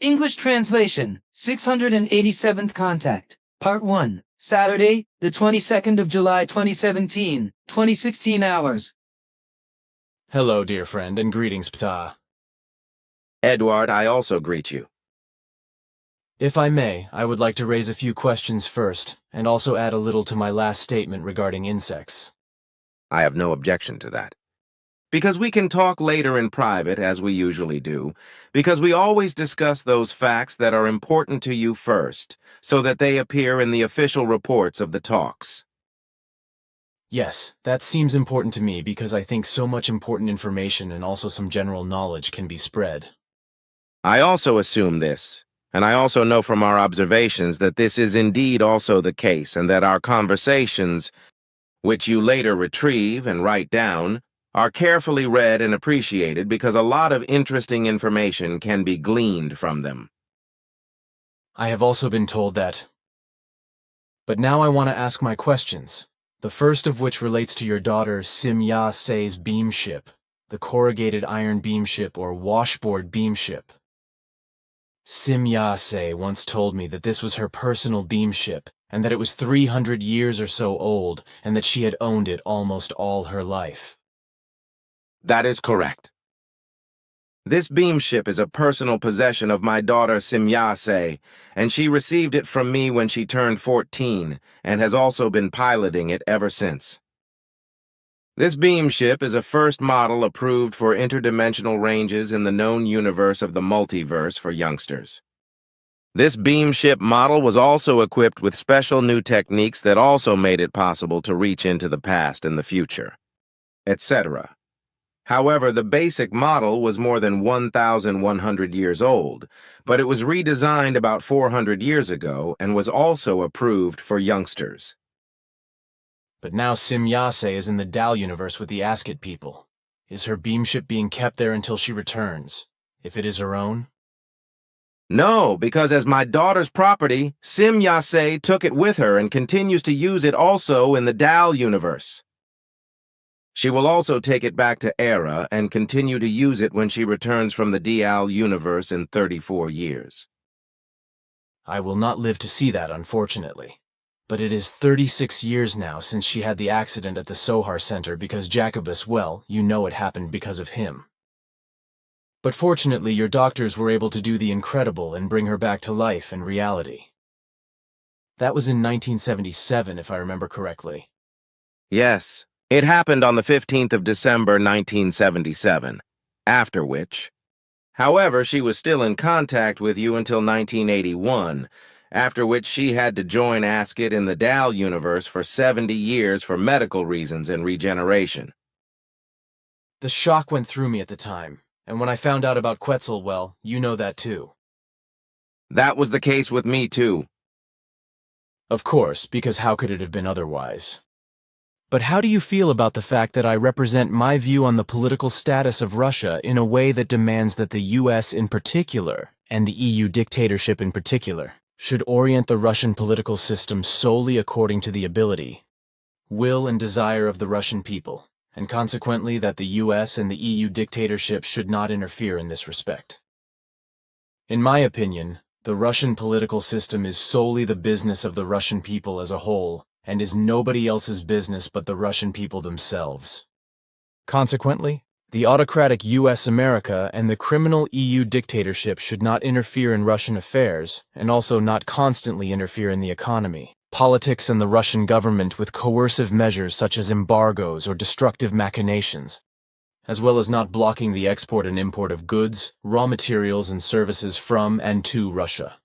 English translation, 687th contact, Part 1, Saturday, the 22nd of July 2017, 2016 hours. Hello, dear friend, and greetings, Ptah. Edward, I also greet you. If I may, I would like to raise a few questions first, and also add a little to my last statement regarding insects. I have no objection to that. Because we can talk later in private, as we usually do, because we always discuss those facts that are important to you first, so that they appear in the official reports of the talks. Yes, that seems important to me because I think so much important information and also some general knowledge can be spread. I also assume this, and I also know from our observations that this is indeed also the case, and that our conversations, which you later retrieve and write down, are carefully read and appreciated because a lot of interesting information can be gleaned from them. I have also been told that. But now I want to ask my questions, the first of which relates to your daughter Semjase's beamship, the corrugated iron beamship or washboard beamship. Semjase once told me that this was her personal beamship, and that it was 300 years or so old, and that she had owned it almost all her life. That is correct. This beamship is a personal possession of my daughter Semjase, and she received it from me when she turned 14, and has also been piloting it ever since. This beamship is a first model approved for interdimensional ranges in the known universe of the multiverse for youngsters. This beamship model was also equipped with special new techniques that also made it possible to reach into the past and the future, etc. However, the basic model was more than 1,100 years old, but it was redesigned about 400 years ago and was also approved for youngsters. But now Semjase is in the Dal universe with the Asket people. Is her beamship being kept there until she returns, if it is her own? No, because as my daughter's property, Semjase took it with her and continues to use it also in the Dal universe. She will also take it back to Era and continue to use it when she returns from the Dal universe in 34 years. I will not live to see that, unfortunately. But it is 36 years now since she had the accident at the Sohar Center because Jacobus, well, you know it happened because of him. But fortunately, your doctors were able to do the incredible and bring her back to life and reality. That was in 1977, if I remember correctly. Yes. It happened on the 15th of December, 1977, after which. However, she was still in contact with you until 1981, after which she had to join Asket in the Dal universe for 70 years for medical reasons and regeneration. The shock went through me at the time, and when I found out about Quetzal, well, you know that too. That was the case with me too. Of course, because how could it have been otherwise? But how do you feel about the fact that I represent my view on the political status of Russia in a way that demands that the US in particular, and the EU dictatorship in particular, should orient the Russian political system solely according to the ability, will, and desire of the Russian people, and consequently that the US and the EU dictatorship should not interfere in this respect? In my opinion, the Russian political system is solely the business of the Russian people as a whole, and is nobody else's business but the Russian people themselves. Consequently, the autocratic US America and the criminal EU dictatorship should not interfere in Russian affairs, and also not constantly interfere in the economy, politics, and the Russian government with coercive measures such as embargoes or destructive machinations, as well as not blocking the export and import of goods, raw materials, and services from and to Russia.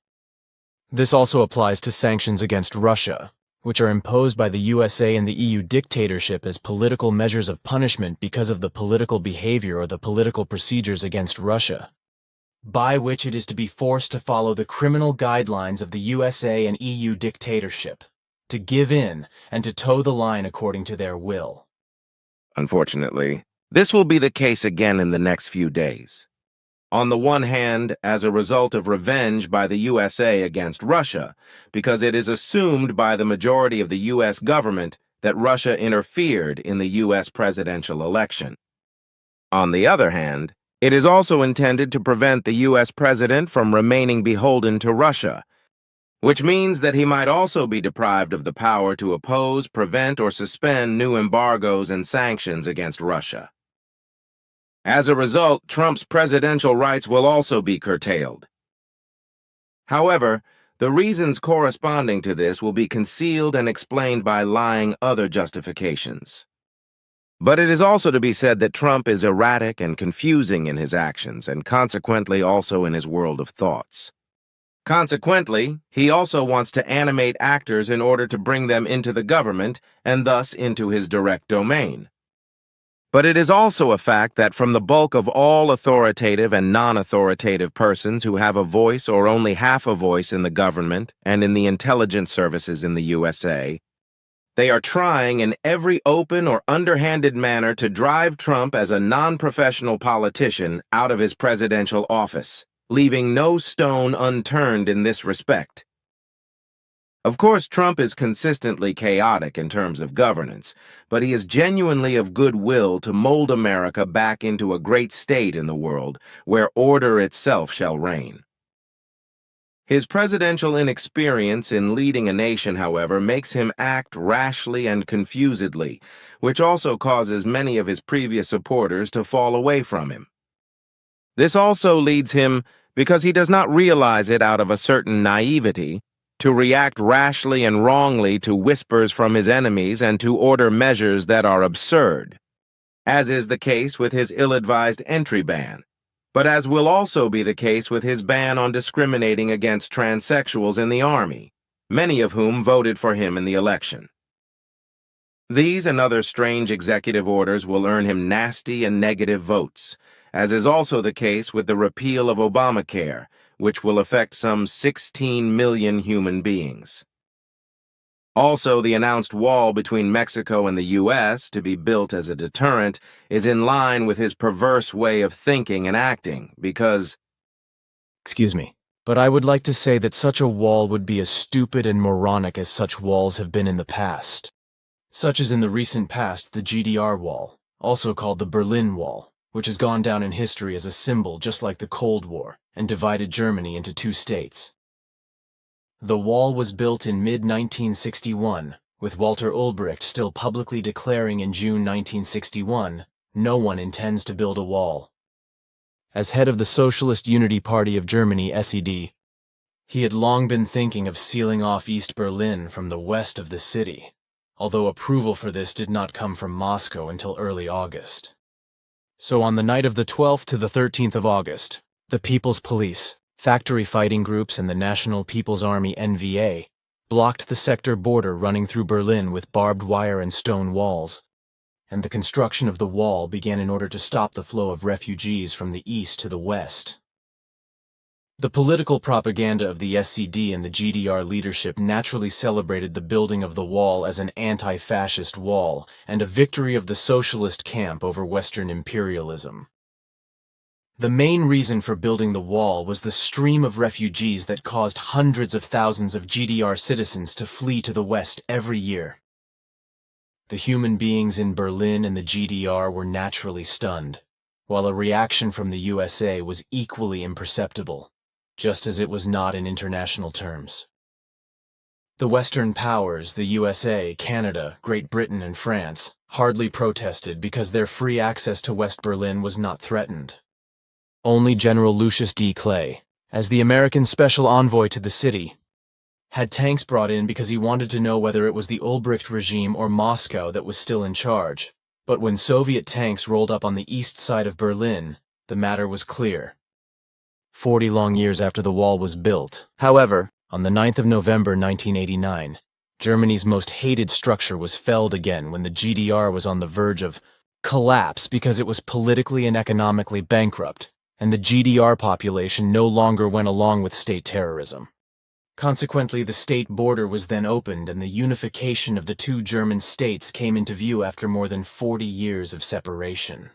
This also applies to sanctions against Russia, which are imposed by the USA and the EU dictatorship as political measures of punishment because of the political behavior or the political procedures against Russia, by which it is to be forced to follow the criminal guidelines of the USA and EU dictatorship, to give in and to toe the line according to their will. Unfortunately, this will be the case again in the next few days. On the one hand, as a result of revenge by the USA against Russia, because it is assumed by the majority of the US government that Russia interfered in the US presidential election. On the other hand, It is also intended to prevent the U.S. president from remaining beholden to Russia, which means that he might also be deprived of the power to oppose, prevent, or suspend new embargoes and sanctions against Russia. As a result, Trump's presidential rights will also be curtailed. However, the reasons corresponding to this will be concealed and explained by lying other justifications. But it is also to be said that Trump is erratic and confusing in his actions, and consequently also in his world of thoughts. Consequently, he also wants to animate actors in order to bring them into the government and thus into his direct domain. But it is also a fact that from the bulk of all authoritative and non-authoritative persons who have a voice or only half a voice in the government and in the intelligence services in the USA, they are trying in every open or underhanded manner to drive Trump as a non-professional politician out of his presidential office, leaving no stone unturned in this respect. Of course, Trump is consistently chaotic in terms of governance, but he is genuinely of goodwill to mold America back into a great state in the world where order itself shall reign. His presidential inexperience in leading a nation, however, makes him act rashly and confusedly, which also causes many of his previous supporters to fall away from him. This also leads him, because he does not realize it out of a certain naivety, to react rashly and wrongly to whispers from his enemies and to order measures that are absurd, as is the case with his ill-advised entry ban, but as will also be the case with his ban on discriminating against transsexuals in the Army, many of whom voted for him in the election. These and other strange executive orders will earn him nasty and negative votes, as is also the case with the repeal of Obamacare, which will affect some 16 million human beings. Also, the announced wall between Mexico and the U.S., to be built as a deterrent, is in line with his perverse way of thinking and acting, because— Excuse me, but I would like to say that such a wall would be as stupid and moronic as such walls have been in the past. Such as in the recent past the GDR Wall, also called the Berlin Wall, which has gone down in history as a symbol just like the Cold War, and divided Germany into two states. The wall was built in mid-1961, with Walter Ulbricht still publicly declaring in June 1961, "No one intends to build a wall." As head of the Socialist Unity Party of Germany, SED, he had long been thinking of sealing off East Berlin from the west of the city, although approval for this did not come from Moscow until early August. So on the night of the 12th to the 13th of August, the People's Police, factory fighting groups, and the National People's Army (NVA) blocked the sector border running through Berlin with barbed wire and stone walls, and the construction of the wall began in order to stop the flow of refugees from the east to the west. The political propaganda of the SED and the GDR leadership naturally celebrated the building of the wall as an anti-fascist wall and a victory of the socialist camp over Western imperialism. The main reason for building the wall was the stream of refugees that caused hundreds of thousands of GDR citizens to flee to the west every year. The human beings in Berlin and the GDR were naturally stunned, while a reaction from the USA was equally imperceptible, just as it was not in international terms. The Western powers, the USA, Canada, Great Britain, and France, hardly protested because their free access to West Berlin was not threatened. Only General Lucius D. Clay, as the American special envoy to the city, had tanks brought in because he wanted to know whether it was the Ulbricht regime or Moscow that was still in charge. But when Soviet tanks rolled up on the east side of Berlin, the matter was clear. 40 long years after the wall was built, however, on the 9th of November 1989, Germany's most hated structure was felled again when the GDR was on the verge of collapse because it was politically and economically bankrupt, and the GDR population no longer went along with state terrorism. Consequently, the state border was then opened and the unification of the two German states came into view after more than 40 years of separation.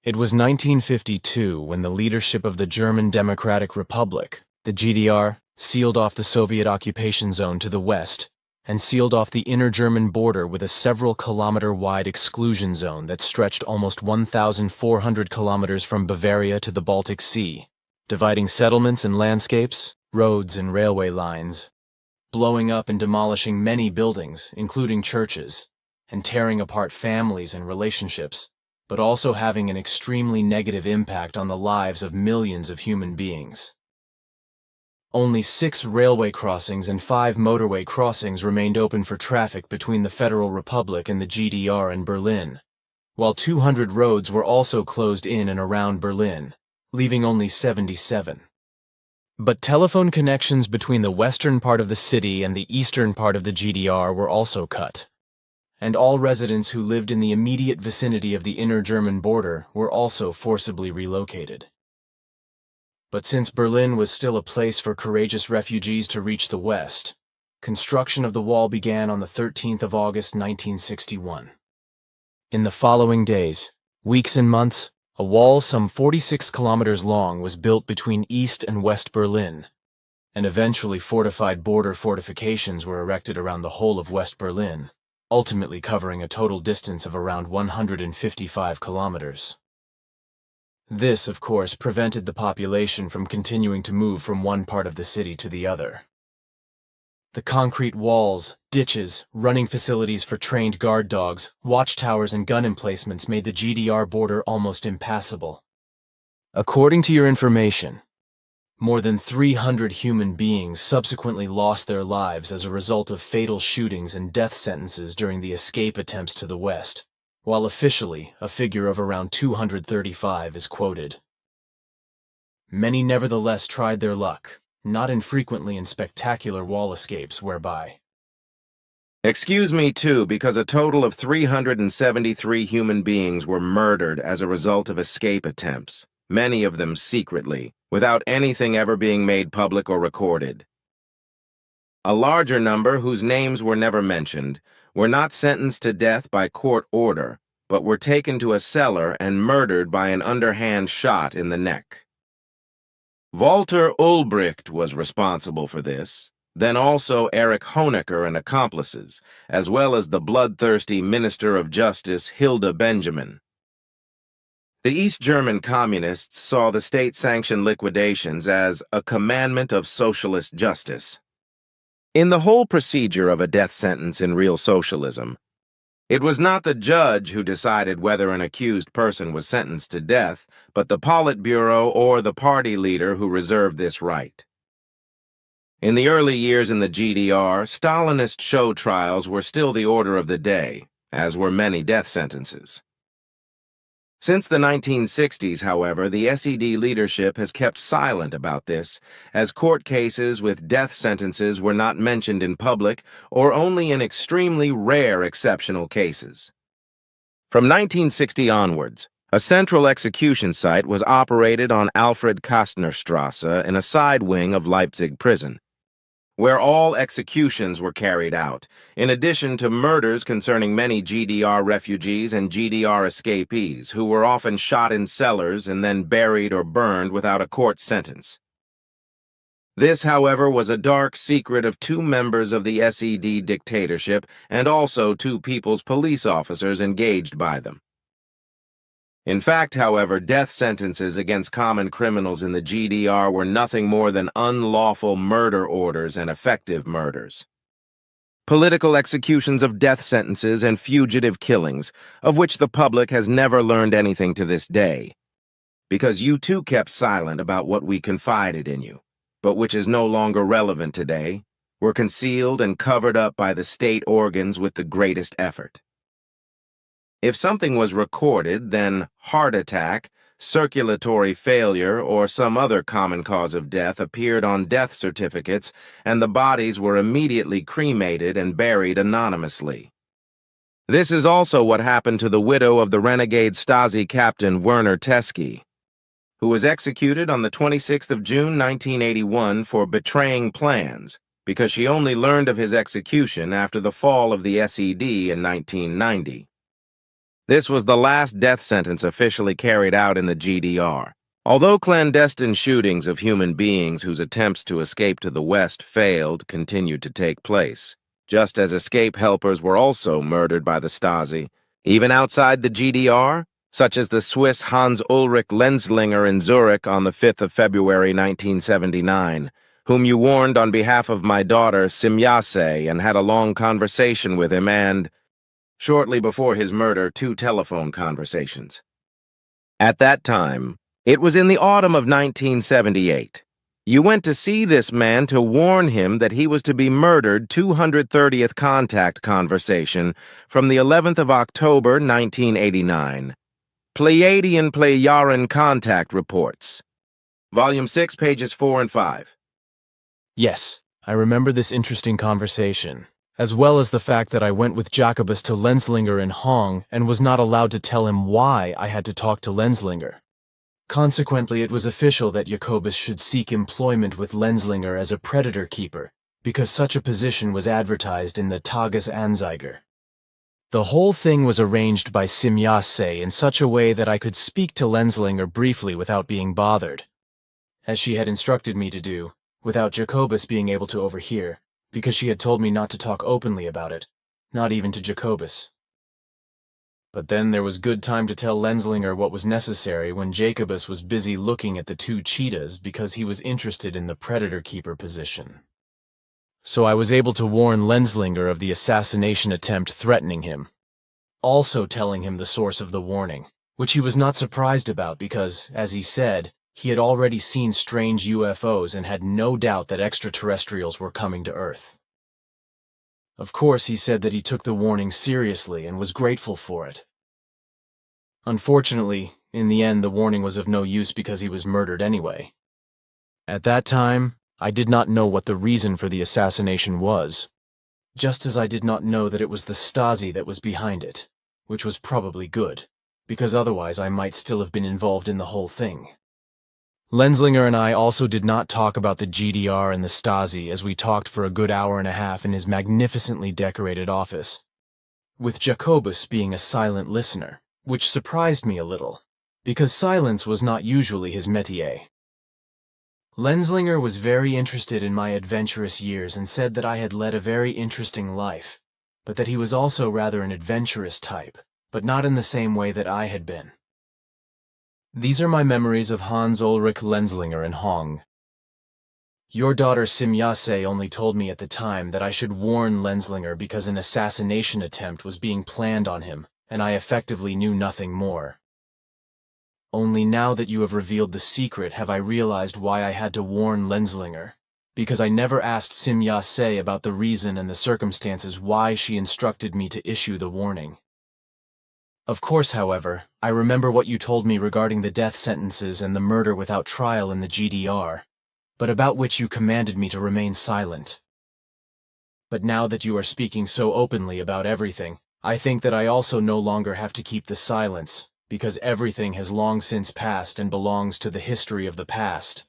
It was 1952 when the leadership of the German Democratic Republic, the GDR, sealed off the Soviet occupation zone to the west and sealed off the inner German border with a several-kilometer-wide exclusion zone that stretched almost 1,400 kilometers from Bavaria to the Baltic Sea, dividing settlements and landscapes, roads and railway lines, blowing up and demolishing many buildings, including churches, and tearing apart families and relationships, but also having an extremely negative impact on the lives of millions of human beings. Only 6 railway crossings and 5 motorway crossings remained open for traffic between the Federal Republic and the GDR and Berlin, while 200 roads were also closed in and around Berlin, leaving only 77. But telephone connections between the western part of the city and the eastern part of the GDR were also cut, and all residents who lived in the immediate vicinity of the inner German border were also forcibly relocated. But since Berlin was still a place for courageous refugees to reach the west, construction of the wall began on the 13th of August 1961. In the following days, weeks and months, a wall some 46 kilometers long was built between East and West Berlin, and eventually fortified border fortifications were erected around the whole of West Berlin, ultimately covering a total distance of around 155 kilometers. This, of course, prevented the population from continuing to move from one part of the city to the other. The concrete walls, ditches, running facilities for trained guard dogs, watchtowers and gun emplacements made the GDR border almost impassable. According to your information, more than 300 human beings subsequently lost their lives as a result of fatal shootings and death sentences during the escape attempts to the west, while officially a figure of around 235 is quoted. Many nevertheless tried their luck, not infrequently in spectacular wall escapes whereby. Excuse me too, because a total of 373 human beings were murdered as a result of escape attempts, many of them secretly, without anything ever being made public or recorded. A larger number, whose names were never mentioned, were not sentenced to death by court order, but were taken to a cellar and murdered by an underhand shot in the neck. Walter Ulbricht was responsible for this, then also Erich Honecker and accomplices, as well as the bloodthirsty Minister of Justice Hilda Benjamin. The East German communists saw the state-sanctioned liquidations as a commandment of socialist justice. In the whole procedure of a death sentence in real socialism, it was not the judge who decided whether an accused person was sentenced to death, but the Politburo or the party leader who reserved this right. In the early years in the GDR, Stalinist show trials were still the order of the day, as were many death sentences. Since the 1960s, however, the SED leadership has kept silent about this, as court cases with death sentences were not mentioned in public or only in extremely rare exceptional cases. From 1960 onwards, a central execution site was operated on Alfred Kastnerstrasse in a side wing of Leipzig prison, where all executions were carried out, in addition to murders concerning many GDR refugees and GDR escapees, who were often shot in cellars and then buried or burned without a court sentence. This, however, was a dark secret of 2 members of the SED dictatorship and also 2 people's police officers engaged by them. In fact, however, death sentences against common criminals in the GDR were nothing more than unlawful murder orders and effective murders. Political executions of death sentences and fugitive killings, of which the public has never learned anything to this day, because you too kept silent about what we confided in you, but which is no longer relevant today, were concealed and covered up by the state organs with the greatest effort. If something was recorded, then heart attack, circulatory failure, or some other common cause of death appeared on death certificates, and the bodies were immediately cremated and buried anonymously. This is also what happened to the widow of the renegade Stasi captain Werner Teskey, who was executed on the 26th of June 1981 for betraying plans, because she only learned of his execution after the fall of the SED in 1990. This was the last death sentence officially carried out in the GDR. Although clandestine shootings of human beings whose attempts to escape to the West failed continued to take place, just as escape helpers were also murdered by the Stasi, even outside the GDR, such as the Swiss Hans Ulrich Lenzlinger in Zurich on the 5th of February 1979, whom you warned on behalf of my daughter Semjase and had a long conversation with him and, shortly before his murder, 2 telephone conversations. At that time, it was in the autumn of 1978. You went to see this man to warn him that he was to be murdered 230th contact conversation from the 11th of October 1989. Pleiadian contact reports. Volume 6, pages 4 and 5. Yes, I remember this interesting conversation, as well as the fact that I went with Jacobus to Lenzlinger in Hong and was not allowed to tell him why I had to talk to Lenzlinger. Consequently, it was official that Jacobus should seek employment with Lenzlinger as a predator keeper, because such a position was advertised in the Tagesanzeiger. The whole thing was arranged by Semjase in such a way that I could speak to Lenzlinger briefly without being bothered, as she had instructed me to do, without Jacobus being able to overhear, because she had told me not to talk openly about it, not even to Jacobus. But then there was good time to tell Lenzlinger what was necessary when Jacobus was busy looking at the 2 cheetahs because he was interested in the predator keeper position. So I was able to warn Lenzlinger of the assassination attempt threatening him, also telling him the source of the warning, which he was not surprised about because, as he said, he had already seen strange UFOs and had no doubt that extraterrestrials were coming to Earth. Of course, he said that he took the warning seriously and was grateful for it. Unfortunately, in the end, the warning was of no use because he was murdered anyway. At that time, I did not know what the reason for the assassination was, just as I did not know that it was the Stasi that was behind it, which was probably good, because otherwise I might still have been involved in the whole thing. Lenzlinger and I also did not talk about the GDR and the Stasi as we talked for a good hour and a half in his magnificently decorated office, with Jacobus being a silent listener, which surprised me a little, because silence was not usually his métier. Lenzlinger was very interested in my adventurous years and said that I had led a very interesting life, but that he was also rather an adventurous type, but not in the same way that I had been. These are my memories of Hans Ulrich Lenzlinger in Hong. Your daughter Semjase only told me at the time that I should warn Lenzlinger because an assassination attempt was being planned on him, and I effectively knew nothing more. Only now that you have revealed the secret have I realized why I had to warn Lenzlinger, because I never asked Semjase about the reason and the circumstances why she instructed me to issue the warning. Of course, however, I remember what you told me regarding the death sentences and the murder without trial in the GDR, but about which you commanded me to remain silent. But now that you are speaking so openly about everything, I think that I also no longer have to keep the silence, because everything has long since passed and belongs to the history of the past.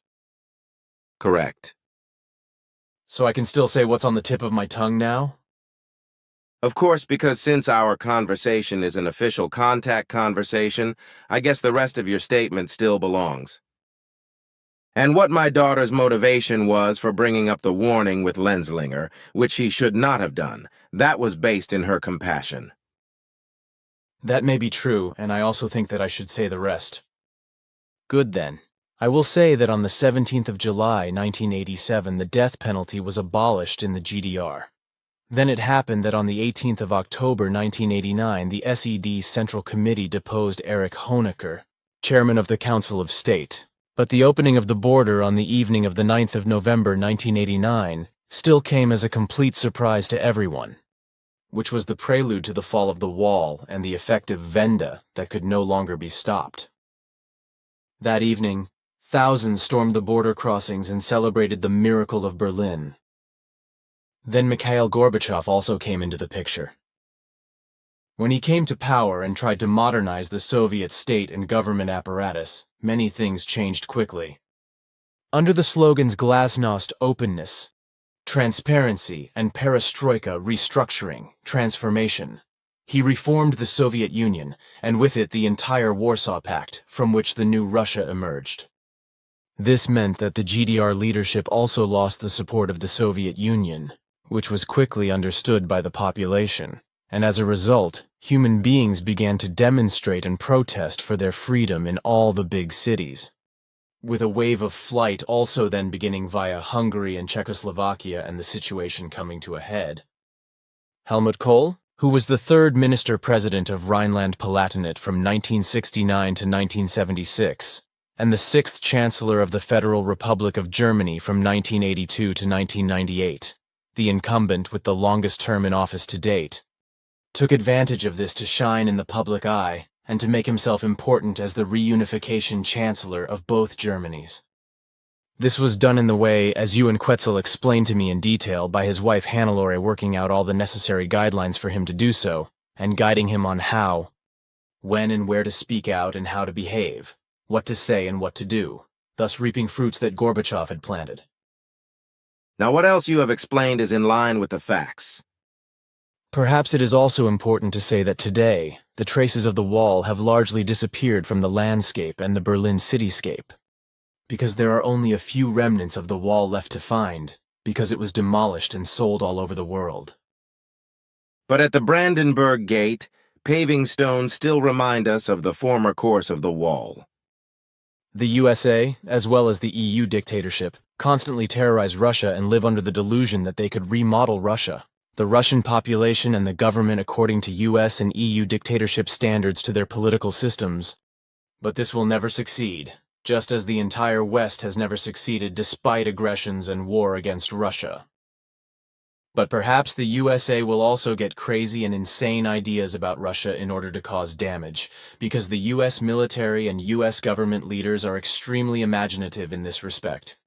Correct. So I can still say what's on the tip of my tongue now? Of course, because since our conversation is an official contact conversation, I guess the rest of your statement still belongs. And what my daughter's motivation was for bringing up the warning with Lenzlinger, which she should not have done, that was based in her compassion. That may be true, and I also think that I should say the rest. Good then. I will say that on the 17th of July, 1987, the death penalty was abolished in the GDR. Then it happened that on the 18th of October 1989, the SED Central Committee deposed Erich Honecker, chairman of the Council of State. But the opening of the border on the evening of the 9th of November 1989 still came as a complete surprise to everyone, which was the prelude to the fall of the wall and the effective Wende that could no longer be stopped. That evening, thousands stormed the border crossings and celebrated the miracle of Berlin. Then Mikhail Gorbachev also came into the picture. When he came to power and tried to modernize the Soviet state and government apparatus, many things changed quickly. Under the slogans Glasnost openness, transparency, and perestroika restructuring, transformation, he reformed the Soviet Union, and with it the entire Warsaw Pact, from which the new Russia emerged. This meant that the GDR leadership also lost the support of the Soviet Union, which was quickly understood by the population, and as a result, human beings began to demonstrate and protest for their freedom in all the big cities, with a wave of flight also then beginning via Hungary and Czechoslovakia and the situation coming to a head. Helmut Kohl, who was the third minister-president of Rhineland-Palatinate from 1969 to 1976, and the sixth chancellor of the Federal Republic of Germany from 1982 to 1998, the incumbent with the longest term in office to date, took advantage of this to shine in the public eye and to make himself important as the reunification chancellor of both Germanys. This was done in the way, as Ewan Quetzal explained to me in detail, by his wife Hannelore working out all the necessary guidelines for him to do so, and guiding him on how, when and where to speak out and how to behave, what to say and what to do, thus reaping fruits that Gorbachev had planted. Now what else you have explained is in line with the facts. Perhaps it is also important to say that today, the traces of the wall have largely disappeared from the landscape and the Berlin cityscape, because there are only a few remnants of the wall left to find, because it was demolished and sold all over the world. But at the Brandenburg Gate, paving stones still remind us of the former course of the wall. The USA, as well as the EU dictatorship, constantly terrorize Russia and live under the delusion that they could remodel Russia, the Russian population and the government according to US and EU dictatorship standards to their political systems. But this will never succeed, just as the entire West has never succeeded despite aggressions and war against Russia. But perhaps the USA will also get crazy and insane ideas about Russia in order to cause damage, because the US military and US government leaders are extremely imaginative in this respect.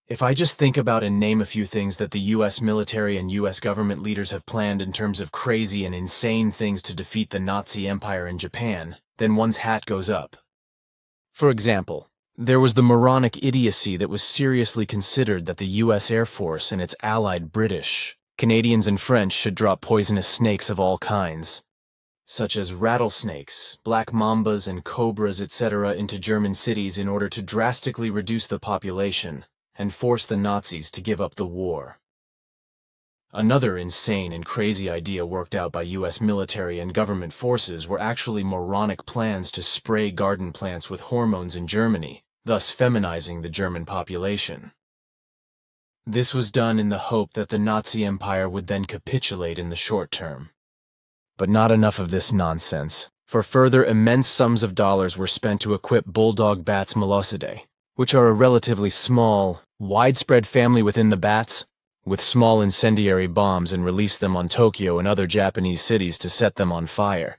If I just think about and name a few things that the US military and US government leaders have planned in terms of crazy and insane things to defeat the Nazi Empire in Japan, then one's hat goes up. For example, there was the moronic idiocy that was seriously considered that the US Air Force and its allied British, Canadians and French should drop poisonous snakes of all kinds, such as rattlesnakes, black mambas and cobras, etc., into German cities in order to drastically reduce the population and force the Nazis to give up the war. Another insane and crazy idea worked out by US military and government forces were actually moronic plans to spray garden plants with hormones in Germany, thus feminizing the German population. This was done in the hope that the Nazi Empire would then capitulate in the short term. But not enough of this nonsense, for further immense sums of dollars were spent to equip bulldog bats Melosidae, which are a relatively small, widespread family within the bats, with small incendiary bombs, and release them on Tokyo and other Japanese cities to set them on fire,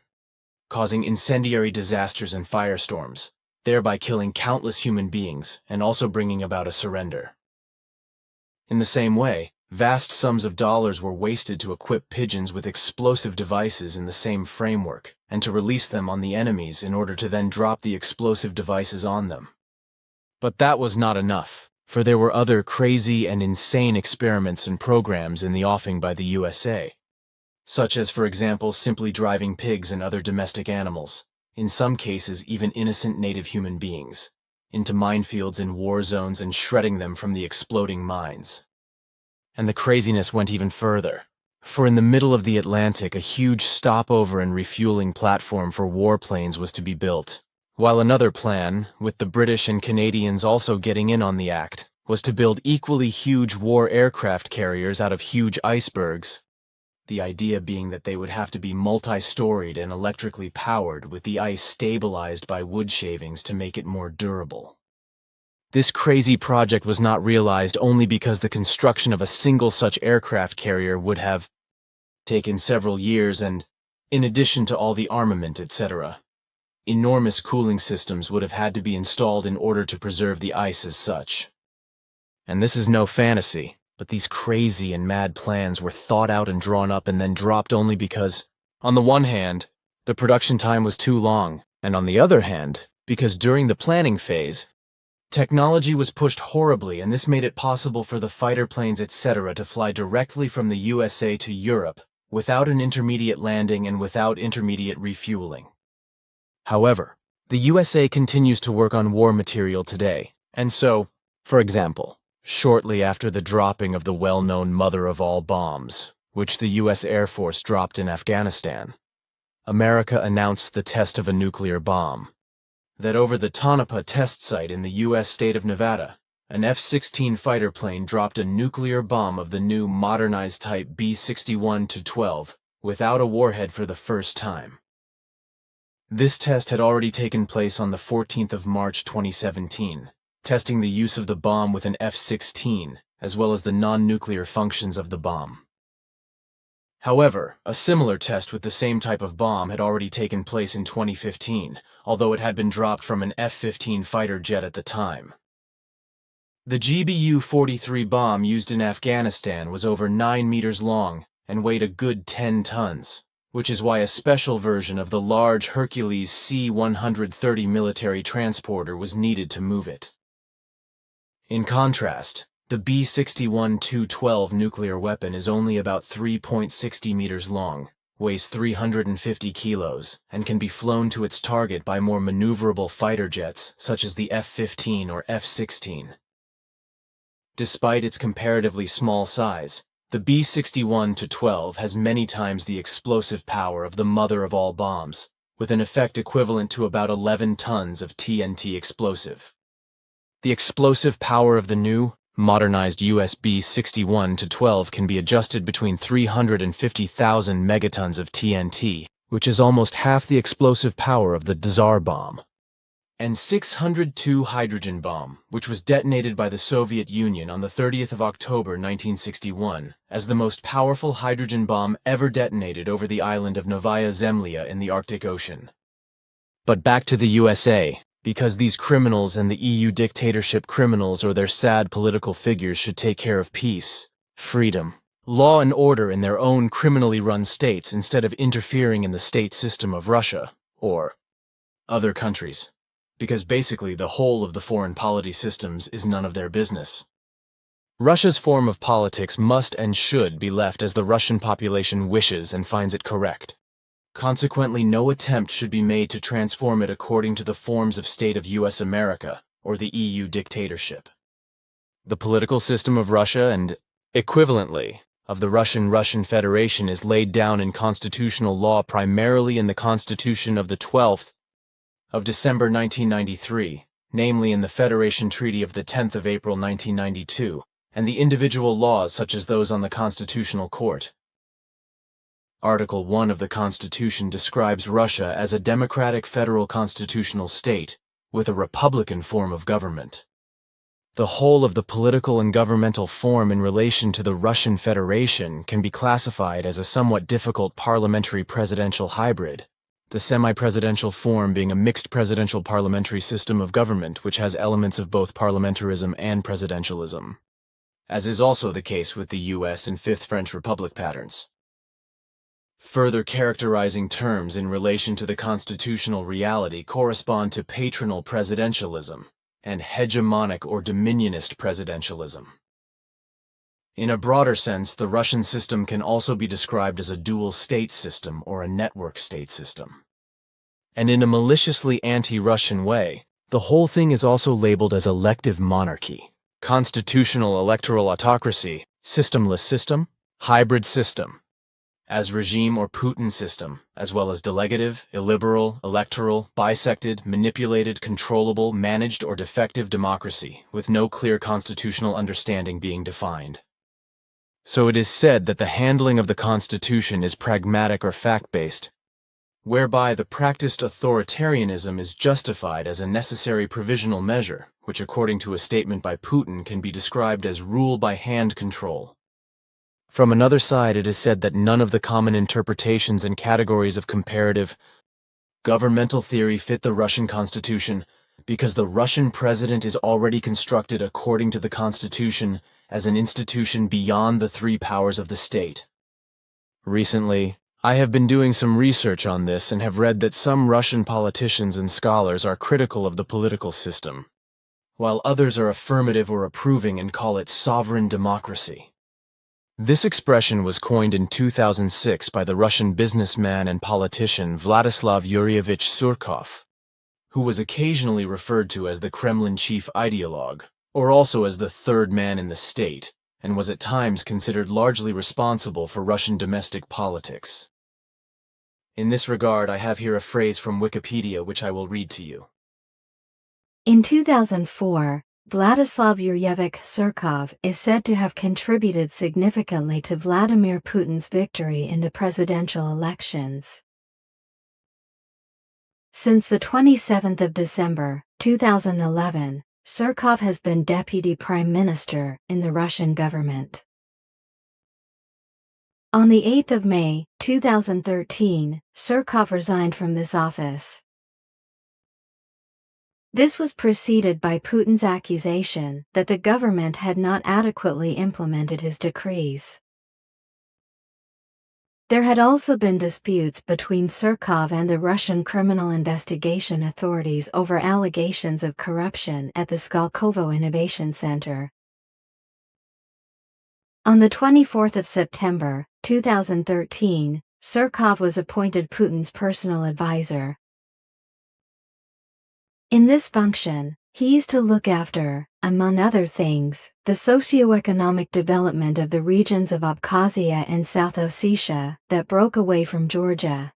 causing incendiary disasters and firestorms, thereby killing countless human beings and also bringing about a surrender. In the same way, vast sums of dollars were wasted to equip pigeons with explosive devices in the same framework, and to release them on the enemies in order to then drop the explosive devices on them. But that was not enough, for there were other crazy and insane experiments and programs in the offing by the USA, such as, for example, simply driving pigs and other domestic animals, in some cases even innocent native human beings, into minefields in war zones and shredding them from the exploding mines. And the craziness went even further, for in the middle of the Atlantic a huge stopover and refueling platform for warplanes was to be built, while another plan, with the British and Canadians also getting in on the act, was to build equally huge war aircraft carriers out of huge icebergs, the idea being that they would have to be multi-storied and electrically powered, with the ice stabilized by wood shavings to make it more durable. This crazy project was not realized only because the construction of a single such aircraft carrier would have taken several years and, in addition to all the armament, etc., enormous cooling systems would have had to be installed in order to preserve the ice as such. And this is no fantasy, but these crazy and mad plans were thought out and drawn up and then dropped only because, on the one hand, the production time was too long, and on the other hand, because during the planning phase, technology was pushed horribly, and this made it possible for the fighter planes, etc., to fly directly from the USA to Europe without an intermediate landing and without intermediate refueling. However, the USA continues to work on war material today, and so, for example, shortly after the dropping of the well-known mother of all bombs, which the U.S. Air Force dropped in Afghanistan, America announced the test of a nuclear bomb. That over the Tonopah test site in the U.S. state of Nevada, an F-16 fighter plane dropped a nuclear bomb of the new modernized type B-61-12 without a warhead for the first time. This test had already taken place on the 14th of March 2017, testing the use of the bomb with an F-16, as well as the non-nuclear functions of the bomb. However, a similar test with the same type of bomb had already taken place in 2015, although it had been dropped from an F-15 fighter jet at the time. The GBU-43 bomb used in Afghanistan was over 9 meters long and weighed a good 10 tons, which is why a special version of the large Hercules C-130 military transporter was needed to move it. In contrast, the B-61-212 nuclear weapon is only about 3.60 meters long, weighs 350 kilos, and can be flown to its target by more maneuverable fighter jets such as the F-15 or F-16. Despite its comparatively small size, the B-61-12 has many times the explosive power of the mother of all bombs, with an effect equivalent to about 11 tons of TNT explosive. The explosive power of the new, modernized US B-61-12 can be adjusted between 350,000 megatons of TNT, which is almost half the explosive power of the Tsar bomb, and 602 hydrogen bomb, which was detonated by the Soviet Union on the 30th of October 1961 as the most powerful hydrogen bomb ever detonated over the island of Novaya Zemlya in the Arctic Ocean. But back to the USA, because these criminals and the EU dictatorship criminals or their sad political figures should take care of peace, freedom, law and order in their own criminally run states instead of interfering in the state system of Russia or other countries. Because basically the whole of the foreign polity systems is none of their business. Russia's form of politics must and should be left as the Russian population wishes and finds it correct. Consequently, no attempt should be made to transform it according to the forms of state of US America or the EU dictatorship. The political system of Russia and, equivalently, of the Russian Federation is laid down in constitutional law primarily in the Constitution of the 12th of December 1993, namely in the Federation Treaty of the 10th of April 1992, and the individual laws such as those on the Constitutional Court. Article 1 of the Constitution describes Russia as a democratic federal constitutional state with a republican form of government. The whole of the political and governmental form in relation to the Russian Federation can be classified as a somewhat difficult parliamentary presidential hybrid, the semi-presidential form being a mixed presidential parliamentary system of government which has elements of both parliamentarism and presidentialism, as is also the case with the US and Fifth French Republic patterns. Further characterizing terms in relation to the constitutional reality correspond to patronal presidentialism and hegemonic or dominionist presidentialism. In a broader sense, the Russian system can also be described as a dual state system or a network state system. And in a maliciously anti-Russian way, the whole thing is also labeled as elective monarchy, constitutional electoral autocracy, systemless system, hybrid system, as regime or Putin system, as well as delegative, illiberal, electoral, bisected, manipulated, controllable, managed or defective democracy, with no clear constitutional understanding being defined. So it is said that the handling of the Constitution is pragmatic or fact-based, whereby the practiced authoritarianism is justified as a necessary provisional measure, which according to a statement by Putin can be described as rule by hand control. From another side, it is said that none of the common interpretations and categories of comparative governmental theory fit the Russian Constitution, because the Russian president is already constructed according to the Constitution as an institution beyond the three powers of the state. Recently, I have been doing some research on this and have read that some Russian politicians and scholars are critical of the political system, while others are affirmative or approving and call it sovereign democracy. This expression was coined in 2006 by the Russian businessman and politician Vladislav Yuryevich Surkov, who was occasionally referred to as the Kremlin chief ideologue, or also as the third man in the state, and was at times considered largely responsible for Russian domestic politics. In this regard, I have here a phrase from Wikipedia which I will read to you. In 2004, Vladislav Yuryevich Surkov is said to have contributed significantly to Vladimir Putin's victory in the presidential elections. Since the 27th of December, 2011, Surkov has been Deputy Prime Minister in the Russian government. On the 8th of May, 2013, Surkov resigned from this office. This was preceded by Putin's accusation that the government had not adequately implemented his decrees. There had also been disputes between Surkov and the Russian criminal investigation authorities over allegations of corruption at the Skolkovo Innovation Center. On the 24th of September, 2013, Surkov was appointed Putin's personal advisor. In this function, he is to look after, among other things, the socio-economic development of the regions of Abkhazia and South Ossetia that broke away from Georgia.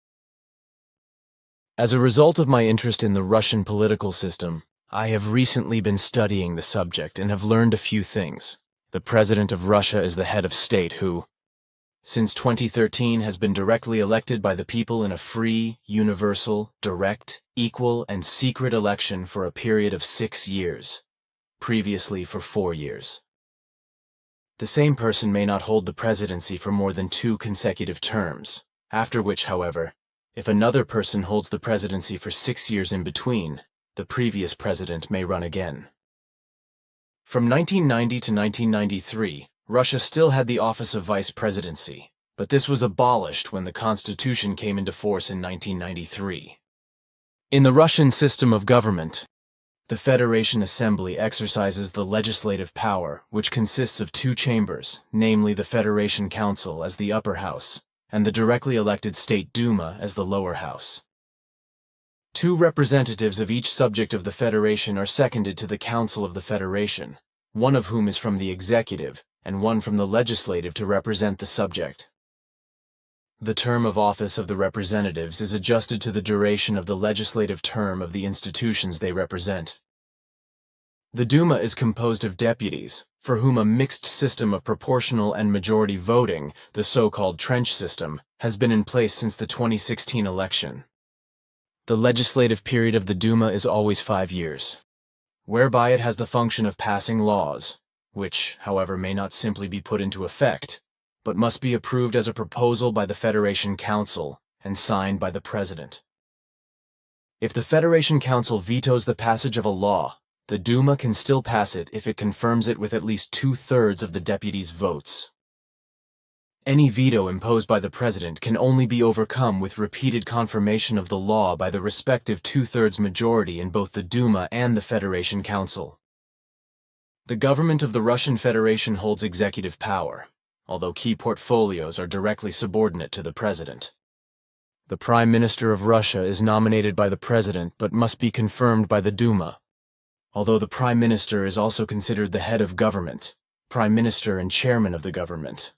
As a result of my interest in the Russian political system, I have recently been studying the subject and have learned a few things. The President of Russia is the head of state who, since 2013, has been directly elected by the people in a free, universal, direct, equal, and secret election for a period of 6 years, previously for 4 years. The same person may not hold the presidency for more than 2 consecutive terms, after which, however, if another person holds the presidency for 6 years in between, the previous president may run again. From 1990 to 1993, Russia still had the office of vice presidency, but this was abolished when the constitution came into force in 1993. In the Russian system of government, the Federation Assembly exercises the legislative power, which consists of 2 chambers, namely the Federation Council as the upper house, and the directly elected State Duma as the lower house. 2 representatives of each subject of the Federation are seconded to the Council of the Federation, one of whom is from the executive, and one from the legislative to represent the subject. The term of office of the representatives is adjusted to the duration of the legislative term of the institutions they represent. The Duma is composed of deputies, for whom a mixed system of proportional and majority voting, the so-called trench system, has been in place since the 2016 election. The legislative period of the Duma is always 5 years, whereby it has the function of passing laws, which, however, may not simply be put into effect, but must be approved as a proposal by the Federation Council and signed by the President. If the Federation Council vetoes the passage of a law, the Duma can still pass it if it confirms it with at least 2/3 of the deputies' votes. Any veto imposed by the President can only be overcome with repeated confirmation of the law by the respective 2/3 majority in both the Duma and the Federation Council. The government of the Russian Federation holds executive power, although key portfolios are directly subordinate to the President. The Prime Minister of Russia is nominated by the President but must be confirmed by the Duma. Although the Prime Minister is also considered the head of government, Prime Minister and Chairman of the government.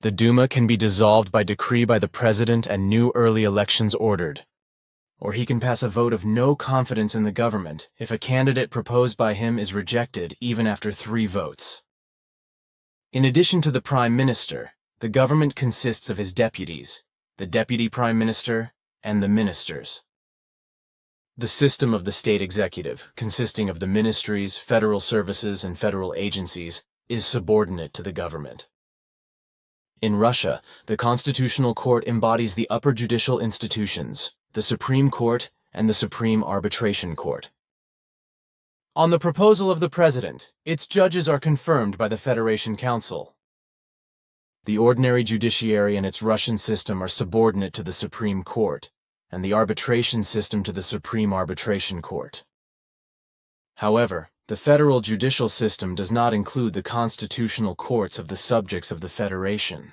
The Duma can be dissolved by decree by the President and new early elections ordered. Or he can pass a vote of no confidence in the government if a candidate proposed by him is rejected even after 3 votes. In addition to the Prime Minister, the government consists of his deputies, the Deputy Prime Minister, and the ministers. The system of the state executive, consisting of the ministries, federal services, and federal agencies, is subordinate to the government. In Russia, the Constitutional Court embodies the upper judicial institutions, the Supreme Court, and the Supreme Arbitration Court. On the proposal of the President, its judges are confirmed by the Federation Council. The ordinary judiciary and its Russian system are subordinate to the Supreme Court, and the arbitration system to the Supreme Arbitration Court. However, the federal judicial system does not include the constitutional courts of the subjects of the Federation.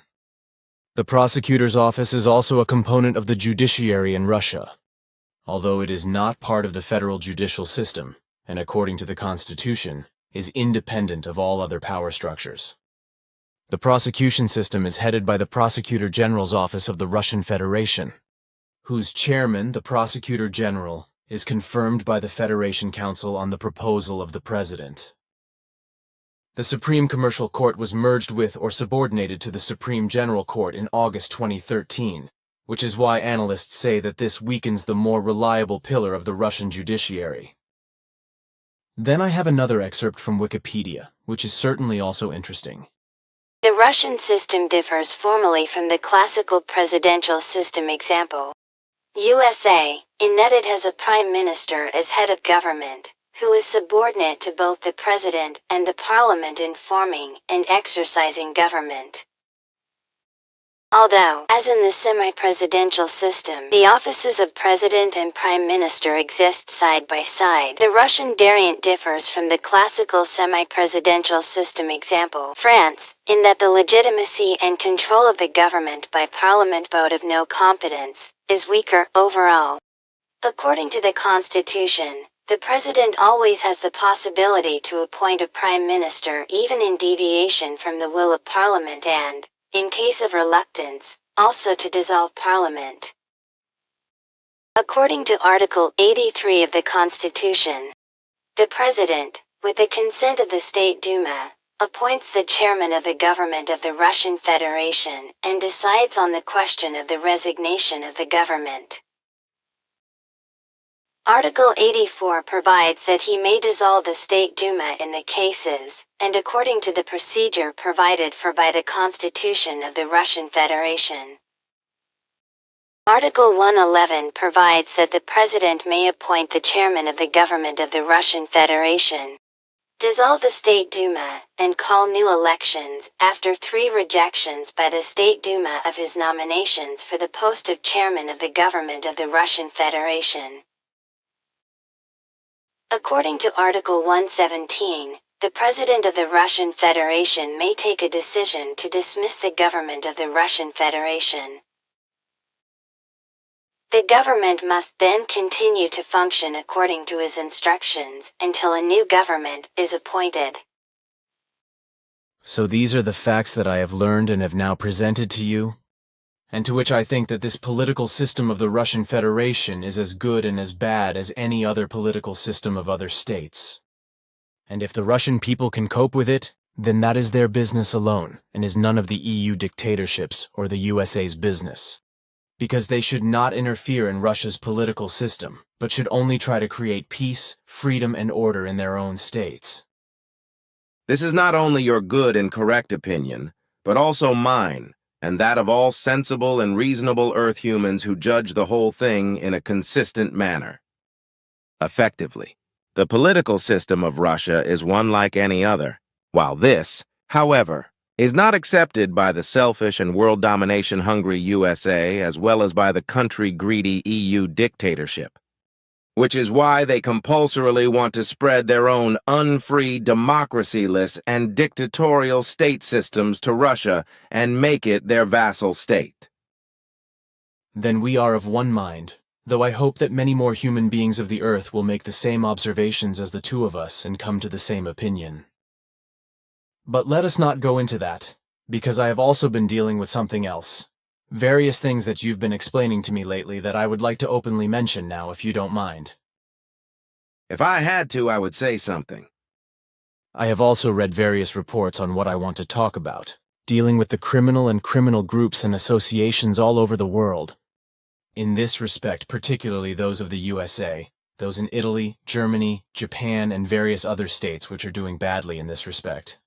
The prosecutor's office is also a component of the judiciary in Russia. Although it is not part of the federal judicial system, and according to the Constitution, is independent of all other power structures. The prosecution system is headed by the Prosecutor General's Office of the Russian Federation, whose chairman, the Prosecutor General, is confirmed by the Federation Council on the proposal of the President. The Supreme Commercial Court was merged with or subordinated to the Supreme General Court in August 2013, which is why analysts say that this weakens the more reliable pillar of the Russian judiciary. Then I have another excerpt from Wikipedia, which is certainly also interesting. The Russian system differs formally from the classical presidential system example, USA, in that it has a prime minister as head of government, who is subordinate to both the president and the parliament in forming and exercising government. Although, as in the semi-presidential system, the offices of president and prime minister exist side by side, the Russian variant differs from the classical semi-presidential system example, France, in that the legitimacy and control of the government by parliament vote of no confidence is weaker overall. According to the Constitution, the president always has the possibility to appoint a prime minister even in deviation from the will of parliament and, in case of reluctance, also to dissolve parliament. According to Article 83 of the Constitution, the president, with the consent of the State Duma, appoints the chairman of the government of the Russian Federation and decides on the question of the resignation of the government. Article 84 provides that he may dissolve the State Duma in the cases, and according to the procedure provided for by the Constitution of the Russian Federation. Article 111 provides that the President may appoint the chairman of the government of the Russian Federation, dissolve the State Duma, and call new elections after 3 rejections by the State Duma of his nominations for the post of chairman of the government of the Russian Federation. According to Article 117, the President of the Russian Federation may take a decision to dismiss the government of the Russian Federation. The government must then continue to function according to his instructions until a new government is appointed. So these are the facts that I have learned and have now presented to you, and to which I think that this political system of the Russian Federation is as good and as bad as any other political system of other states. And if the Russian people can cope with it, then that is their business alone, and is none of the EU dictatorships or the USA's business. Because they should not interfere in Russia's political system, but should only try to create peace, freedom, and order in their own states. This is not only your good and correct opinion, but also mine, and that of all sensible and reasonable Earth humans who judge the whole thing in a consistent manner. Effectively, the political system of Russia is one like any other, while this, however, is not accepted by the selfish and world domination-hungry USA as well as by the country-greedy EU dictatorship, which is why they compulsorily want to spread their own unfree, democracy-less, and dictatorial state systems to Russia and make it their vassal state. Then we are of one mind, though I hope that many more human beings of the Earth will make the same observations as the two of us and come to the same opinion. But let us not go into that, because I have also been dealing with something else. Various things that you've been explaining to me lately that I would like to openly mention now, if you don't mind. If I had to, I would say something. I have also read various reports on what I want to talk about, dealing with the criminal and criminal groups and associations all over the world. In this respect, particularly those of the USA, those in Italy, Germany, Japan, and various other states which are doing badly in this respect.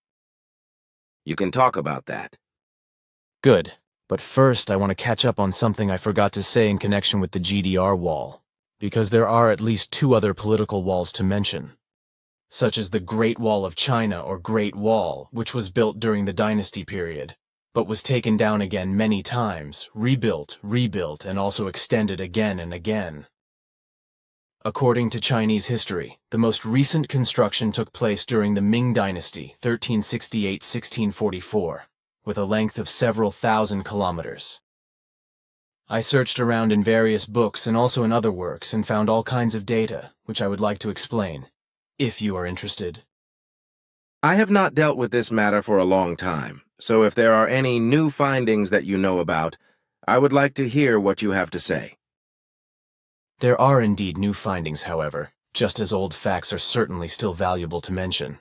You can talk about that. Good. But first, I want to catch up on something I forgot to say in connection with the GDR wall, because there are at least 2 other political walls to mention, such as the Great Wall of China or Great Wall, which was built during the dynasty period, but was taken down again many times, rebuilt, and also extended again and again. According to Chinese history, the most recent construction took place during the Ming Dynasty, 1368-1644. With a length of several thousand kilometers. I searched around in various books and also in other works and found all kinds of data, which I would like to explain, if you are interested. I have not dealt with this matter for a long time, so if there are any new findings that you know about, I would like to hear what you have to say. There are indeed new findings, however, just as old facts are certainly still valuable to mention.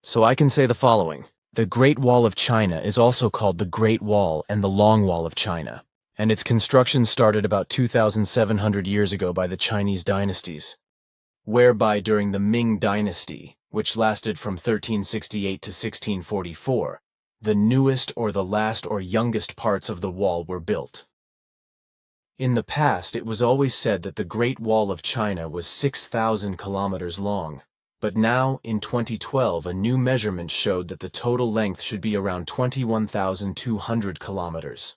So I can say the following. The Great Wall of China is also called the Great Wall and the Long Wall of China, and its construction started about 2,700 years ago by the Chinese dynasties, whereby during the Ming Dynasty, which lasted from 1368 to 1644, the newest or the last or youngest parts of the wall were built. In the past, it was always said that the Great Wall of China was 6,000 kilometers long, but now, in 2012, a new measurement showed that the total length should be around 21,200 kilometers.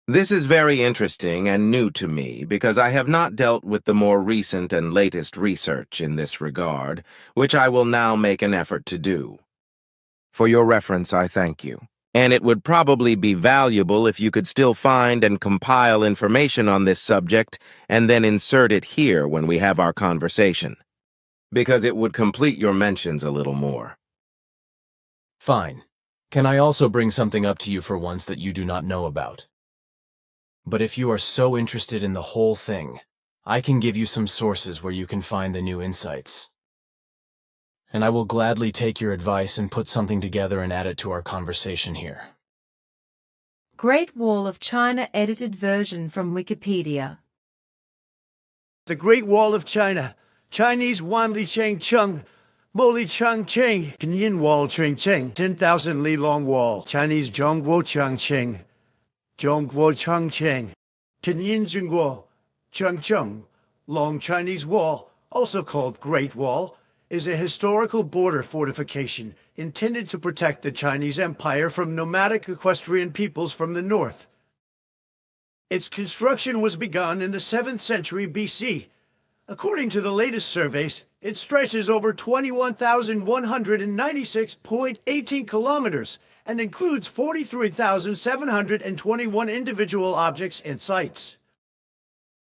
This is very interesting and new to me because I have not dealt with the more recent and latest research in this regard, which I will now make an effort to do. For your reference, I thank you. And it would probably be valuable if you could still find and compile information on this subject and then insert it here when we have our conversation, because it would complete your mentions a little more. Fine. Can I also bring something up to you for once that you do not know about? But if you are so interested in the whole thing, I can give you some sources where you can find the new insights. And I will gladly take your advice and put something together and add it to our conversation here. Great Wall of China edited version from Wikipedia. The Great Wall of China, Chinese Wan Li Cheng Chung, Mo Li Chang Cheng, Pinyin Wall Cheng Cheng, 10,000 li long wall, Chinese Zhongguo Chang Cheng, Zhongguo Chang Cheng, Pinyin Zhongguo, Cheng Cheng, Long Chinese Wall, also called Great Wall, is a historical border fortification intended to protect the Chinese Empire from nomadic equestrian peoples from the north. Its construction was begun in the 7th century BC. According to the latest surveys, it stretches over 21,196.18 kilometers and includes 43,721 individual objects and sites.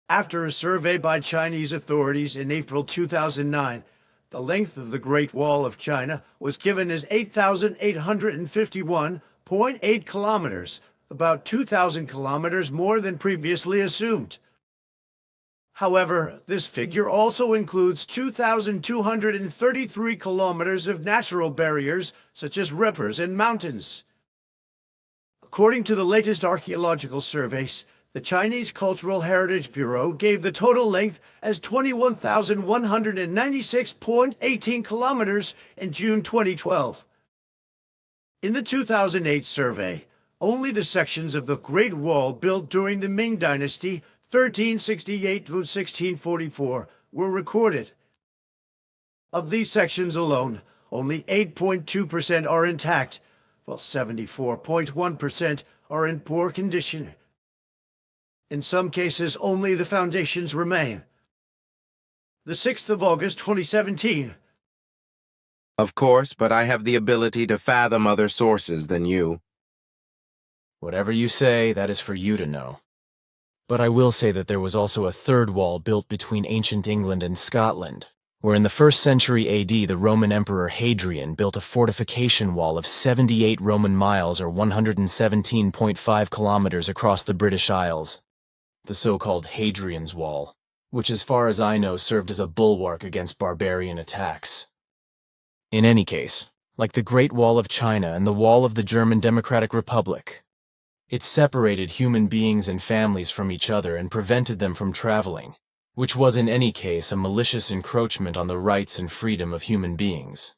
After a survey by Chinese authorities in April 2009, the length of the Great Wall of China was given as 8,851.8 kilometers, about 2,000 kilometers more than previously assumed. However, this figure also includes 2,233 kilometers of natural barriers, such as rivers and mountains. According to the latest archaeological surveys, the Chinese Cultural Heritage Bureau gave the total length as 21,196.18 kilometers in June 2012. In the 2008 survey, only the sections of the Great Wall built during the Ming Dynasty, 1368 to 1644, were recorded. Of these sections alone, only 8.2% are intact, while 74.1% are in poor condition. In some cases, only the foundations remain. The 6th of August 2017. Of course, but I have the ability to fathom other sources than you. Whatever you say, that is for you to know. But I will say that there was also a third wall built between ancient England and Scotland, where in the 1st century AD the Roman Emperor Hadrian built a fortification wall of 78 Roman miles or 117.5 kilometers across the British Isles, the so-called Hadrian's Wall, which as far as I know served as a bulwark against barbarian attacks. In any case, like the Great Wall of China and the Wall of the German Democratic Republic, it separated human beings and families from each other and prevented them from traveling, which was in any case a malicious encroachment on the rights and freedom of human beings.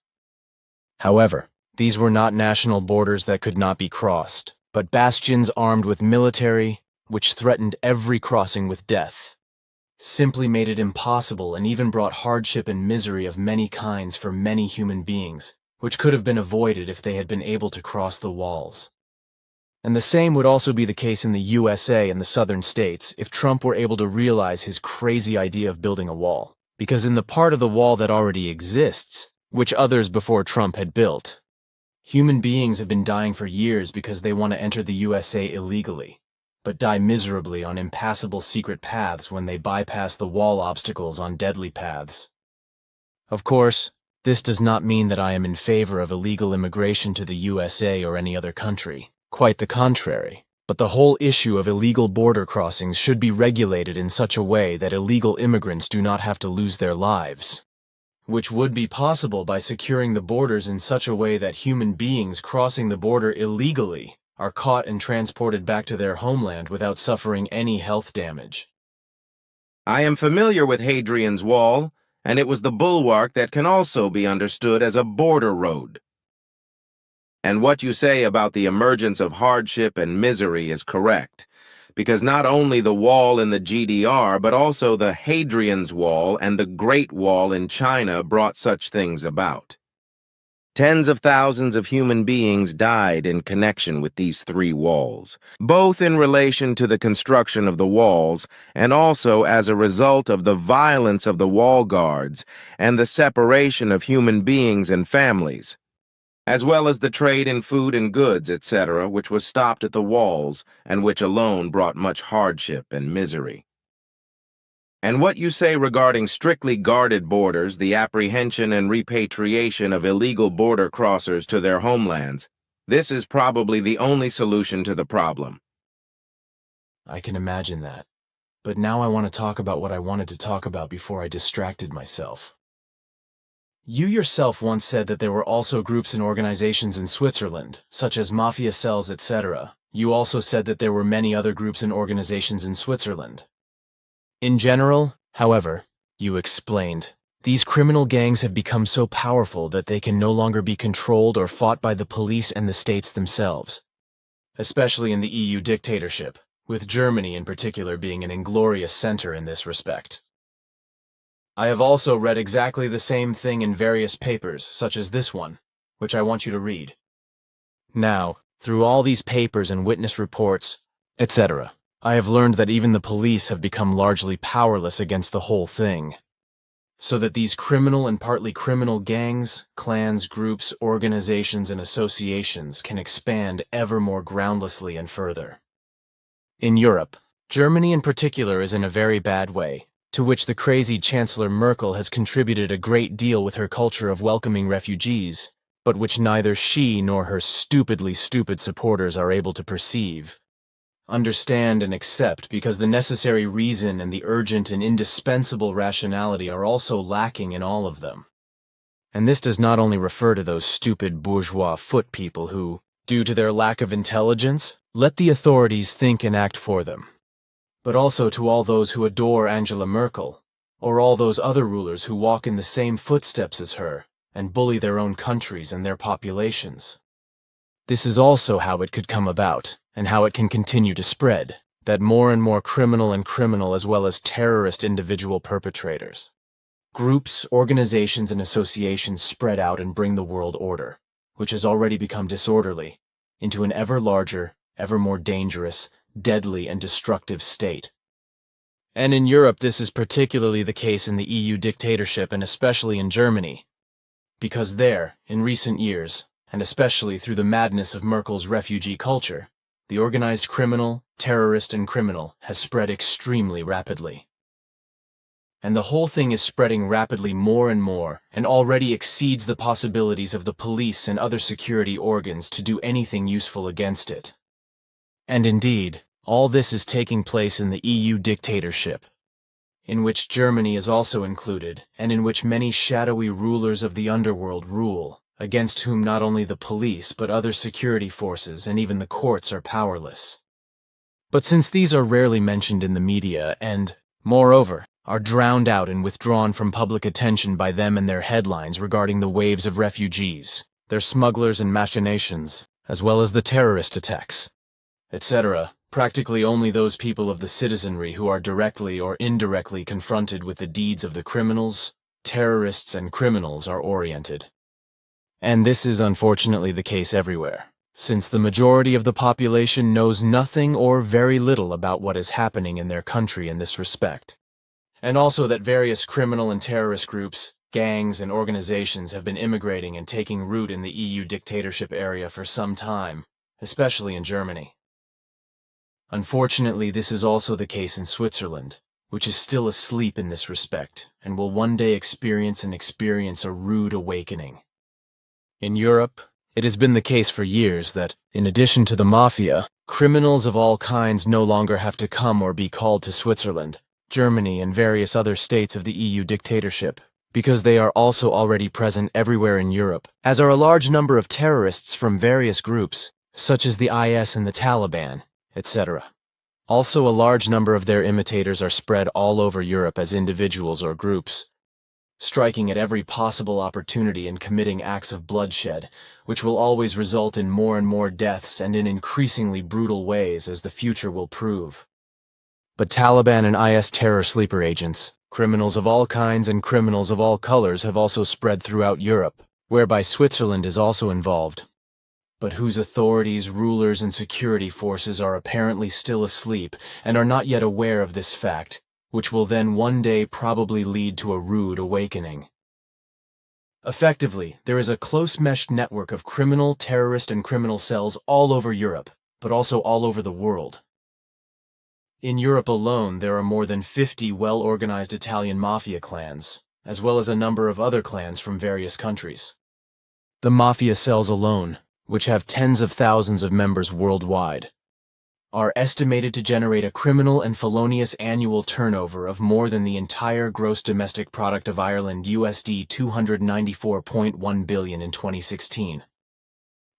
However, these were not national borders that could not be crossed, but bastions armed with military, which threatened every crossing with death, simply made it impossible and even brought hardship and misery of many kinds for many human beings, which could have been avoided if they had been able to cross the walls. And the same would also be the case in the USA and the southern states if Trump were able to realize his crazy idea of building a wall. Because in the part of the wall that already exists, which others before Trump had built, human beings have been dying for years because they want to enter the USA illegally, but die miserably on impassable secret paths when they bypass the wall obstacles on deadly paths. Of course, This does not mean that I am in favor of illegal immigration to the USA or any other country. Quite the contrary. But the whole issue of illegal border crossings should be regulated in such a way that illegal immigrants do not have to lose their lives, which would be possible by securing the borders in such a way that human beings crossing the border illegally are caught and transported back to their homeland without suffering any health damage. I am familiar with Hadrian's Wall, and it was the bulwark that can also be understood as a border road. And what you say about the emergence of hardship and misery is correct, because not only the wall in the GDR, but also the Hadrian's Wall and the Great Wall in China brought such things about. Tens of thousands of human beings died in connection with these three walls, both in relation to the construction of the walls and also as a result of the violence of the wall guards and the separation of human beings and families, as well as the trade in food and goods, etc., which was stopped at the walls and which alone brought much hardship and misery. And what you say regarding strictly guarded borders, the apprehension and repatriation of illegal border crossers to their homelands, this is probably the only solution to the problem. I can imagine that. But now I want to talk about what I wanted to talk about before I distracted myself. You yourself once said that there were also groups and organizations in Switzerland, such as mafia cells, etc. You also said that there were many other groups and organizations in Switzerland. In general, however, you explained, these criminal gangs have become so powerful that they can no longer be controlled or fought by the police and the states themselves, especially in the EU dictatorship, with Germany in particular being an inglorious center in this respect. I have also read exactly the same thing in various papers, such as this one, which I want you to read. Now, through all these papers and witness reports, etc., I have learned that even the police have become largely powerless against the whole thing, so that these criminal and partly criminal gangs, clans, groups, organizations, and associations can expand ever more groundlessly and further. In Europe, Germany in particular is in a very bad way, to which the crazy Chancellor Merkel has contributed a great deal with her culture of welcoming refugees, but which neither she nor her stupidly stupid supporters are able to perceive, understand, and accept, because the necessary reason and the urgent and indispensable rationality are also lacking in all of them. And this does not only refer to those stupid bourgeois foot people who, due to their lack of intelligence, let the authorities think and act for them, but also to all those who adore Angela Merkel, or all those other rulers who walk in the same footsteps as her and bully their own countries and their populations. This is also how it could come about, and how it can continue to spread, that more and more criminal as well as terrorist individual perpetrators, groups, organizations, and associations spread out and bring the world order, which has already become disorderly, into an ever larger, ever more dangerous, deadly, and destructive state. And in Europe this is particularly the case in the EU dictatorship and especially in Germany, because there, in recent years, and especially through the madness of Merkel's refugee culture, the organized criminal, terrorist, and criminal has spread extremely rapidly. And the whole thing is spreading rapidly more and more, and already exceeds the possibilities of the police and other security organs to do anything useful against it. And indeed, all this is taking place in the EU dictatorship, in which Germany is also included, and in which many shadowy rulers of the underworld rule, against whom not only the police but other security forces and even the courts are powerless. But since these are rarely mentioned in the media and, moreover, are drowned out and withdrawn from public attention by them and their headlines regarding the waves of refugees, their smugglers and machinations, as well as the terrorist attacks, etc., practically only those people of the citizenry who are directly or indirectly confronted with the deeds of the criminals, terrorists, and criminals are oriented. And this is unfortunately the case everywhere, since the majority of the population knows nothing or very little about what is happening in their country in this respect. And also that various criminal and terrorist groups, gangs, and organizations have been immigrating and taking root in the EU dictatorship area for some time, especially in Germany. Unfortunately, this is also the case in Switzerland, which is still asleep in this respect, and will one day experience a rude awakening. In Europe, it has been the case for years that, in addition to the mafia, criminals of all kinds no longer have to come or be called to Switzerland, Germany, and various other states of the EU dictatorship, because they are also already present everywhere in Europe, as are a large number of terrorists from various groups, such as the IS and the Taliban, etc. Also, a large number of their imitators are spread all over Europe as individuals or groups, striking at every possible opportunity and committing acts of bloodshed, which will always result in more and more deaths and in increasingly brutal ways, as the future will prove. But Taliban and IS terror sleeper agents, criminals of all kinds and criminals of all colors, have also spread throughout Europe, whereby Switzerland is also involved, but whose authorities, rulers, and security forces are apparently still asleep and are not yet aware of this fact, which will then one day probably lead to a rude awakening. Effectively, there is a close-meshed network of criminal, terrorist, and criminal cells all over Europe, but also all over the world. In Europe alone, there are more than 50 well-organized Italian mafia clans, as well as a number of other clans from various countries. The mafia cells alone, which have tens of thousands of members worldwide, are estimated to generate a criminal and felonious annual turnover of more than the entire gross domestic product of Ireland, USD 294.1 billion in 2016.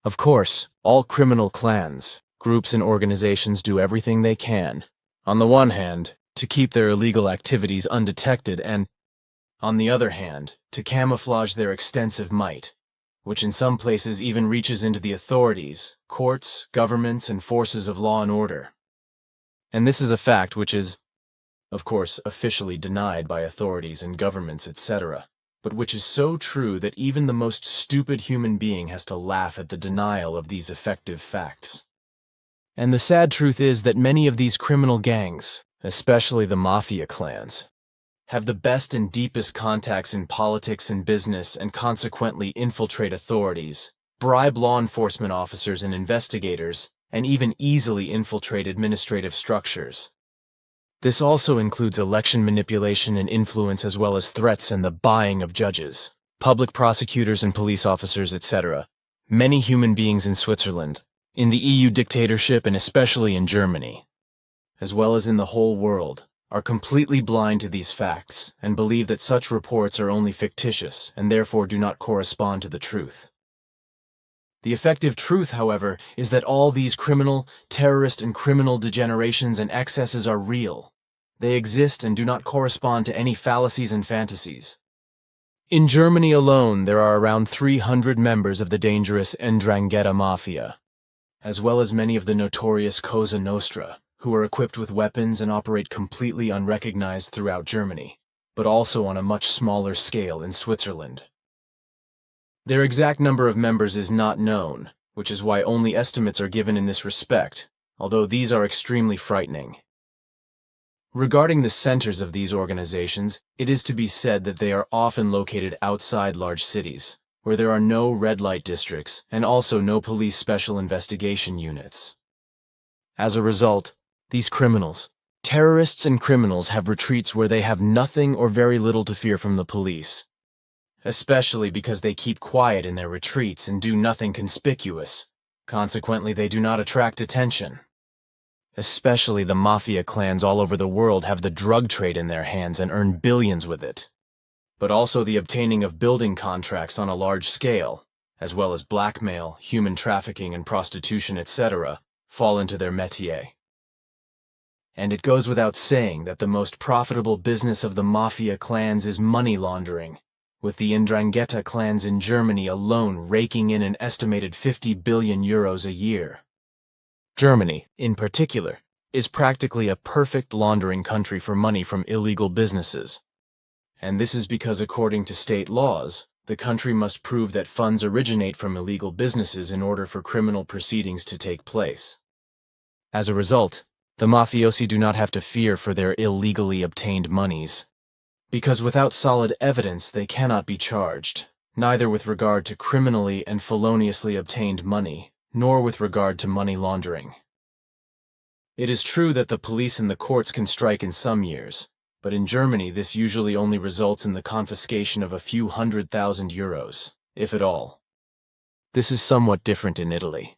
Of course, all criminal clans, groups, and organizations do everything they can, on the one hand, to keep their illegal activities undetected and, on the other hand, to camouflage their extensive might, which in some places even reaches into the authorities, courts, governments, and forces of law and order. And this is a fact which is, of course, officially denied by authorities and governments, etc., but which is so true that even the most stupid human being has to laugh at the denial of these effective facts. And the sad truth is that many of these criminal gangs, especially the mafia clans, have the best and deepest contacts in politics and business and consequently infiltrate authorities, bribe law enforcement officers and investigators, and even easily infiltrate administrative structures. This also includes election manipulation and influence, as well as threats and the buying of judges, public prosecutors and police officers, etc. Many human beings in Switzerland, in the EU dictatorship, and especially in Germany, as well as in the whole world, are completely blind to these facts and believe that such reports are only fictitious and therefore do not correspond to the truth. The effective truth, however, is that all these criminal, terrorist, and criminal degenerations and excesses are real. They exist and do not correspond to any fallacies and fantasies. In Germany alone, there are around 300 members of the dangerous 'Ndrangheta mafia, as well as many of the notorious Cosa Nostra, who are equipped with weapons and operate completely unrecognized throughout Germany, but also on a much smaller scale in Switzerland. Their exact number of members is not known, which is why only estimates are given in this respect, although these are extremely frightening. Regarding the centers of these organizations, it is to be said that they are often located outside large cities, where there are no red light districts and also no police special investigation units. As a result, these criminals, terrorists and criminals, have retreats where they have nothing or very little to fear from the police, especially because they keep quiet in their retreats and do nothing conspicuous. Consequently, they do not attract attention. Especially the mafia clans all over the world have the drug trade in their hands and earn billions with it. But also the obtaining of building contracts on a large scale, as well as blackmail, human trafficking, and prostitution, etc., fall into their métier. And it goes without saying that the most profitable business of the mafia clans is money laundering, with the 'Ndrangheta clans in Germany alone raking in an estimated 50 billion euros a year. Germany, in particular, is practically a perfect laundering country for money from illegal businesses. And this is because, according to state laws, the country must prove that funds originate from illegal businesses in order for criminal proceedings to take place. As a result, the mafiosi do not have to fear for their illegally obtained monies, because without solid evidence they cannot be charged, neither with regard to criminally and feloniously obtained money, nor with regard to money laundering. It is true that the police and the courts can strike in some years, but in Germany this usually only results in the confiscation of a few €100,000, if at all. This is somewhat different in Italy,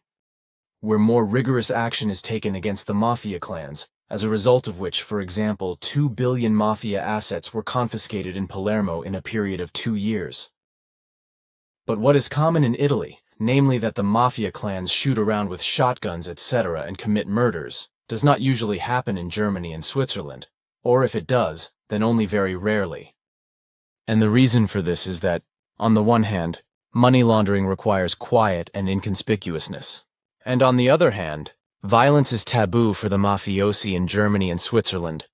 where more rigorous action is taken against the mafia clans, as a result of which, for example, 2 billion mafia assets were confiscated in Palermo in a period of 2 years. But what is common in Italy, namely that the mafia clans shoot around with shotguns, etc., and commit murders, does not usually happen in Germany and Switzerland, or if it does, then only very rarely. And the reason for this is that, on the one hand, money laundering requires quiet and inconspicuousness, and on the other hand, violence is taboo for the mafiosi in Germany and Switzerland,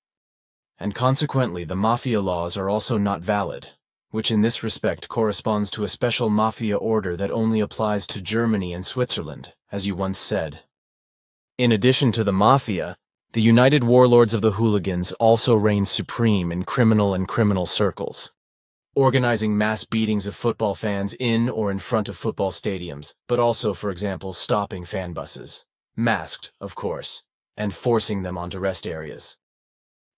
and consequently the mafia laws are also not valid, which in this respect corresponds to a special mafia order that only applies to Germany and Switzerland, as you once said. In addition to the mafia, the united warlords of the hooligans also reign supreme in criminal circles, organizing mass beatings of football fans in or in front of football stadiums, but also, for example, stopping fan buses, masked, of course, and forcing them onto rest areas.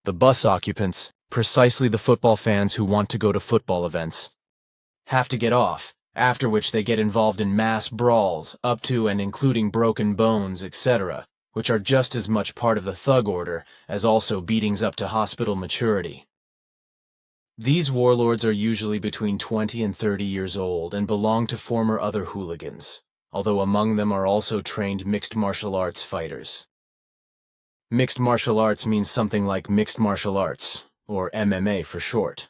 The bus occupants, precisely the football fans who want to go to football events, have to get off, after which they get involved in mass brawls, up to and including broken bones, etc., which are just as much part of the thug order as also beatings up to hospital maturity. These warlords are usually between 20 and 30 years old and belong to former other hooligans, although among them are also trained mixed martial arts fighters. Mixed martial arts means something like mixed martial arts, or MMA for short.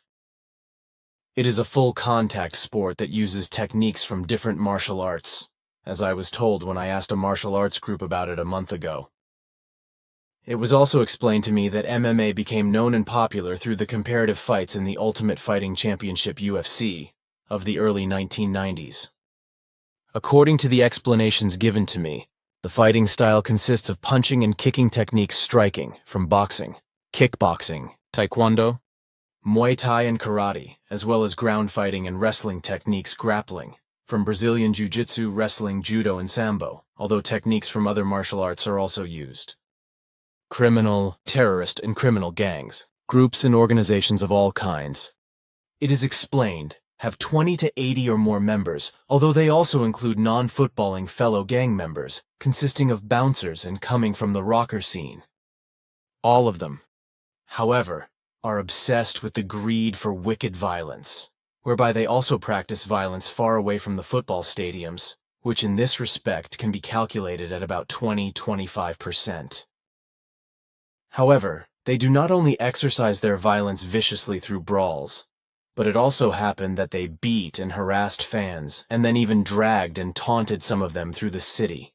It is a full contact sport that uses techniques from different martial arts, as I was told when I asked a martial arts group about it a month ago. It was also explained to me that MMA became known and popular through the comparative fights in the Ultimate Fighting Championship UFC of the early 1990s. According to the explanations given to me, the fighting style consists of punching and kicking techniques striking from boxing, kickboxing, taekwondo, Muay Thai and karate, as well as ground fighting and wrestling techniques grappling, from Brazilian jiu-jitsu, wrestling, judo, and sambo, although techniques from other martial arts are also used. Criminal, terrorist, and criminal gangs, groups and organizations of all kinds, it is explained, have 20 to 80 or more members, although they also include non-footballing fellow gang members, consisting of bouncers and coming from the rocker scene. All of them, however, are obsessed with the greed for wicked violence, whereby they also practice violence far away from the football stadiums, which in this respect can be calculated at about 20–25%. However, they do not only exercise their violence viciously through brawls, but it also happened that they beat and harassed fans, and then even dragged and taunted some of them through the city.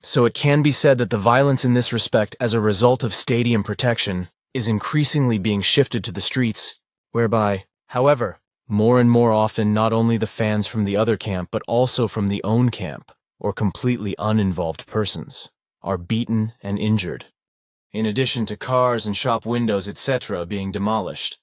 So it can be said that the violence in this respect, as a result of stadium protection, is increasingly being shifted to the streets, whereby, however, more and more often not only the fans from the other camp but also from the own camp, or completely uninvolved persons, are beaten and injured, in addition to cars and shop windows, etc., being demolished.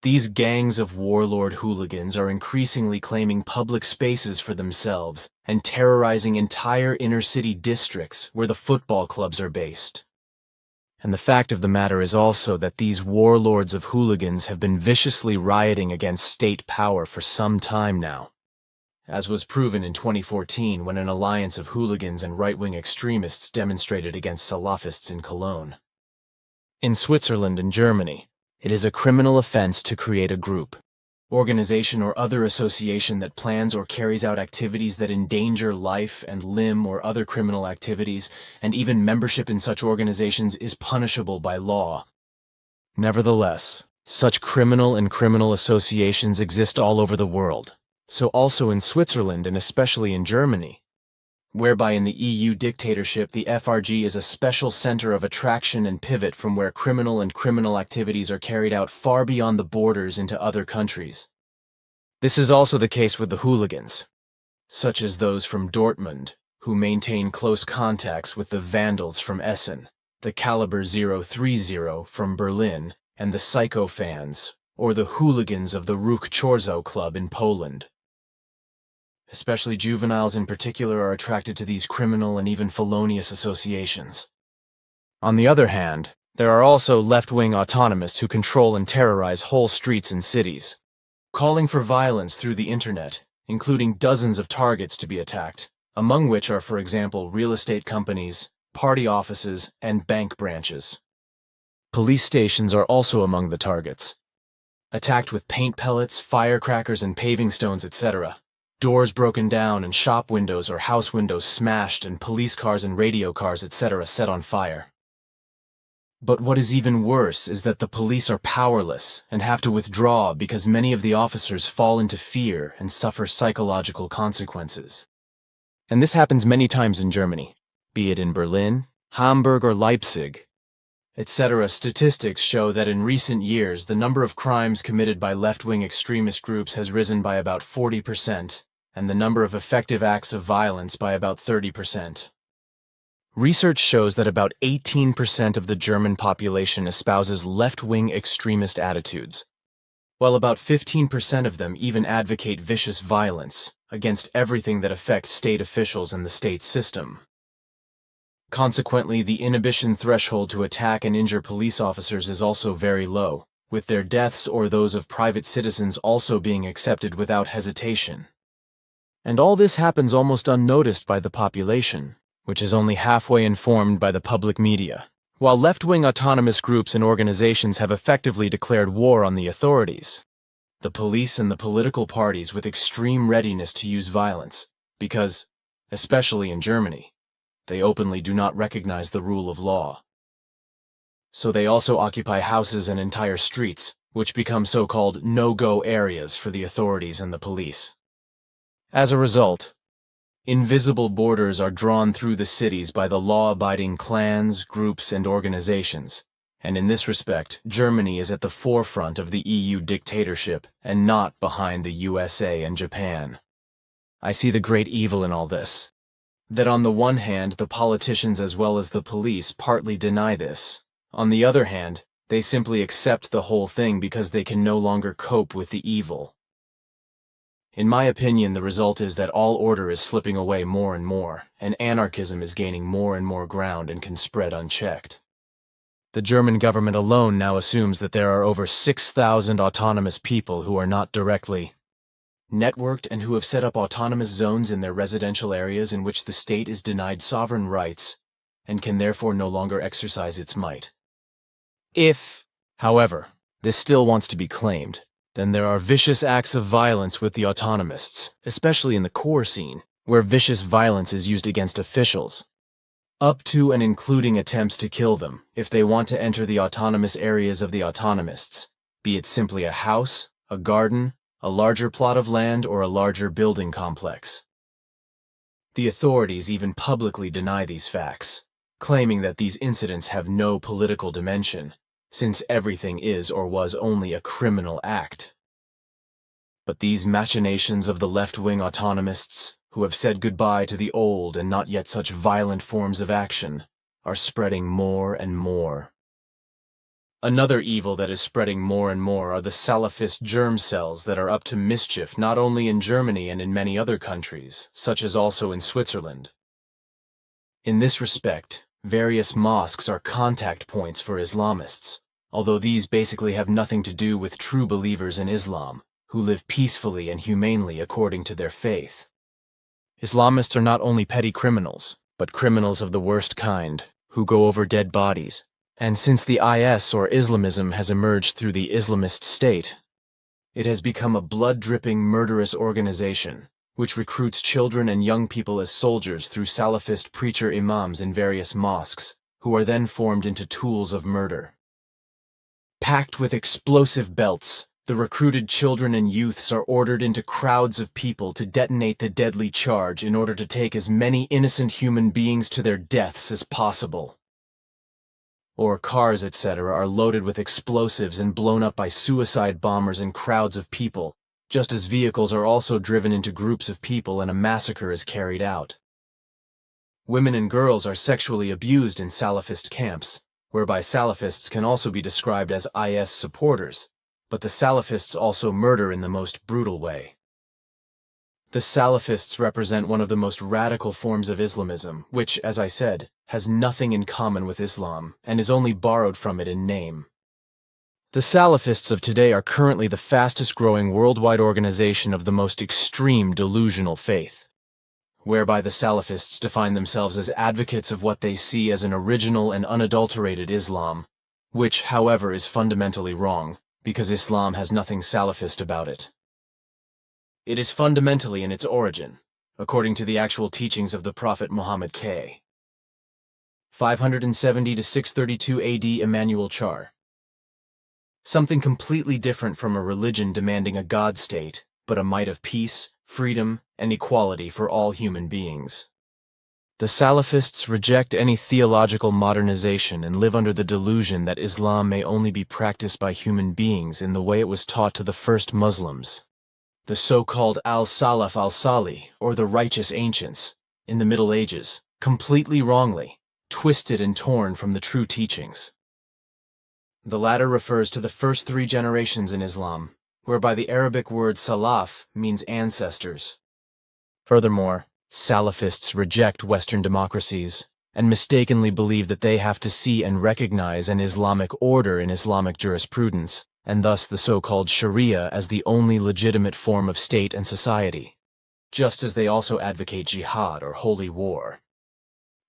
These gangs of warlord hooligans are increasingly claiming public spaces for themselves and terrorizing entire inner-city districts where the football clubs are based. And the fact of the matter is also that these warlords of hooligans have been viciously rioting against state power for some time now, as was proven in 2014 when an alliance of hooligans and right-wing extremists demonstrated against Salafists in Cologne. In Switzerland and Germany, it is a criminal offense to create a group, organization, or other association that plans or carries out activities that endanger life and limb or other criminal activities, and even membership in such organizations is punishable by law. Nevertheless, such criminal associations exist all over the world, so also in Switzerland and especially in Germany, whereby in the EU dictatorship the FRG is a special center of attraction and pivot from where criminal activities are carried out far beyond the borders into other countries. This is also the case with the hooligans, such as those from Dortmund, who maintain close contacts with the Vandals from Essen, the Caliber 030 from Berlin, and the Psycho fans, or the hooligans of the Ruch Chorzo Club in Poland. Especially juveniles in particular are attracted to these criminal and even felonious associations. On the other hand, There are also left-wing autonomists who control and terrorize whole streets and cities, calling for violence through the internet, including dozens of targets to be attacked, among which are, for example, real estate companies, party offices, and bank branches. Police stations are also among the targets, attacked with paint pellets, firecrackers, and paving stones, etc. Doors broken down and shop windows or house windows smashed and police cars and radio cars, etc. set on fire. But what is even worse is that the police are powerless and have to withdraw because many of the officers fall into fear and suffer psychological consequences. And this happens many times in Germany, be it in Berlin, Hamburg, or Leipzig, etc. Statistics show that in recent years the number of crimes committed by left-wing extremist groups has risen by about 40%, and the number of effective acts of violence by about 30%. Research shows that about 18% of the German population espouses left-wing extremist attitudes, while about 15% of them even advocate vicious violence against everything that affects state officials and the state system. Consequently, the inhibition threshold to attack and injure police officers is also very low, with their deaths or those of private citizens also being accepted without hesitation. And all this happens almost unnoticed by the population, which is only halfway informed by the public media, while left-wing autonomous groups and organizations have effectively declared war on the authorities, the police and the political parties with extreme readiness to use violence, because, especially in Germany, they openly do not recognize the rule of law. So they also occupy houses and entire streets, which become so-called no-go areas for the authorities and the police. As a result, invisible borders are drawn through the cities by the law-abiding clans, groups, and organizations, and in this respect, Germany is at the forefront of the EU dictatorship and not behind the USA and Japan. I see the great evil in all this, that on the one hand, the politicians as well as the police partly deny this. On the other hand, they simply accept the whole thing because they can no longer cope with the evil. In my opinion, the result is that all order is slipping away more and more, and anarchism is gaining more and more ground and can spread unchecked. The German government alone now assumes that there are over 6,000 autonomous people who are not directly networked and who have set up autonomous zones in their residential areas in which the state is denied sovereign rights and can therefore no longer exercise its might. If, however, this still wants to be claimed, then there are vicious acts of violence with the autonomists, especially in the core scene, where vicious violence is used against officials, up to and including attempts to kill them if they want to enter the autonomous areas of the autonomists, be it simply a house, a garden, a larger plot of land, or a larger building complex. The authorities even publicly deny these facts, claiming that these incidents have no political dimension, since everything is or was only a criminal act. But these machinations of the left-wing autonomists, who have said goodbye to the old and not yet such violent forms of action, are spreading more and more. Another evil that is spreading more and more are the Salafist germ cells that are up to mischief not only in Germany and in many other countries, such as also in Switzerland. In this respect, various mosques are contact points for Islamists, although these basically have nothing to do with true believers in Islam, who live peacefully and humanely according to their faith. Islamists are not only petty criminals, but criminals of the worst kind, who go over dead bodies. And since the IS or Islamism has emerged through the Islamist state, it has become a blood-dripping murderous organization, which recruits children and young people as soldiers through Salafist preacher imams in various mosques, who are then formed into tools of murder. Packed with explosive belts, the recruited children and youths are ordered into crowds of people to detonate the deadly charge in order to take as many innocent human beings to their deaths as possible. Or cars, etc., are loaded with explosives and blown up by suicide bombers and crowds of people, just as vehicles are also driven into groups of people and a massacre is carried out. Women and girls are sexually abused in Salafist camps, whereby Salafists can also be described as IS supporters, but the Salafists also murder in the most brutal way. The Salafists represent one of the most radical forms of Islamism, which, as I said, has nothing in common with Islam and is only borrowed from it in name. The Salafists of today are currently the fastest-growing worldwide organization of the most extreme delusional faith, whereby the Salafists define themselves as advocates of what they see as an original and unadulterated Islam, which, however, is fundamentally wrong, because Islam has nothing Salafist about it. It is fundamentally in its origin, according to the actual teachings of the Prophet Muhammad k. 570 to 632 AD Immanuel Char. Something completely different from a religion demanding a God state, but a might of peace, freedom, and equality for all human beings. The Salafists reject any theological modernization and live under the delusion that Islam may only be practiced by human beings in the way it was taught to the first Muslims, the so-called al-Salaf al-Salih, or the righteous ancients, in the Middle Ages, completely wrongly, twisted and torn from the true teachings. The latter refers to the first 3 generations in Islam, whereby the Arabic word salaf means ancestors. Furthermore, Salafists reject Western democracies and mistakenly believe that they have to see and recognize an Islamic order in Islamic jurisprudence, and thus the so-called Sharia as the only legitimate form of state and society, just as they also advocate jihad or holy war.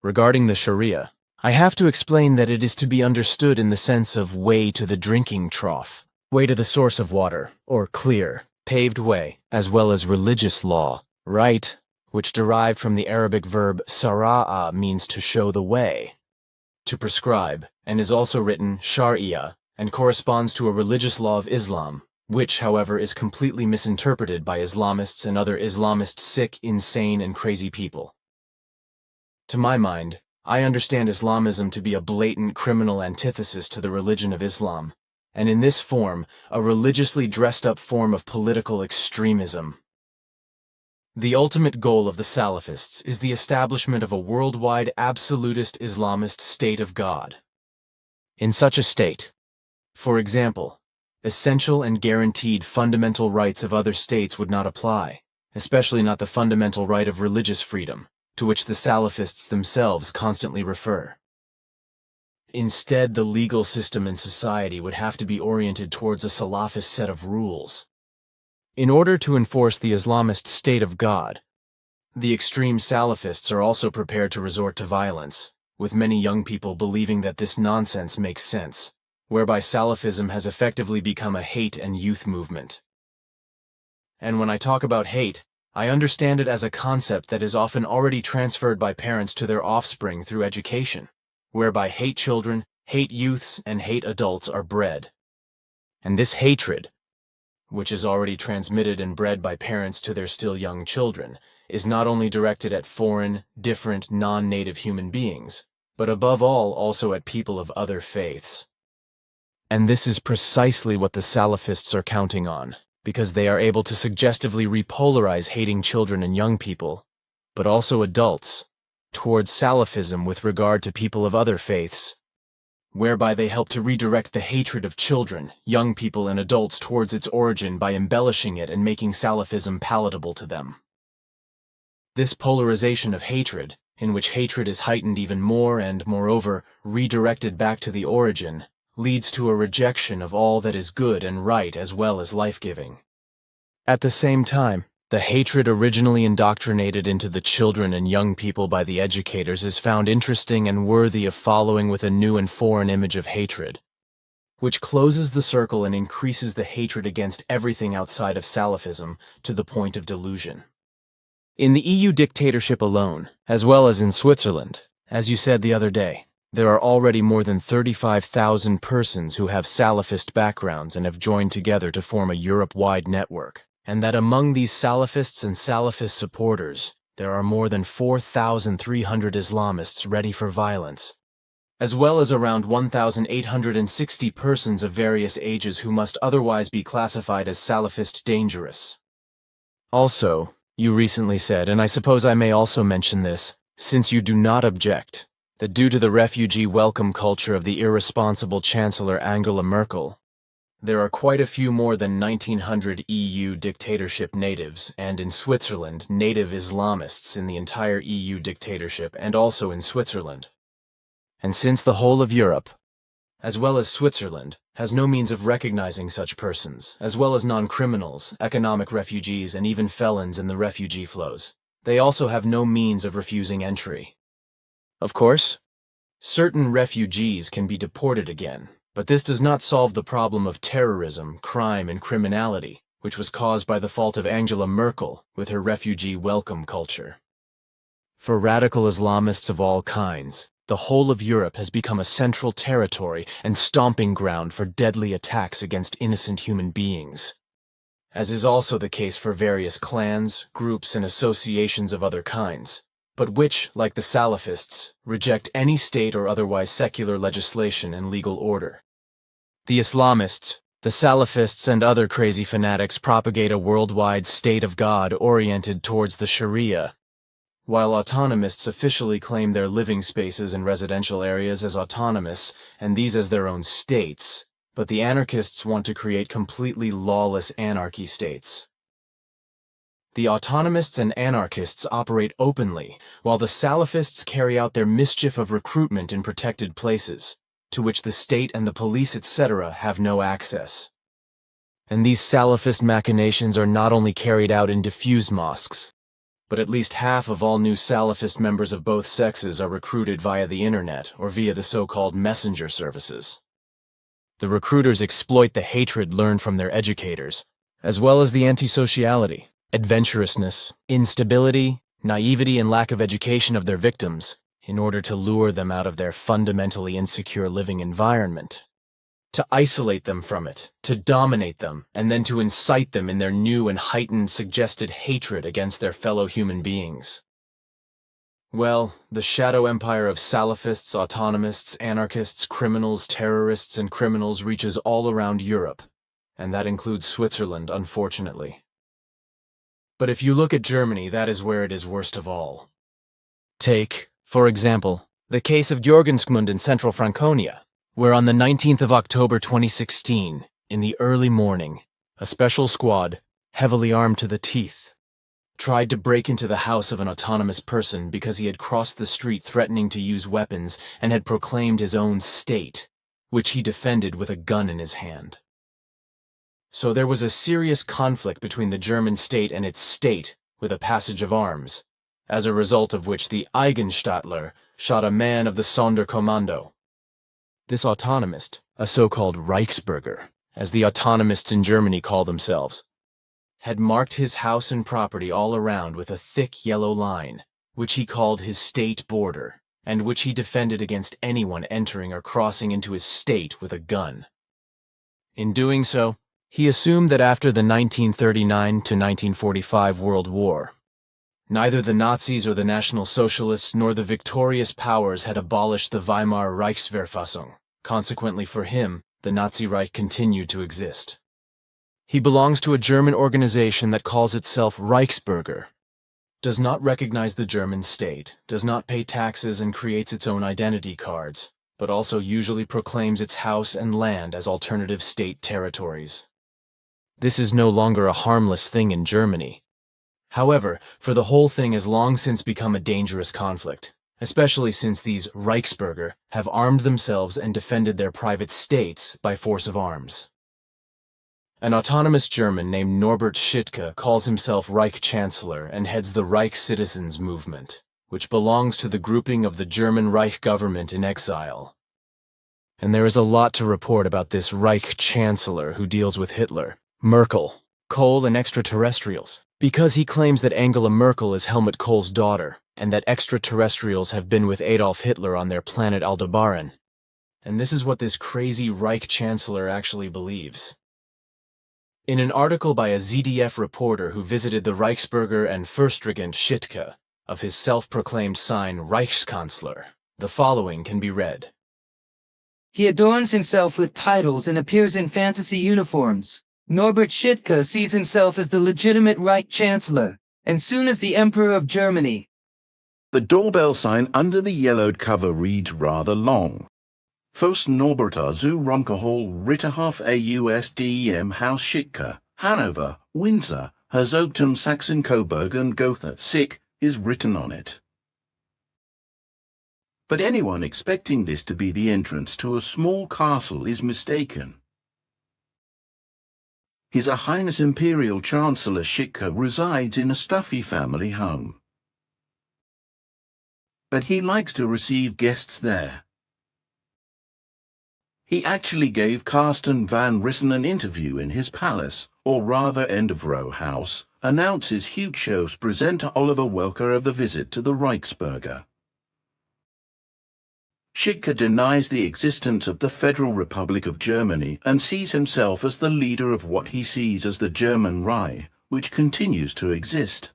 Regarding the Sharia, I have to explain that it is to be understood in the sense of way to the drinking trough, way to the source of water, or clear, paved way, as well as religious law, right, which derived from the Arabic verb sara'a means to show the way, to prescribe, and is also written sharia, and corresponds to a religious law of Islam, which, however, is completely misinterpreted by Islamists and other Islamist sick, insane, and crazy people. To my mind, I understand Islamism to be a blatant criminal antithesis to the religion of Islam, and in this form, a religiously dressed-up form of political extremism. The ultimate goal of the Salafists is the establishment of a worldwide absolutist Islamist state of God. In such a state, for example, essential and guaranteed fundamental rights of other states would not apply, especially not the fundamental right of religious freedom, to which the Salafists themselves constantly refer. Instead, the legal system in society would have to be oriented towards a Salafist set of rules. In order to enforce the Islamist state of God, the extreme Salafists are also prepared to resort to violence, with many young people believing that this nonsense makes sense, whereby Salafism has effectively become a hate and youth movement. And when I talk about hate, I understand it as a concept that is often already transferred by parents to their offspring through education, whereby hate children, hate youths, and hate adults are bred. And this hatred, which is already transmitted and bred by parents to their still young children, is not only directed at foreign, different, non-native human beings, but above all also at people of other faiths. And this is precisely what the Salafists are counting on, because they are able to suggestively repolarize hating children and young people, but also adults, towards Salafism with regard to people of other faiths, whereby they help to redirect the hatred of children, young people, and adults towards its origin by embellishing it and making Salafism palatable to them. This polarization of hatred, in which hatred is heightened even more and, moreover, redirected back to the origin, leads to a rejection of all that is good and right as well as life-giving. At the same time, the hatred originally indoctrinated into the children and young people by the educators is found interesting and worthy of following with a new and foreign image of hatred, which closes the circle and increases the hatred against everything outside of Salafism to the point of delusion. In the EU dictatorship alone, as well as in Switzerland, as you said the other day, there are already more than 35,000 persons who have Salafist backgrounds and have joined together to form a Europe-wide network, and that among these Salafists and Salafist supporters, there are more than 4,300 Islamists ready for violence, as well as around 1,860 persons of various ages who must otherwise be classified as Salafist dangerous. Also, you recently said, and I suppose I may also mention this, since you do not object, that due to the refugee welcome culture of the irresponsible Chancellor Angela Merkel, There are quite a few more than 1900 EU dictatorship natives, and in Switzerland, native Islamists in the entire EU dictatorship and also in Switzerland. And since the whole of Europe, as well as Switzerland, has no means of recognizing such persons, as well as non-criminals, economic refugees, and even felons in the refugee flows, they also have no means of refusing entry. Of course, certain refugees can be deported again, but this does not solve the problem of terrorism, crime, and criminality, which was caused by the fault of Angela Merkel with her refugee welcome culture. For radical Islamists of all kinds, the whole of Europe has become a central territory and stomping ground for deadly attacks against innocent human beings, as is also the case for various clans, groups, and associations of other kinds, but which, like the Salafists, reject any state or otherwise secular legislation and legal order. The Islamists, the Salafists, and other crazy fanatics propagate a worldwide state of God oriented towards the Sharia, while autonomists officially claim their living spaces and residential areas as autonomous and these as their own states, but the anarchists want to create completely lawless anarchy states. The autonomists and anarchists operate openly, while the Salafists carry out their mischief of recruitment in protected places, to which the state and the police, etc., have no access. And these Salafist machinations are not only carried out in diffuse mosques, but at least half of all new Salafist members of both sexes are recruited via the internet or via the so-called messenger services. The recruiters exploit the hatred learned from their educators, as well as the antisociality, adventurousness, instability, naivety, and lack of education of their victims in order to lure them out of their fundamentally insecure living environment, to isolate them from it, to dominate them, and then to incite them in their new and heightened suggested hatred against their fellow human beings. Well, the shadow empire of Salafists, autonomists, anarchists, criminals, terrorists, and criminals reaches all around Europe, and that includes Switzerland, unfortunately. But if you look at Germany, that is where it is worst of all. Take, for example, the case of Jorgensgmund in central Franconia, where on the 19th of October 2016, in the early morning, a special squad, heavily armed to the teeth, tried to break into the house of an autonomous person because he had crossed the street threatening to use weapons and had proclaimed his own state, which he defended with a gun in his hand. So there was a serious conflict between the German state and its state with a passage of arms, as a result of which the Eigenstaatler shot a man of the Sonderkommando. This autonomist, a so-called Reichsbürger, as the autonomists in Germany call themselves, had marked his house and property all around with a thick yellow line, which he called his state border, and which he defended against anyone entering or crossing into his state with a gun. In doing so, he assumed that after the 1939 to 1945 World War, neither the Nazis or the National Socialists nor the victorious powers had abolished the Weimar Reichsverfassung. Consequently for him, the Nazi Reich continued to exist. He belongs to a German organization that calls itself Reichsbürger, does not recognize the German state, does not pay taxes and creates its own identity cards, but also usually proclaims its house and land as alternative state territories. This is no longer a harmless thing in Germany. However, for the whole thing has long since become a dangerous conflict, especially since these Reichsbürger have armed themselves and defended their private states by force of arms. An autonomous German named Norbert Schittke calls himself Reich Chancellor and heads the Reich Citizens Movement, which belongs to the grouping of the German Reich government in exile. And there is a lot to report about this Reich Chancellor who deals with Hitler, Merkel, Kohl, and extraterrestrials, because he claims that Angela Merkel is Helmut Kohl's daughter, and that extraterrestrials have been with Adolf Hitler on their planet Aldebaran. And this is what this crazy Reich Chancellor actually believes. In an article by a ZDF reporter who visited the Reichsbürger and Fürstregent Schittke of his self-proclaimed sign Reichskanzler, the following can be read. He adorns himself with titles and appears in fantasy uniforms. Norbert Schittke sees himself as the legitimate Reich Chancellor, and soon as the Emperor of Germany. The doorbell sign under the yellowed cover reads rather long. First Norberta zu Ronkerhall Ritterhof AUSDEM Haus Schitka, Hanover, Windsor, Herzogtum Sachsen Coburg and Gotha, Sick, is written on it. But anyone expecting this to be the entrance to a small castle is mistaken. His Highness Imperial Chancellor Schitka resides in a stuffy family home. But he likes to receive guests there. He actually gave Carsten van Rissen an interview in his palace, or rather end of row house, announces huge shows presenter Oliver Welker of the visit to the Reichsbürger. Schitka denies the existence of the Federal Republic of Germany and sees himself as the leader of what he sees as the German Reich, which continues to exist.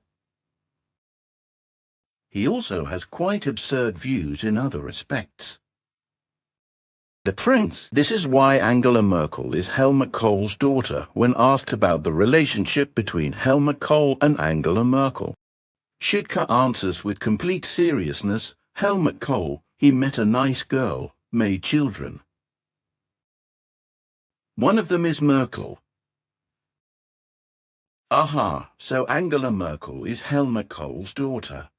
He also has quite absurd views in other respects. The Prince. This is why Angela Merkel is Helmut Kohl's daughter when asked about the relationship between Helmut Kohl and Angela Merkel. Schitka answers with complete seriousness, Helmut Kohl, he met a nice girl, made children. One of them is Merkel. Aha, so Angela Merkel is Helmut Kohl's daughter.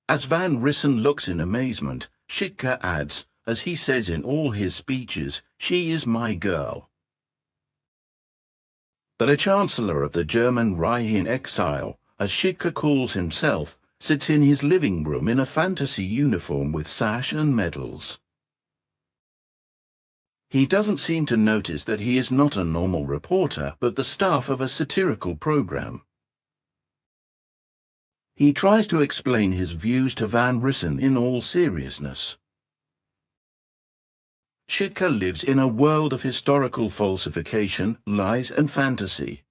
As Van Rissen looks in amazement, Schitka adds, as he says in all his speeches, she is my girl. The Chancellor of the German Reich in exile, as Schitka calls himself, sits in his living room in a fantasy uniform with sash and medals. He doesn't seem to notice that he is not a normal reporter, but the staff of a satirical program. He tries to explain his views to Van Rissen in all seriousness. Schitka lives in a world of historical falsification, lies and fantasy.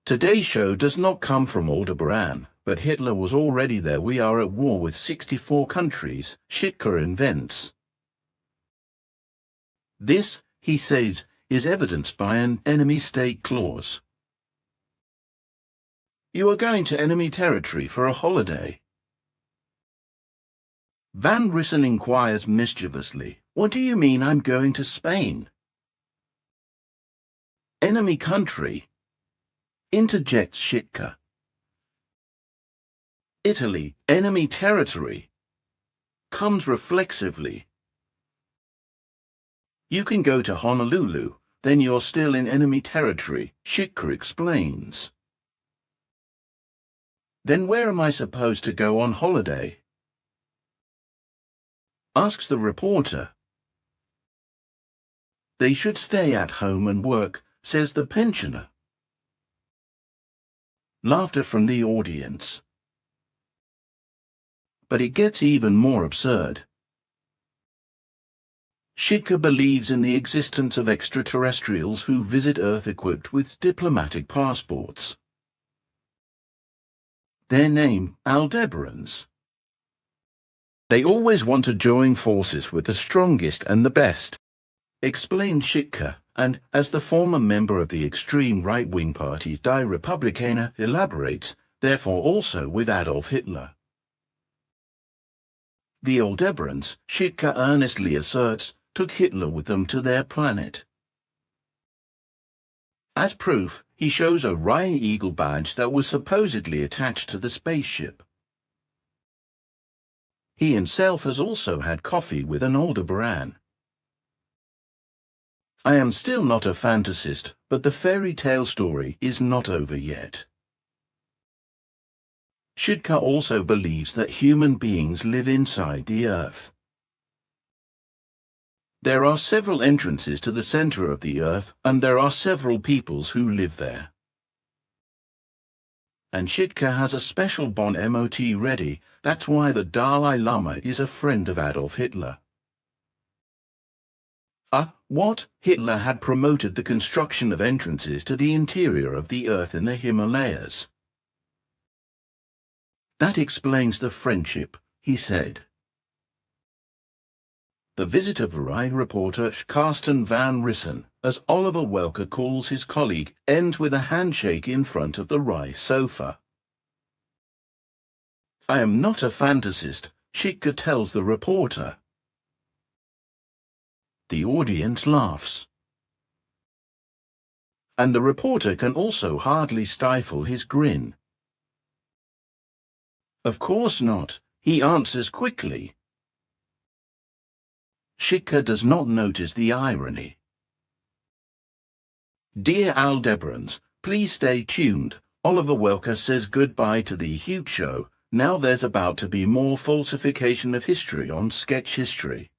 Today's show does not come from Aldebaran, but Hitler was already there. We are at war with 64 countries, Schitka invents. This, he says, is evidenced by an enemy state clause. You are going to enemy territory for a holiday. Van Rissen inquires mischievously, what do you mean I'm going to Spain? Enemy country, interjects Schitka. Italy, enemy territory, comes reflexively. You can go to Honolulu, then you're still in enemy territory, Schitka explains. Then where am I supposed to go on holiday? Asks the reporter. They should stay at home and work, says the pensioner. Laughter from the audience. But it gets even more absurd. Schitka believes in the existence of extraterrestrials who visit Earth equipped with diplomatic passports. Their name, Aldebarans. They always want to join forces with the strongest and the best, explains Schitka, and, as the former member of the extreme right-wing party Die Republikaner elaborates, therefore also with Adolf Hitler. The Aldebarans, Schitka earnestly asserts, took Hitler with them to their planet. As proof, he shows a Rye Eagle badge that was supposedly attached to the spaceship. He himself has also had coffee with an Aldebaran. I am still not a fantasist, but the fairy tale story is not over yet. Schitka also believes that human beings live inside the Earth. There are several entrances to the center of the Earth, and there are several peoples who live there. And Schitka has a special Bon mot ready, that's why the Dalai Lama is a friend of Adolf Hitler. What? Hitler had promoted the construction of entrances to the interior of the Earth in the Himalayas. That explains the friendship, he said. The visit of Variety reporter Carsten van Rissen, as Oliver Welker calls his colleague, ends with a handshake in front of the Rye sofa. I am not a fantasist, Schicke tells the reporter. The audience laughs. And the reporter can also hardly stifle his grin. Of course not. He answers quickly. Schicke does not notice the irony. Dear Aldebarans, please stay tuned. Oliver Welker says goodbye to the huge show. Now there's about to be more falsification of history on Sketch History.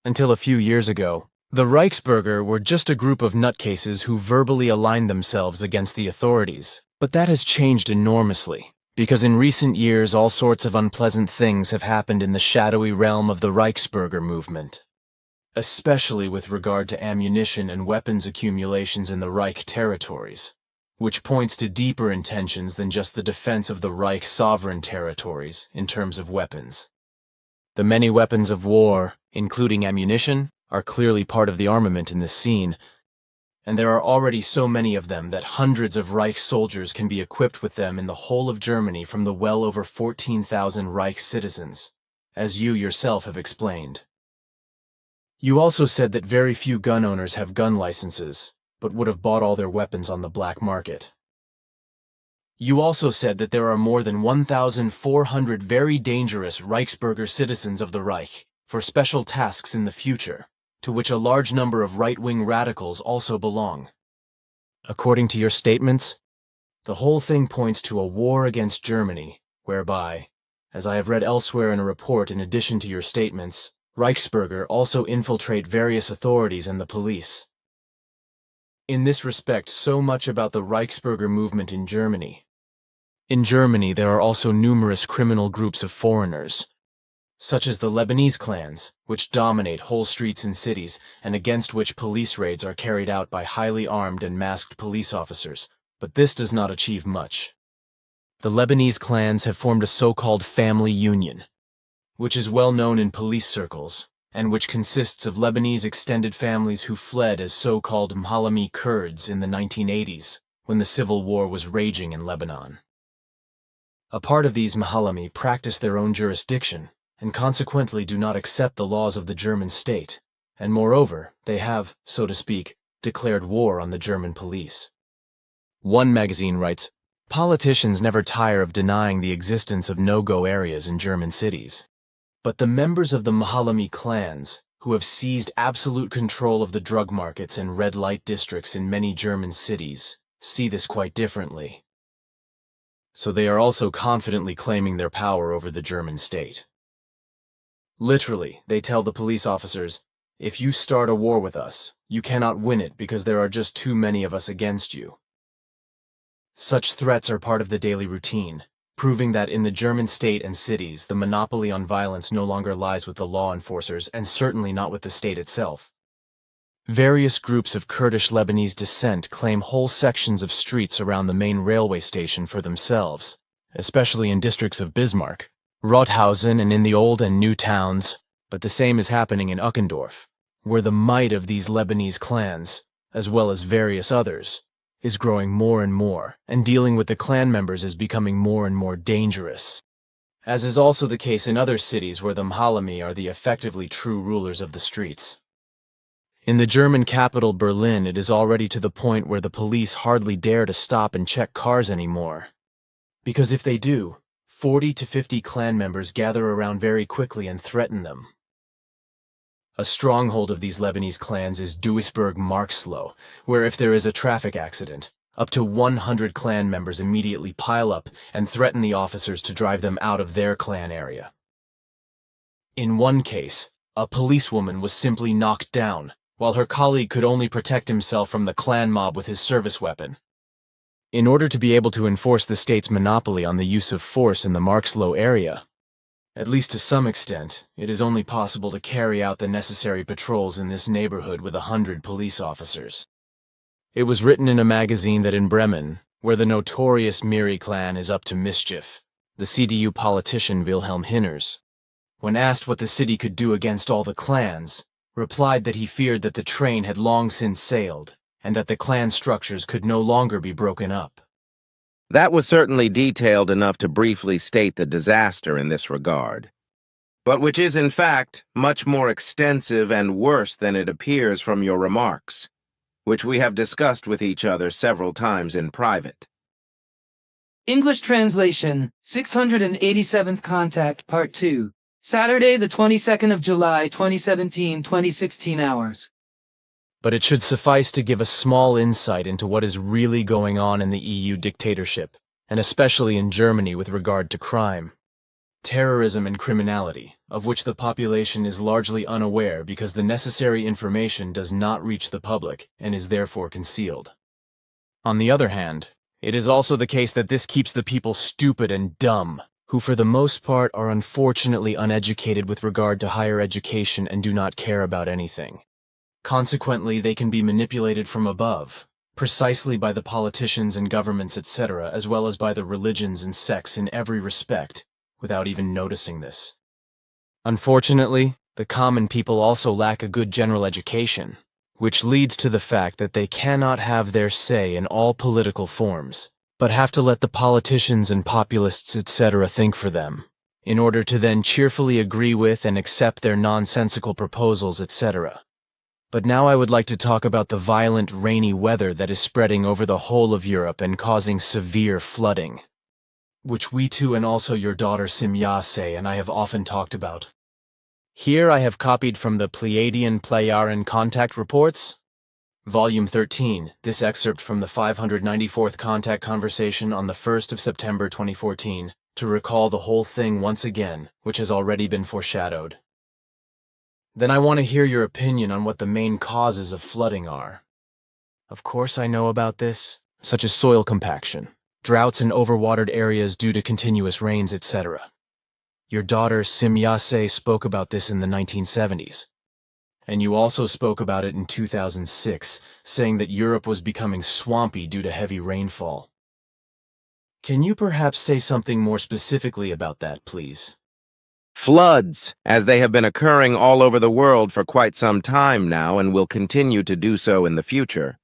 Until a few years ago, the Reichsbürger were just a group of nutcases who verbally aligned themselves against the authorities. But that has changed enormously, because in recent years all sorts of unpleasant things have happened in the shadowy realm of the Reichsbürger movement, especially with regard to ammunition and weapons accumulations in the Reich territories, which points to deeper intentions than just the defense of the Reich sovereign territories in terms of weapons. The many weapons of war, including ammunition, are clearly part of the armament in this scene, and there are already so many of them that hundreds of Reich soldiers can be equipped with them in the whole of Germany from the well over 14,000 Reich citizens, as you yourself have explained. You also said that very few gun owners have gun licenses, but would have bought all their weapons on the black market. You also said that there are more than 1,400 very dangerous Reichsbürger citizens of the Reich for special tasks in the future, to which a large number of right-wing radicals also belong. According to your statements, the whole thing points to a war against Germany, whereby, as I have read elsewhere in a report in addition to your statements, Reichsbürger also infiltrate various authorities and the police. In this respect, so much about the Reichsbürger movement in Germany. In Germany, there are also numerous criminal groups of foreigners, such as the Lebanese clans, which dominate whole streets and cities, and against which police raids are carried out by highly armed and masked police officers, but this does not achieve much. The Lebanese clans have formed a so-called family union, which is well known in police circles, and which consists of Lebanese extended families who fled as so-called Mhalami Kurds in the 1980s, when the civil war was raging in Lebanon. A part of these Mhalami practice their own jurisdiction, and consequently do not accept the laws of the German state, and moreover, they have, so to speak, declared war on the German police. One magazine writes, "Politicians never tire of denying the existence of no-go areas in German cities. But the members of the Mhalami clans, who have seized absolute control of the drug markets and red light districts in many German cities, see this quite differently. So they are also confidently claiming their power over the German state. Literally, they tell the police officers, if you start a war with us, you cannot win it because there are just too many of us against you. Such threats are part of the daily routine, proving that in the German state and cities, the monopoly on violence no longer lies with the law enforcers and certainly not with the state itself. Various groups of Kurdish Lebanese descent claim whole sections of streets around the main railway station for themselves, especially in districts of Bismarck, Rothausen, and in the old and new towns, but the same is happening in Uckendorf, where the might of these Lebanese clans, as well as various others, is growing more and more, and dealing with the clan members is becoming more and more dangerous, as is also the case in other cities where the Mhalami are the effectively true rulers of the streets. In the German capital Berlin, it is already to the point where the police hardly dare to stop and check cars anymore, because if they do, 40 to 50 clan members gather around very quickly and threaten them. A stronghold of these Lebanese clans is Duisburg-Marxloh, where if there is a traffic accident, up to 100 clan members immediately pile up and threaten the officers to drive them out of their clan area. In one case, a policewoman was simply knocked down, while her colleague could only protect himself from the clan mob with his service weapon. In order to be able to enforce the state's monopoly on the use of force in the Marxloh area, at least to some extent, it is only possible to carry out the necessary patrols in this neighborhood with 100 police officers. It was written in a magazine that in Bremen, where the notorious Miri clan is up to mischief, the CDU politician Wilhelm Hinners, when asked what the city could do against all the clans, replied that he feared that the train had long since sailed, and that the clan structures could no longer be broken up. That was certainly detailed enough to briefly state the disaster in this regard, but which is in fact much more extensive and worse than it appears from your remarks, which we have discussed with each other several times in private. English translation, 687th Contact, Part 2. Saturday, the 22nd of July, 2017, 2016 hours. But it should suffice to give a small insight into what is really going on in the EU dictatorship, and especially in Germany with regard to crime, terrorism and criminality, of which the population is largely unaware because the necessary information does not reach the public and is therefore concealed. On the other hand, it is also the case that this keeps the people stupid and dumb, who for the most part are unfortunately uneducated with regard to higher education and do not care about anything. Consequently, they can be manipulated from above, precisely by the politicians and governments, etc., as well as by the religions and sects in every respect, without even noticing this. Unfortunately, the common people also lack a good general education, which leads to the fact that they cannot have their say in all political forms, but have to let the politicians and populists, etc., think for them, in order to then cheerfully agree with and accept their nonsensical proposals, etc. But now I would like to talk about the violent rainy weather that is spreading over the whole of Europe and causing severe flooding, which we too and also your daughter Semjase and I have often talked about. Here I have copied from the Pleiadian Contact Reports, Volume 13, this excerpt from the 594th Contact Conversation on the 1st of September 2014, to recall the whole thing once again, which has already been foreshadowed. Then I want to hear your opinion on what the main causes of flooding are. Of course I know about this, such as soil compaction, droughts and overwatered areas due to continuous rains, etc. Your daughter Semjase spoke about this in the 1970s. And you also spoke about it in 2006, saying that Europe was becoming swampy due to heavy rainfall. Can you perhaps say something more specifically about that, please? Floods, as they have been occurring all over the world for quite some time now and will continue to do so in the future,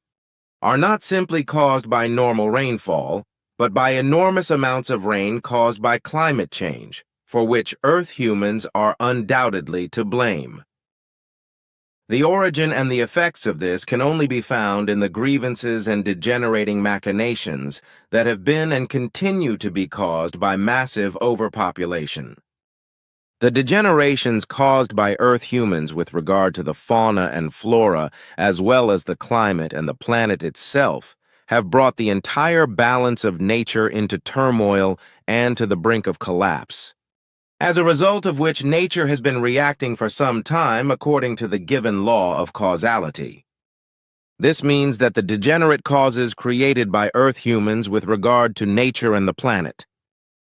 are not simply caused by normal rainfall, but by enormous amounts of rain caused by climate change, for which Earth humans are undoubtedly to blame. The origin and the effects of this can only be found in the grievances and degenerating machinations that have been and continue to be caused by massive overpopulation. The degenerations caused by Earth humans with regard to the fauna and flora, as well as the climate and the planet itself, have brought the entire balance of nature into turmoil and to the brink of collapse. As a result of which nature has been reacting for some time according to the given law of causality. This means that the degenerate causes created by Earth humans with regard to nature and the planet,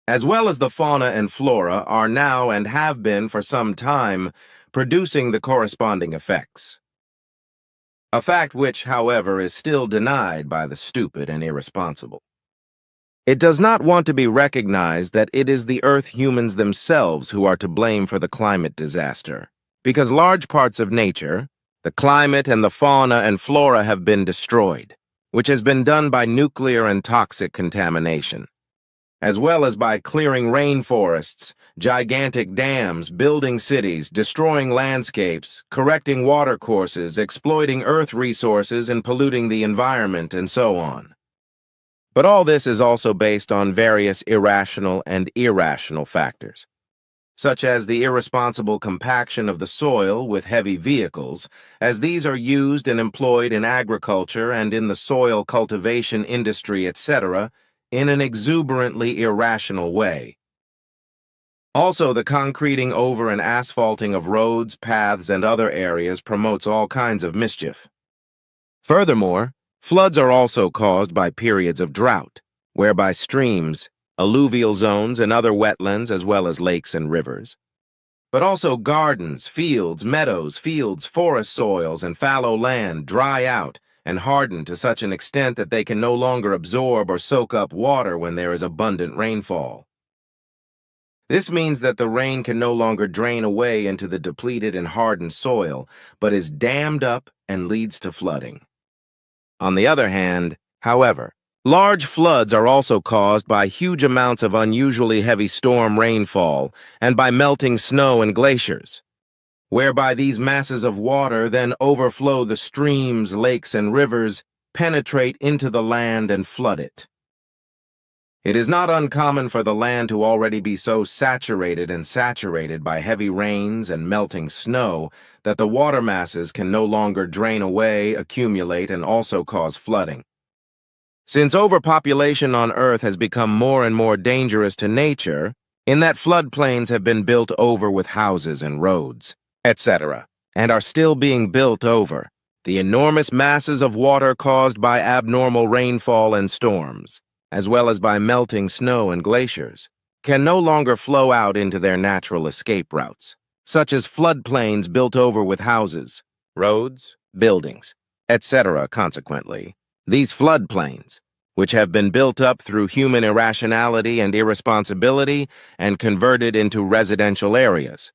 as well as the fauna and flora, are now and have been for some time producing the corresponding effects. A fact which, however, is still denied by the stupid and irresponsible. It does not want to be recognized that it is the Earth humans themselves who are to blame for the climate disaster, because large parts of nature, the climate and the fauna and flora have been destroyed, which has been done by nuclear and toxic contamination, as well as by clearing rainforests, gigantic dams, building cities, destroying landscapes, correcting watercourses, exploiting earth resources and polluting the environment, and so on. But all this is also based on various irrational and irrational factors, such as the irresponsible compaction of the soil with heavy vehicles, as these are used and employed in agriculture and in the soil cultivation industry, etc., in an exuberantly irrational way. Also, the concreting over and asphalting of roads, paths, and other areas promotes all kinds of mischief. Furthermore, floods are also caused by periods of drought, whereby streams, alluvial zones, and other wetlands, as well as lakes and rivers, but also gardens, fields, meadows, forest soils, and fallow land dry out and harden to such an extent that they can no longer absorb or soak up water when there is abundant rainfall. This means that the rain can no longer drain away into the depleted and hardened soil, but is dammed up and leads to flooding. On the other hand, however, Large floods are also caused by huge amounts of unusually heavy storm rainfall and by melting snow and glaciers, whereby these masses of water then overflow the streams, lakes, and rivers, penetrate into the land, and flood it. It is not uncommon for the land to already be so saturated by heavy rains and melting snow that the water masses can no longer drain away, accumulate, and also cause flooding. Since overpopulation on Earth has become more and more dangerous to nature, in that floodplains have been built over with houses and roads, etc., and are still being built over, the enormous masses of water caused by abnormal rainfall and storms, as well as by melting snow and glaciers, can no longer flow out into their natural escape routes, such as floodplains built over with houses, roads, buildings, etc. Consequently, these floodplains, which have been built up through human irrationality and irresponsibility and converted into residential areas,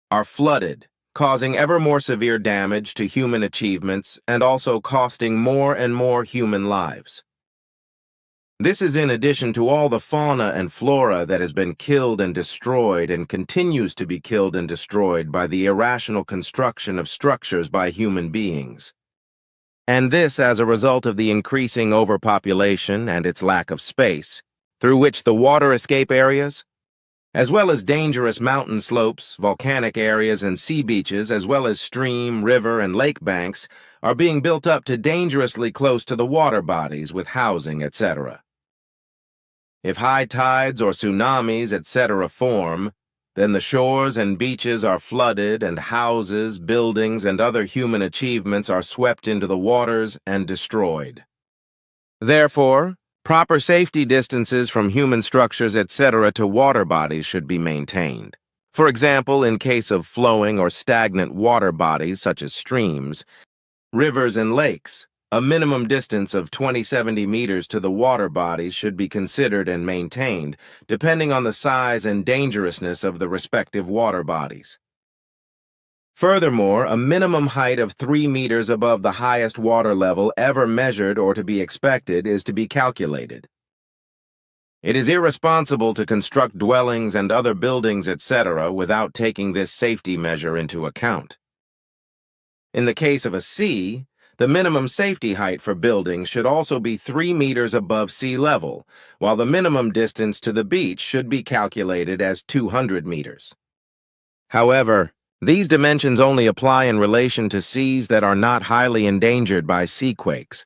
are flooded, causing ever more severe damage to human achievements and also costing more and more human lives. This is in addition to all the fauna and flora that has been killed and destroyed and continues to be killed and destroyed by the irrational construction of structures by human beings. And this as a result of the increasing overpopulation and its lack of space, through which the water escape areas, as well as dangerous mountain slopes, volcanic areas, and sea beaches, as well as stream, river, and lake banks, are being built up to dangerously close to the water bodies with housing, etc. If high tides or tsunamis, etc. form, then the shores and beaches are flooded and houses, buildings, and other human achievements are swept into the waters and destroyed. Therefore, proper safety distances from human structures, etc. to water bodies should be maintained. For example, in case of flowing or stagnant water bodies such as streams, rivers, and lakes, a minimum distance of 70 meters to the water bodies should be considered and maintained, depending on the size and dangerousness of the respective water bodies. Furthermore, a minimum height of 3 meters above the highest water level ever measured or to be expected is to be calculated. It is irresponsible to construct dwellings and other buildings, etc., without taking this safety measure into account. In the case of a sea, the minimum safety height for buildings should also be 3 meters above sea level, while the minimum distance to the beach should be calculated as 200 meters. However, these dimensions only apply in relation to seas that are not highly endangered by seaquakes.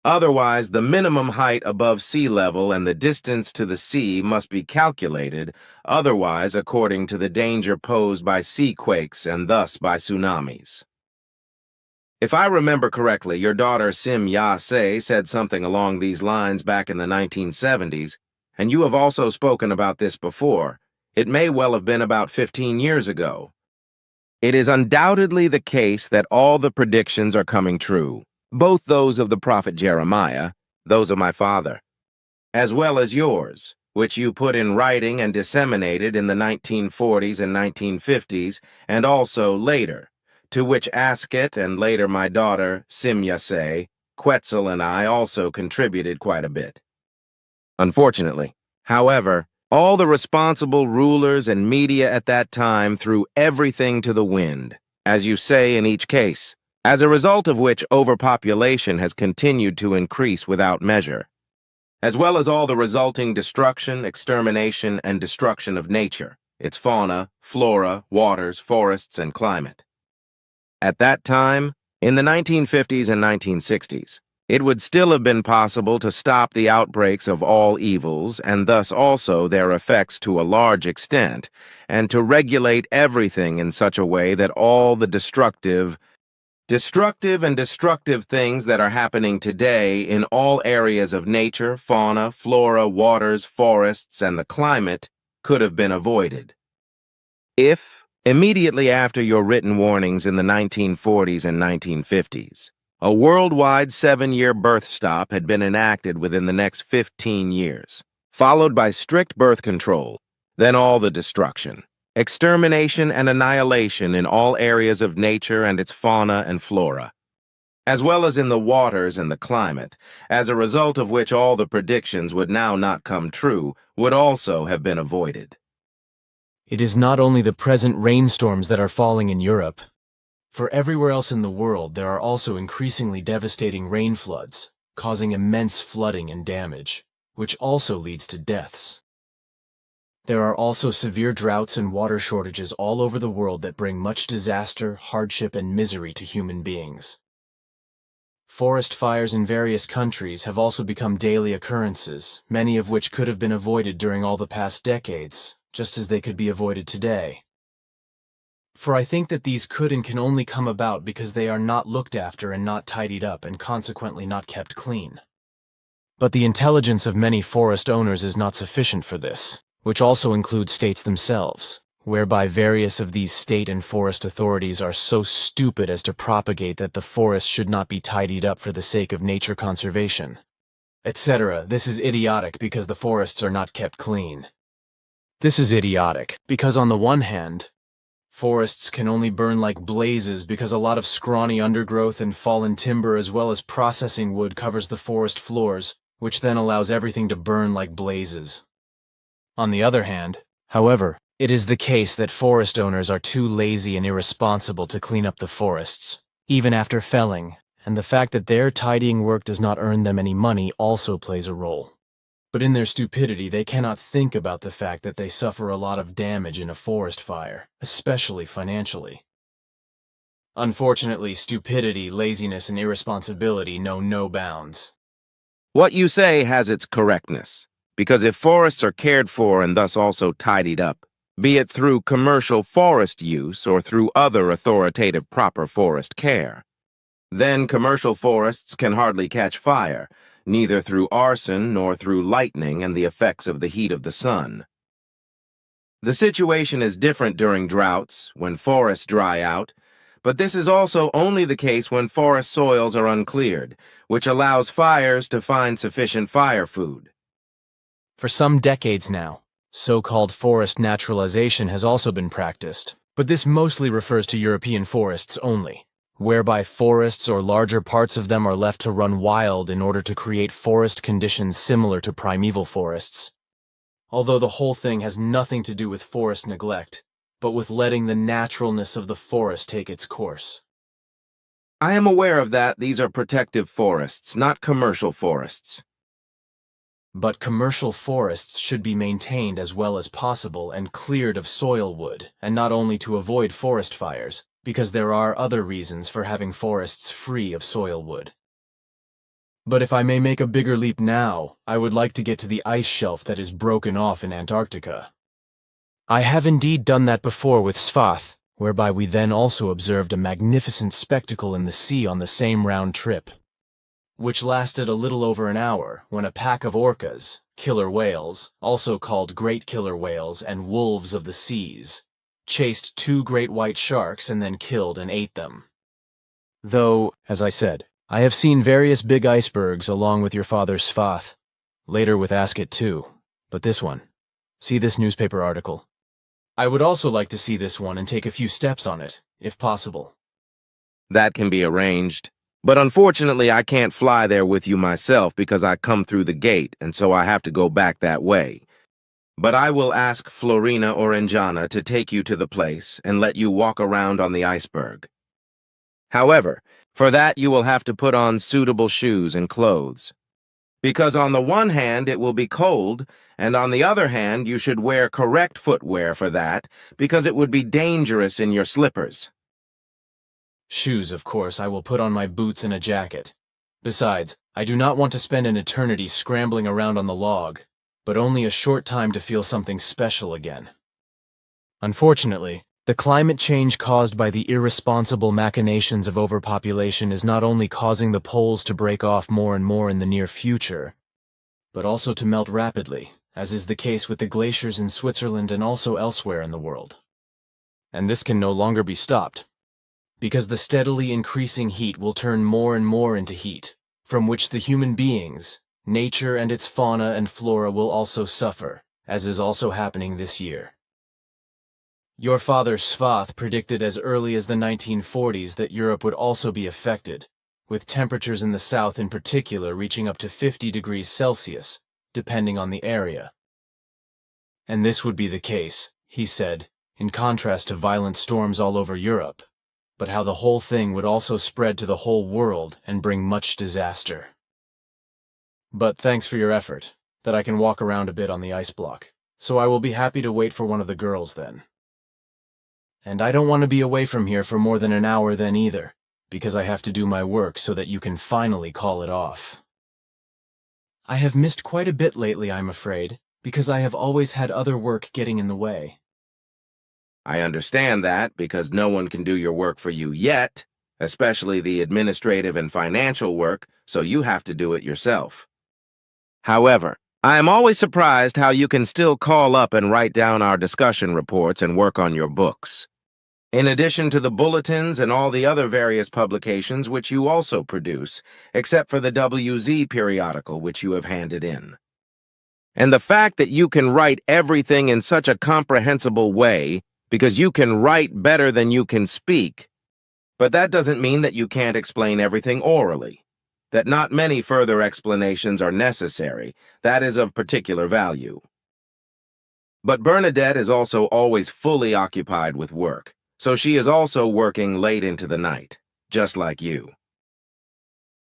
Otherwise, the minimum height above sea level and the distance to the sea must be calculated, otherwise according to the danger posed by seaquakes and thus by tsunamis. If I remember correctly, your daughter Semjase said something along these lines back in the 1970s, and you have also spoken about this before. It may well have been about 15 years ago. It is undoubtedly the case that all the predictions are coming true, both those of the prophet Jeremiah, those of my father, as well as yours, which you put in writing and disseminated in the 1940s and 1950s, and also later, to which Asket and later my daughter, Semjase, Quetzal, and I also contributed quite a bit. Unfortunately, however, all the responsible rulers and media at that time threw everything to the wind, as you say in each case, as a result of which overpopulation has continued to increase without measure, as well as all the resulting destruction, extermination, and destruction of nature, its fauna, flora, waters, forests, and climate. At that time, in the 1950s and 1960s, it would still have been possible to stop the outbreaks of all evils and thus also their effects to a large extent, and to regulate everything in such a way that all the destructive things that are happening today in all areas of nature, fauna, flora, waters, forests, and the climate could have been avoided. If, immediately after your written warnings in the 1940s and 1950s, a worldwide 7-year birth stop had been enacted within the next 15 years, followed by strict birth control, then all the destruction, extermination, and annihilation in all areas of nature and its fauna and flora, as well as in the waters and the climate, as a result of which all the predictions would now not come true, would also have been avoided. It is not only the present rainstorms that are falling in Europe. For everywhere else in the world, there are also increasingly devastating rain floods, causing immense flooding and damage, which also leads to deaths. There are also severe droughts and water shortages all over the world that bring much disaster, hardship, and misery to human beings. Forest fires in various countries have also become daily occurrences, many of which could have been avoided during all the past decades, just as they could be avoided today. For I think that these could and can only come about because they are not looked after and not tidied up and consequently not kept clean. But the intelligence of many forest owners is not sufficient for this, which also includes states themselves, whereby various of these state and forest authorities are so stupid as to propagate that the forest should not be tidied up for the sake of nature conservation, etc. This is idiotic because the forests are not kept clean. This is idiotic because on the one hand, forests can only burn like blazes because a lot of scrawny undergrowth and fallen timber as well as processing wood covers the forest floors, which then allows everything to burn like blazes. On the other hand, however, it is the case that forest owners are too lazy and irresponsible to clean up the forests, even after felling, and the fact that their tidying work does not earn them any money also plays a role. But in their stupidity, they cannot think about the fact that they suffer a lot of damage in a forest fire, especially financially. Unfortunately, stupidity, laziness, and irresponsibility know no bounds. What you say has its correctness, because if forests are cared for and thus also tidied up, be it through commercial forest use or through other authoritative proper forest care, then commercial forests can hardly catch fire, neither through arson nor through lightning and the effects of the heat of the sun. The situation is different during droughts, when forests dry out, but this is also only the case when forest soils are uncleared, which allows fires to find sufficient fire food. For some decades now, so-called forest naturalization has also been practiced, but this mostly refers to European forests only, whereby forests or larger parts of them are left to run wild in order to create forest conditions similar to primeval forests. Although the whole thing has nothing to do with forest neglect, but with letting the naturalness of the forest take its course. I am aware of that. These are protective forests, not commercial forests. But commercial forests should be maintained as well as possible and cleared of soil wood, and not only to avoid forest fires, because there are other reasons for having forests free of soil wood. But if I may make a bigger leap now, I would like to get to the ice shelf that is broken off in Antarctica. I have indeed done that before with Svath, whereby we then also observed a magnificent spectacle in the sea on the same round trip, which lasted a little over an hour, when a pack of orcas, killer whales, also called great killer whales and wolves of the seas, chased 2 great white sharks and then killed and ate them. Though, as I said, I have seen various big icebergs along with your father's Svath, later with Asket too, but this one, see this newspaper article. I would also like to see this one and take a few steps on it, if possible. That can be arranged. But unfortunately, I can't fly there with you myself because I come through the gate, and so I have to go back that way. But I will ask Florina or Enjana to take you to the place and let you walk around on the iceberg. However, for that you will have to put on suitable shoes and clothes. Because on the one hand it will be cold, and on the other hand you should wear correct footwear for that, because it would be dangerous in your slippers. Shoes, of course, I will put on my boots and a jacket. Besides, I do not want to spend an eternity scrambling around on the log, but only a short time to feel something special again. Unfortunately, the climate change caused by the irresponsible machinations of overpopulation is not only causing the poles to break off more and more in the near future, but also to melt rapidly, as is the case with the glaciers in Switzerland and also elsewhere in the world. And this can no longer be stopped, because the steadily increasing heat will turn more and more into heat, from which the human beings, nature and its fauna and flora will also suffer, as is also happening this year. Your father Svath predicted as early as the 1940s that Europe would also be affected, with temperatures in the south in particular reaching up to 50 degrees Celsius, depending on the area. And this would be the case, he said, in contrast to violent storms all over Europe, but how the whole thing would also spread to the whole world and bring much disaster. But thanks for your effort, that I can walk around a bit on the ice block, so I will be happy to wait for one of the girls then. And I don't want to be away from here for more than an hour then either, because I have to do my work so that you can finally call it off. I have missed quite a bit lately, I'm afraid, because I have always had other work getting in the way. I understand that because no one can do your work for you yet, especially the administrative and financial work, so you have to do it yourself. However, I am always surprised how you can still call up and write down our discussion reports and work on your books. In addition to the bulletins and all the other various publications which you also produce, except for the WZ periodical which you have handed in. And the fact that you can write everything in such a comprehensible way, because you can write better than you can speak, but that doesn't mean that you can't explain everything orally, that not many further explanations are necessary, that is of particular value. But Bernadette is also always fully occupied with work, so she is also working late into the night, just like you.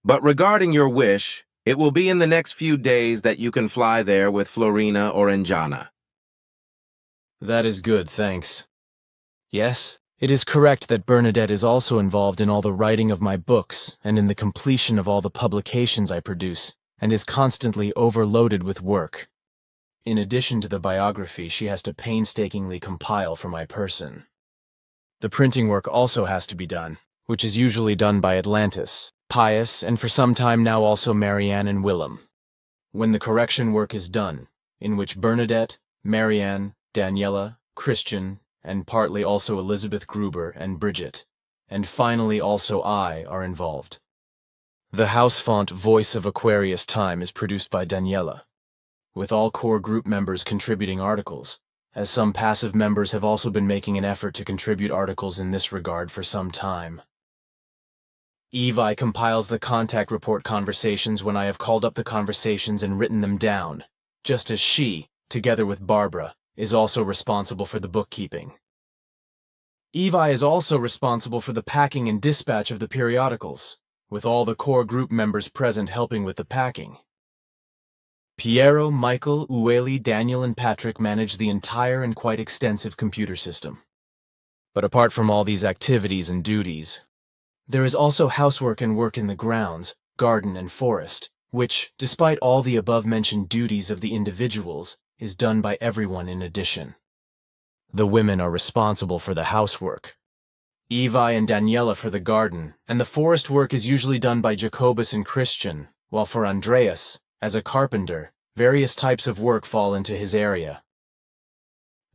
But regarding your wish, it will be in the next few days that you can fly there with Florina or Injana. That is good, thanks. Yes, it is correct that Bernadette is also involved in all the writing of my books and in the completion of all the publications I produce, and is constantly overloaded with work. In addition to the biography she has to painstakingly compile for my person. The printing work also has to be done, which is usually done by Atlantis, Pius, and for some time now also Marianne and Willem. When the correction work is done, in which Bernadette, Marianne, Daniela, Christian, and partly also Elizabeth Gruber and Bridget, and finally also I are involved. The house font Voice of Aquarius Time is produced by Daniela, with all core group members contributing articles, as some passive members have also been making an effort to contribute articles in this regard for some time. Evi compiles the contact report conversations when I have called up the conversations and written them down, just as she, together with Barbara, is also responsible for the bookkeeping. Evi is also responsible for the packing and dispatch of the periodicals, with all the core group members present helping with the packing. Piero, Michael, Ueli, Daniel, and Patrick manage the entire and quite extensive computer system. But apart from all these activities and duties, there is also housework and work in the grounds, garden, and forest, which, despite all the above-mentioned duties of the individuals, is done by everyone in addition. The women are responsible for the housework, Evi and Daniela for the garden, and the forest work is usually done by Jacobus and Christian, while for Andreas, as a carpenter, various types of work fall into his area.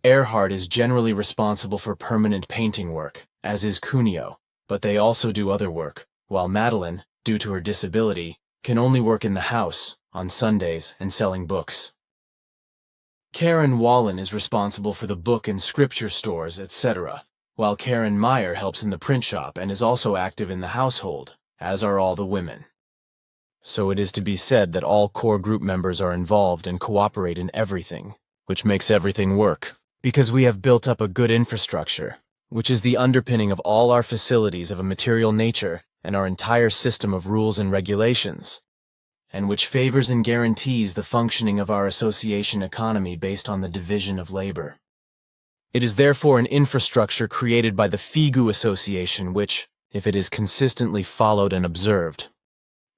Erhard is generally responsible for permanent painting work, as is Cuneo, but they also do other work, while Madeline, due to her disability, can only work in the house, on Sundays, and selling books. Karen Wallen is responsible for the book and scripture stores, etc., while Karen Meier helps in the print shop and is also active in the household, as are all the women. So it is to be said that all core group members are involved and cooperate in everything, which makes everything work, because we have built up a good infrastructure, which is the underpinning of all our facilities of a material nature and our entire system of rules and regulations, and which favors and guarantees the functioning of our association economy based on the division of labor. It is therefore an infrastructure created by the FIGU Association which, if it is consistently followed and observed,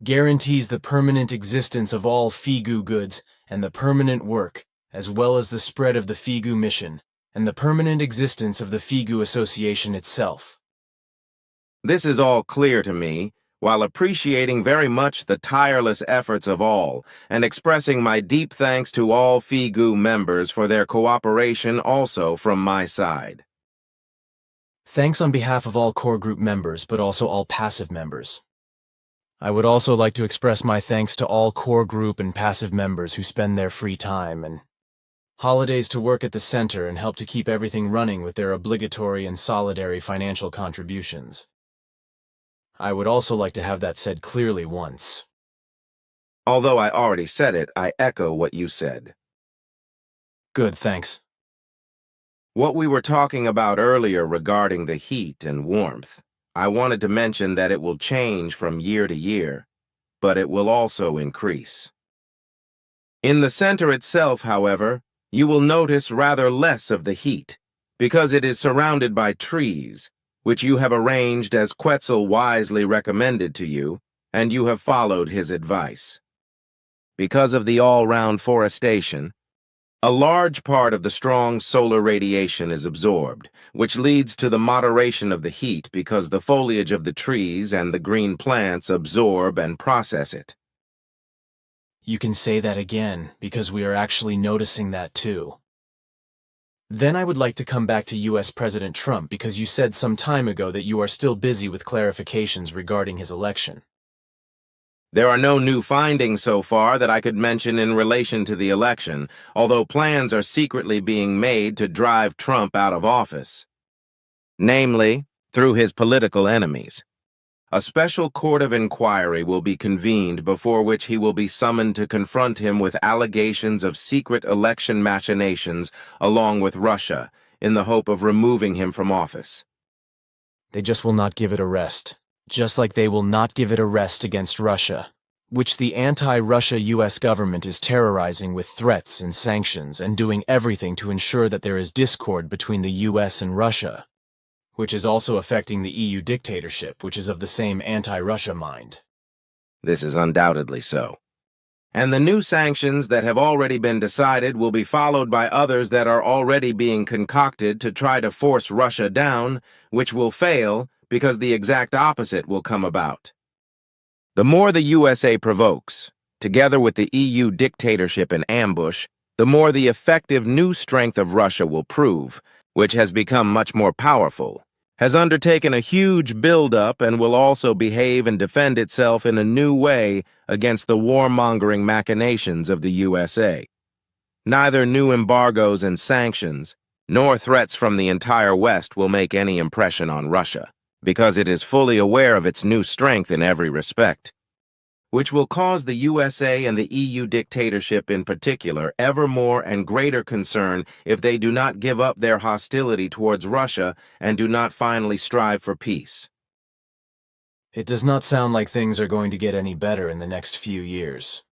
guarantees the permanent existence of all FIGU goods and the permanent work, as well as the spread of the FIGU mission, and the permanent existence of the FIGU Association itself. This is all clear to me, while appreciating very much the tireless efforts of all, and expressing my deep thanks to all FIGU members for their cooperation also from my side. Thanks on behalf of all core group members, but also all passive members. I would also like to express my thanks to all core group and passive members who spend their free time and holidays to work at the center and help to keep everything running with their obligatory and solidary financial contributions. I would also like to have that said clearly once. Although I already said it, I echo what you said. Good, thanks. What we were talking about earlier regarding the heat and warmth, I wanted to mention that it will change from year to year, but it will also increase. In the center itself, however, you will notice rather less of the heat, because it is surrounded by trees, which you have arranged as Quetzal wisely recommended to you, and you have followed his advice. Because of the all-round forestation, a large part of the strong solar radiation is absorbed, which leads to the moderation of the heat because the foliage of the trees and the green plants absorb and process it. You can say that again, because we are actually noticing that too. Then I would like to come back to US President Trump because you said some time ago that you are still busy with clarifications regarding his election. There are no new findings so far that I could mention in relation to the election, although plans are secretly being made to drive Trump out of office. Namely, through his political enemies. A special court of inquiry will be convened before which he will be summoned to confront him with allegations of secret election machinations along with Russia, in the hope of removing him from office. They just will not give it a rest. Just like they will not give it a rest against Russia, which the anti-Russia US government is terrorizing with threats and sanctions and doing everything to ensure that there is discord between the US and Russia, which is also affecting the EU dictatorship, which is of the same anti-Russia mind. This is undoubtedly so. And the new sanctions that have already been decided will be followed by others that are already being concocted to try to force Russia down, which will fail, because the exact opposite will come about. The more the USA provokes, together with the EU dictatorship in ambush, the more the effective new strength of Russia will prove, which has become much more powerful, has undertaken a huge build-up and will also behave and defend itself in a new way against the warmongering machinations of the USA. Neither new embargoes and sanctions, nor threats from the entire West will make any impression on Russia, because it is fully aware of its new strength in every respect, which will cause the USA and the EU dictatorship in particular ever more and greater concern if they do not give up their hostility towards Russia and do not finally strive for peace. It does not sound like things are going to get any better in the next few years.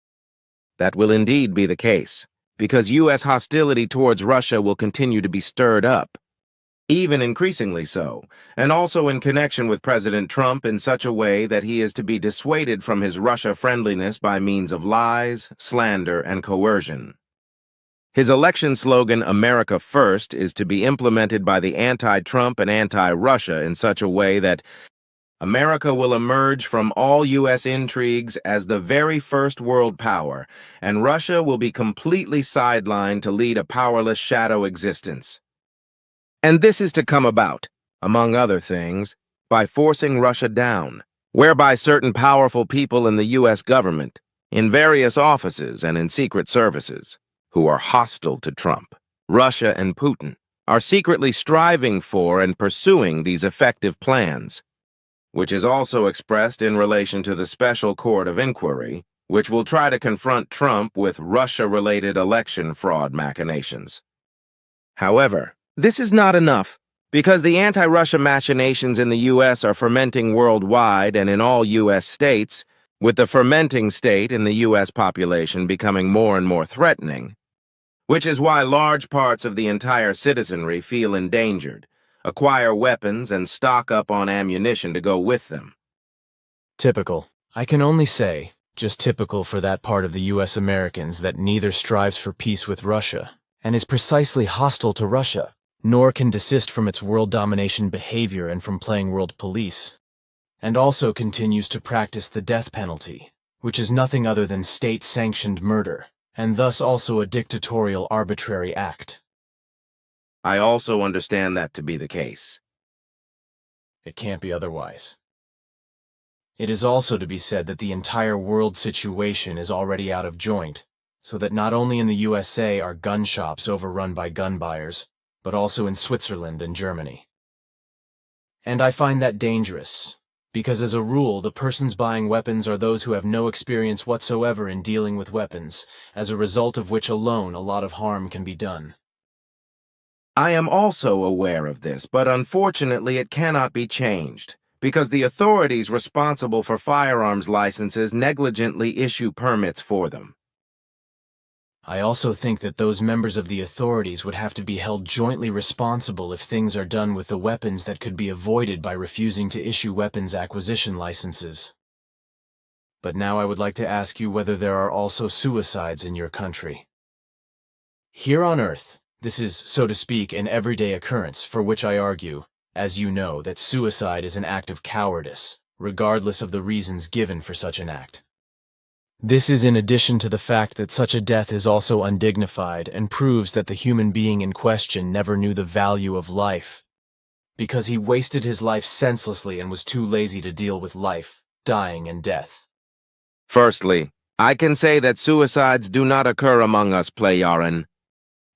That will indeed be the case, because U.S. hostility towards Russia will continue to be stirred up, even increasingly so, and also in connection with President Trump in such a way that he is to be dissuaded from his Russia-friendliness by means of lies, slander, and coercion. His election slogan, America First, is to be implemented by the anti-Trump and anti-Russia in such a way that America will emerge from all U.S. intrigues as the very first world power, and Russia will be completely sidelined to lead a powerless shadow existence. And this is to come about, among other things, by forcing Russia down, whereby certain powerful people in the U.S. government, in various offices and in secret services, who are hostile to Trump, Russia, and Putin, are secretly striving for and pursuing these effective plans, which is also expressed in relation to the Special Court of Inquiry, which will try to confront Trump with Russia-related election fraud machinations. However, this is not enough, because the anti-Russia machinations in the U.S. are fermenting worldwide and in all U.S. states, with the fermenting state in the U.S. population becoming more and more threatening, which is why large parts of the entire citizenry feel endangered, acquire weapons, and stock up on ammunition to go with them. Typical. I can only say, just typical for that part of the U.S. Americans that neither strives for peace with Russia and is precisely hostile to Russia, nor can desist from its world domination behavior and from playing world police, and also continues to practice the death penalty, which is nothing other than state-sanctioned murder, and thus also a dictatorial arbitrary act. I also understand that to be the case. It can't be otherwise. It is also to be said that the entire world situation is already out of joint, so that not only in the USA are gun shops overrun by gun buyers, but also in Switzerland and Germany. And I find that dangerous, Because as a rule, the persons buying weapons are those who have no experience whatsoever in dealing with weapons, as a result of which alone a lot of harm can be done. I am also aware of this, but unfortunately it cannot be changed, because the authorities responsible for firearms licenses negligently issue permits for them. I also think that those members of the authorities would have to be held jointly responsible if things are done with the weapons that could be avoided by refusing to issue weapons acquisition licenses. But now I would like to ask you whether there are also suicides in your country. Here on Earth, this is, so to speak, an everyday occurrence, for which I argue, as you know, that suicide is an act of cowardice, regardless of the reasons given for such an act. This is in addition to the fact that such a death is also undignified and proves that the human being in question never knew the value of life, because he wasted his life senselessly and was too lazy to deal with life, dying, and death. Firstly, I can say that suicides do not occur among us, Playaran,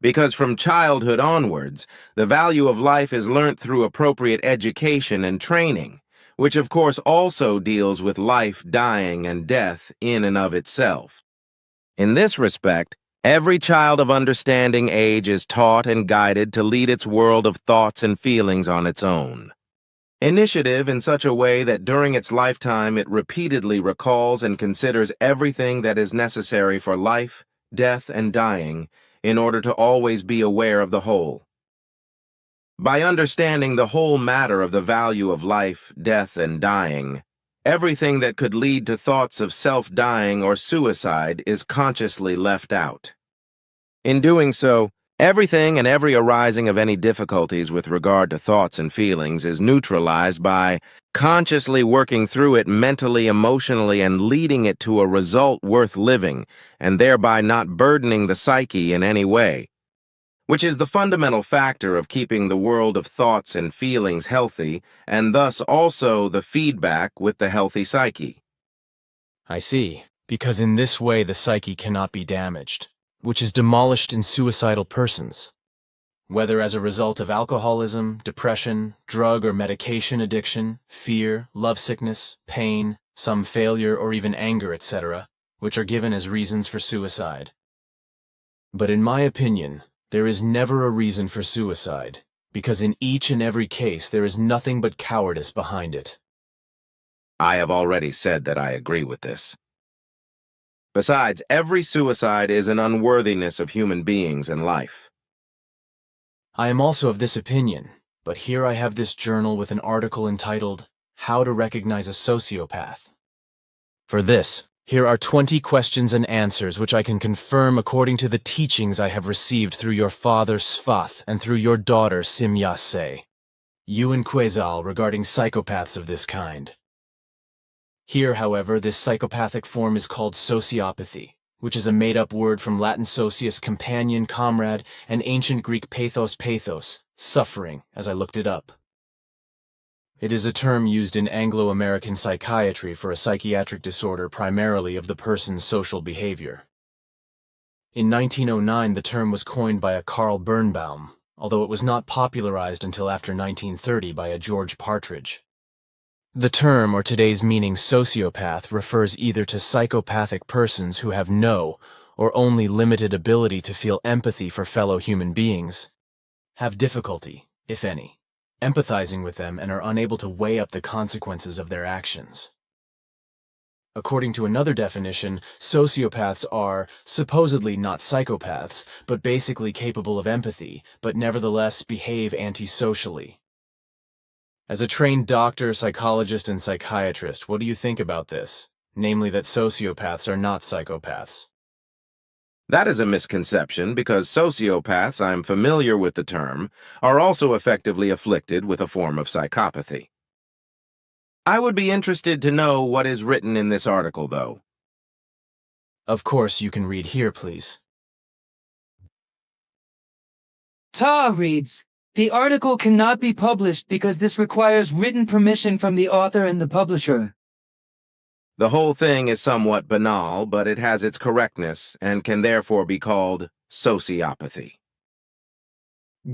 because from childhood onwards, the value of life is learnt through appropriate education and training, which of course also deals with life, dying, and death in and of itself. In this respect, every child of understanding age is taught and guided to lead its world of thoughts and feelings on its own. Initiative in such a way that during its lifetime it repeatedly recalls and considers everything that is necessary for life, death, and dying in order to always be aware of the whole. By understanding the whole matter of the value of life, death, and dying, everything that could lead to thoughts of self-dying or suicide is consciously left out. In doing so, everything and every arising of any difficulties with regard to thoughts and feelings is neutralized by consciously working through it mentally, emotionally, and leading it to a result worth living, and thereby not burdening the psyche in any way, which is the fundamental factor of keeping the world of thoughts and feelings healthy, and thus also the feedback with the healthy psyche. I see, because in this way the psyche cannot be damaged, which is demolished in suicidal persons, whether as a result of alcoholism, depression, drug or medication addiction, fear, lovesickness, pain, some failure or even anger, etc., which are given as reasons for suicide. But in my opinion, there is never a reason for suicide, because in each and every case there is nothing but cowardice behind it. I have already said that I agree with this. Besides, every suicide is an unworthiness of human beings and life. I am also of this opinion, but here I have this journal with an article entitled, How to Recognize a Sociopath. For this, here are 20 questions and answers which I can confirm according to the teachings I have received through your father Svath and through your daughter Semjase, you and Quezal, regarding psychopaths of this kind. Here, however, this psychopathic form is called sociopathy, which is a made-up word from Latin socius, companion, comrade, and ancient Greek pathos, suffering, as I looked it up. It is a term used in Anglo-American psychiatry for a psychiatric disorder primarily of the person's social behavior. In 1909, the term was coined by a Karl Birnbaum, although it was not popularized until after 1930 by a George Partridge. The term, or today's meaning sociopath, refers either to psychopathic persons who have no or only limited ability to feel empathy for fellow human beings, have difficulty, if any, empathizing with them and are unable to weigh up the consequences of their actions. According to another definition, sociopaths are supposedly not psychopaths, but basically capable of empathy, but nevertheless behave antisocially. As a trained doctor, psychologist, and psychiatrist, what do you think about this? Namely that sociopaths are not psychopaths. That is a misconception because sociopaths, I am familiar with the term, are also effectively afflicted with a form of psychopathy. I would be interested to know what is written in this article, though. Of course, you can read here, please. Ta reads, the article cannot be published because this requires written permission from the author and the publisher. The whole thing is somewhat banal, but it has its correctness and can therefore be called sociopathy.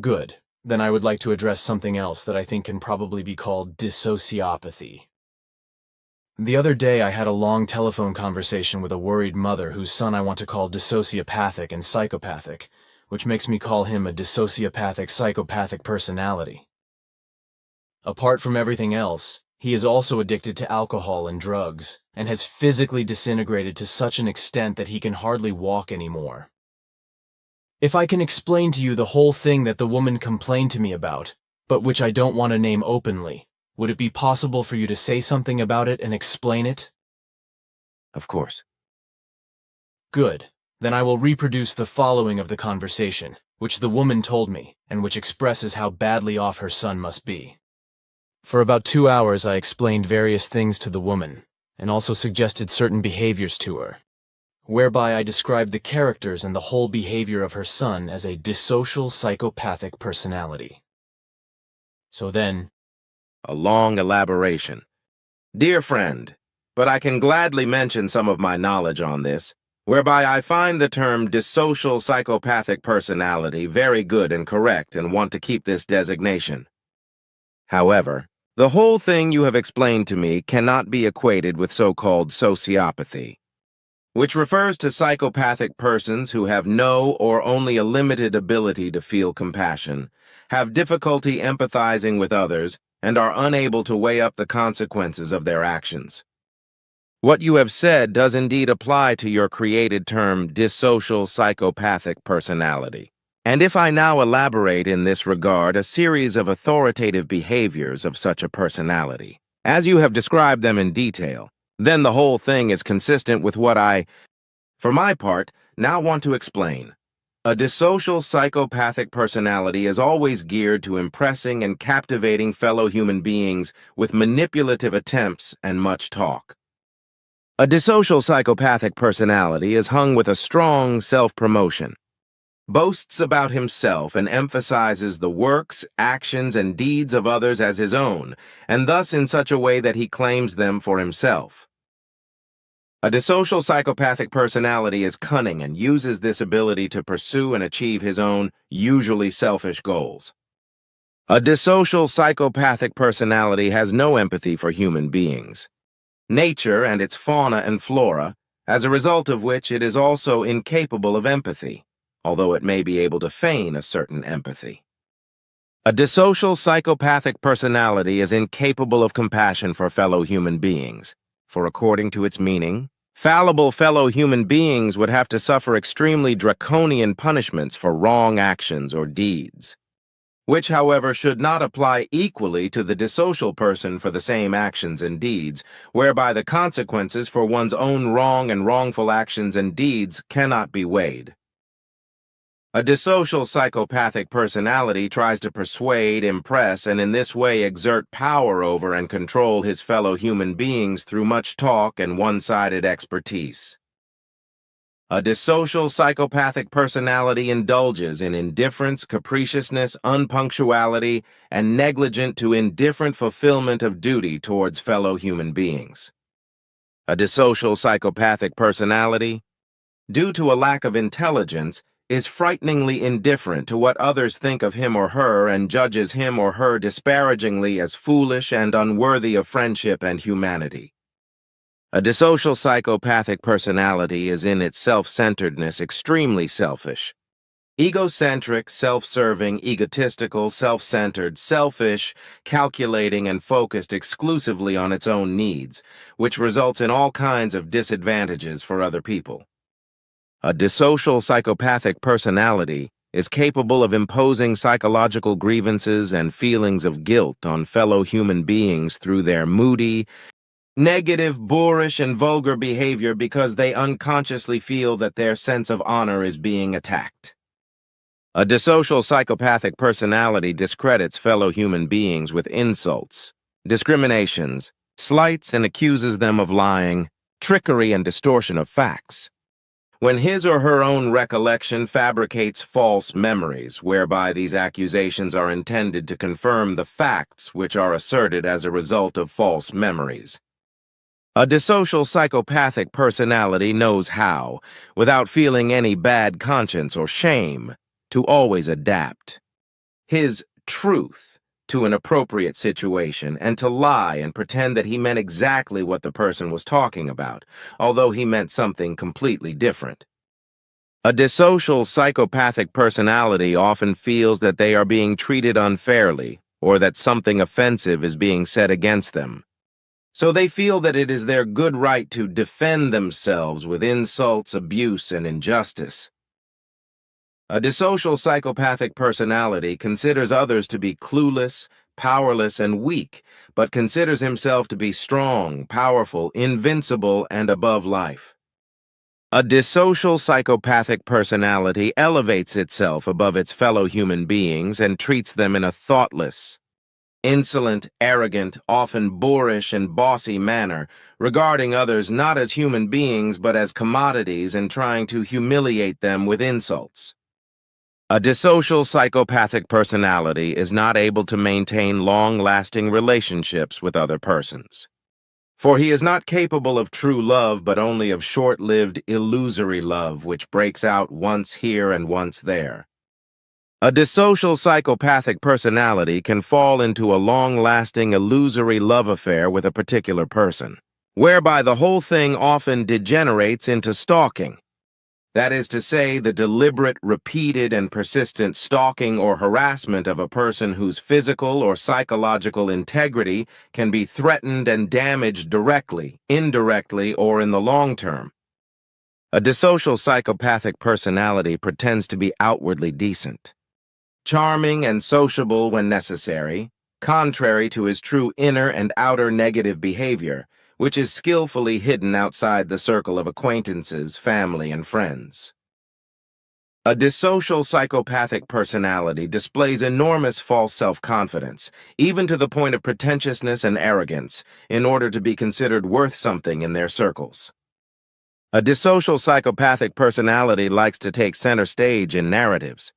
Good. Then I would like to address something else that I think can probably be called dissociopathy. The other day I had a long telephone conversation with a worried mother whose son I want to call dissociopathic and psychopathic, which makes me call him a dissociopathic psychopathic personality. Apart from everything else, he is also addicted to alcohol and drugs, and has physically disintegrated to such an extent that he can hardly walk anymore. If I can explain to you the whole thing that the woman complained to me about, but which I don't want to name openly, would it be possible for you to say something about it and explain it? Of course. Good. Then I will reproduce the following of the conversation, which the woman told me, and which expresses how badly off her son must be. For about 2 hours I explained various things to the woman, and also suggested certain behaviors to her, whereby I described the characters and the whole behavior of her son as a dissocial psychopathic personality. So then, A long elaboration. Dear friend, but I can gladly mention some of my knowledge on this, whereby I find the term dissocial psychopathic personality very good and correct and want to keep this designation. However, the whole thing you have explained to me cannot be equated with so-called sociopathy, which refers to psychopathic persons who have no or only a limited ability to feel compassion, have difficulty empathizing with others, and are unable to weigh up the consequences of their actions. What you have said does indeed apply to your created term dissocial psychopathic personality. And if I now elaborate in this regard a series of authoritative behaviors of such a personality, as you have described them in detail, then the whole thing is consistent with what I, for my part, now want to explain. A dissocial psychopathic personality is always geared to impressing and captivating fellow human beings with manipulative attempts and much talk. A dissocial psychopathic personality is hung with a strong self-promotion, boasts about himself and emphasizes the works, actions, and deeds of others as his own, and thus in such a way that he claims them for himself. A dissocial psychopathic personality is cunning and uses this ability to pursue and achieve his own, usually selfish goals. A dissocial psychopathic personality has no empathy for human beings, nature and its fauna and flora, as a result of which it is also incapable of empathy, although it may be able to feign a certain empathy. A dissocial psychopathic personality is incapable of compassion for fellow human beings, for according to its meaning, fallible fellow human beings would have to suffer extremely draconian punishments for wrong actions or deeds, which, however, should not apply equally to the dissocial person for the same actions and deeds, whereby the consequences for one's own wrong and wrongful actions and deeds cannot be weighed. A dissocial psychopathic personality tries to persuade, impress, and in this way exert power over and control his fellow human beings through much talk and one-sided expertise. A dissocial psychopathic personality indulges in indifference, capriciousness, unpunctuality, and negligent to indifferent fulfillment of duty towards fellow human beings. A dissocial psychopathic personality, due to a lack of intelligence, is frighteningly indifferent to what others think of him or her and judges him or her disparagingly as foolish and unworthy of friendship and humanity. A dissocial psychopathic personality is in its self-centeredness extremely selfish. Egocentric, self-serving, egotistical, self-centered, selfish, calculating, and focused exclusively on its own needs, which results in all kinds of disadvantages for other people. A dissocial psychopathic personality is capable of imposing psychological grievances and feelings of guilt on fellow human beings through their moody, negative, boorish, and vulgar behavior because they unconsciously feel that their sense of honor is being attacked. A dissocial psychopathic personality discredits fellow human beings with insults, discriminations, slights, and accuses them of lying, trickery, and distortion of facts. When his or her own recollection fabricates false memories, whereby these accusations are intended to confirm the facts which are asserted as a result of false memories. A dissocial psychopathic personality knows how, without feeling any bad conscience or shame, to always adapt. His truth to an appropriate situation and to lie and pretend that he meant exactly what the person was talking about, although he meant something completely different. A dissocial psychopathic personality often feels that they are being treated unfairly or that something offensive is being said against them. So they feel that it is their good right to defend themselves with insults, abuse, and injustice. A dissocial psychopathic personality considers others to be clueless, powerless, and weak, but considers himself to be strong, powerful, invincible, and above life. A dissocial psychopathic personality elevates itself above its fellow human beings and treats them in a thoughtless, insolent, arrogant, often boorish and bossy manner, regarding others not as human beings but as commodities and trying to humiliate them with insults. A dissocial psychopathic personality is not able to maintain long-lasting relationships with other persons. For he is not capable of true love, but only of short-lived, illusory love, which breaks out once here and once there. A dissocial psychopathic personality can fall into a long-lasting, illusory love affair with a particular person, whereby the whole thing often degenerates into stalking. That is to say, the deliberate, repeated, and persistent stalking or harassment of a person whose physical or psychological integrity can be threatened and damaged directly, indirectly, or in the long term. A dissocial psychopathic personality pretends to be outwardly decent, charming and sociable when necessary, contrary to his true inner and outer negative behavior, which is skillfully hidden outside the circle of acquaintances, family, and friends. A dissocial psychopathic personality displays enormous false self-confidence, even to the point of pretentiousness and arrogance, in order to be considered worth something in their circles. A dissocial psychopathic personality likes to take center stage in narratives,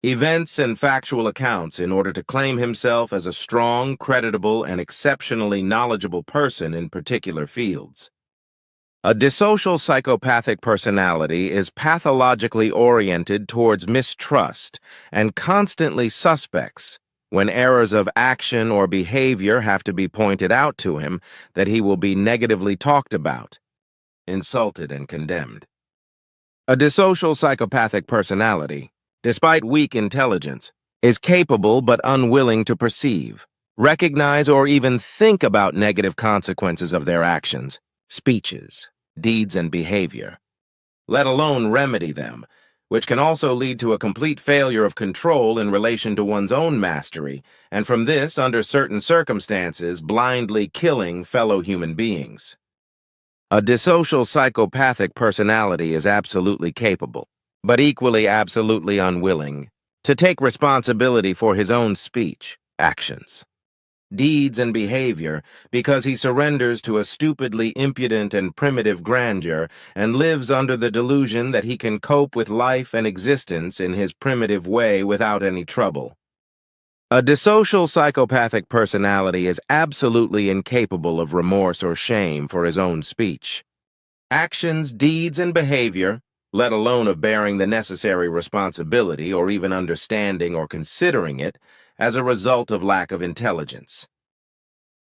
events, and factual accounts in order to claim himself as a strong, creditable, and exceptionally knowledgeable person in particular fields. A dissocial psychopathic personality is pathologically oriented towards mistrust and constantly suspects when errors of action or behavior have to be pointed out to him that he will be negatively talked about, insulted, and condemned. A dissocial psychopathic personality, despite weak intelligence, is capable but unwilling to perceive, recognize, or even think about negative consequences of their actions, speeches, deeds, and behavior, let alone remedy them, which can also lead to a complete failure of control in relation to one's own mastery, and from this, under certain circumstances, blindly killing fellow human beings. A dissocial psychopathic personality is absolutely capable, but equally absolutely unwilling, to take responsibility for his own speech, actions, deeds, and behavior because he surrenders to a stupidly impudent and primitive grandeur and lives under the delusion that he can cope with life and existence in his primitive way without any trouble. A dissocial psychopathic personality is absolutely incapable of remorse or shame for his own speech, actions, deeds, and behavior, let alone of bearing the necessary responsibility or even understanding or considering it as a result of lack of intelligence.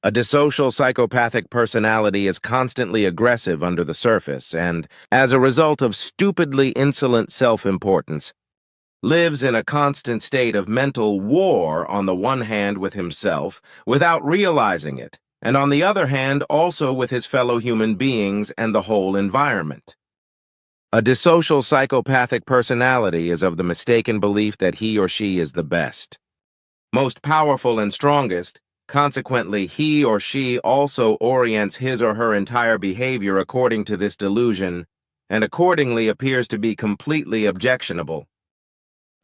A dissocial psychopathic personality is constantly aggressive under the surface and, as a result of stupidly insolent self-importance, lives in a constant state of mental war on the one hand with himself without realizing it, and on the other hand also with his fellow human beings and the whole environment. A dissocial psychopathic personality is of the mistaken belief that he or she is the best, most powerful and strongest. Consequently, he or she also orients his or her entire behavior according to this delusion, and accordingly appears to be completely objectionable.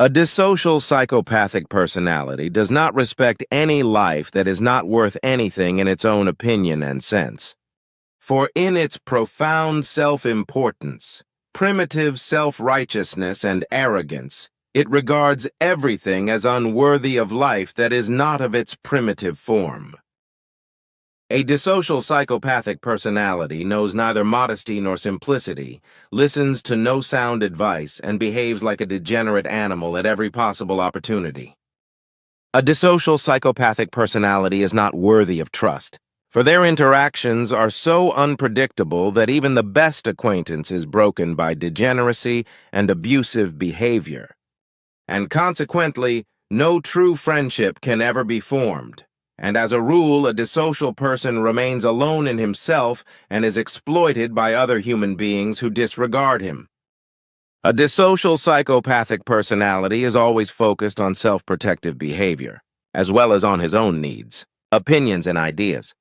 A dissocial psychopathic personality does not respect any life that is not worth anything in its own opinion and sense. For in its profound self-importance, primitive self-righteousness, and arrogance, it regards everything as unworthy of life that is not of its primitive form. A dissocial psychopathic personality knows neither modesty nor simplicity, listens to no sound advice, and behaves like a degenerate animal at every possible opportunity. A dissocial psychopathic personality is not worthy of trust, for their interactions are so unpredictable that even the best acquaintance is broken by degeneracy and abusive behavior. And consequently, no true friendship can ever be formed. And as a rule, a dissocial person remains alone in himself and is exploited by other human beings who disregard him. A dissocial psychopathic personality is always focused on self-protective behavior, as well as on his own needs, opinions and ideas,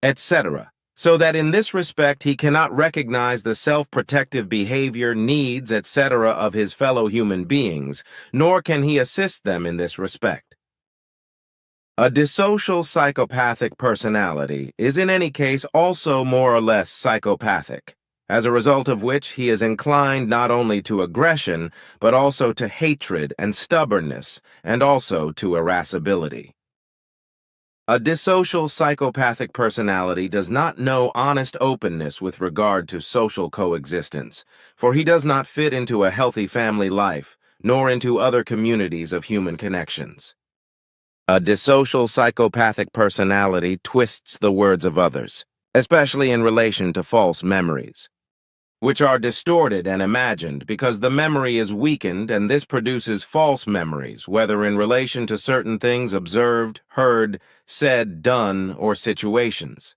etc., so that in this respect he cannot recognize the self-protective behavior, needs, etc. of his fellow human beings, nor can he assist them in this respect. A dissocial psychopathic personality is in any case also more or less psychopathic, as a result of which he is inclined not only to aggression, but also to hatred and stubbornness, and also to irascibility. A dissocial psychopathic personality does not know honest openness with regard to social coexistence, for he does not fit into a healthy family life, nor into other communities of human connections. A dissocial psychopathic personality twists the words of others, especially in relation to false memories, which are distorted and imagined because the memory is weakened, and this produces false memories, whether in relation to certain things observed, heard, said, done, or situations.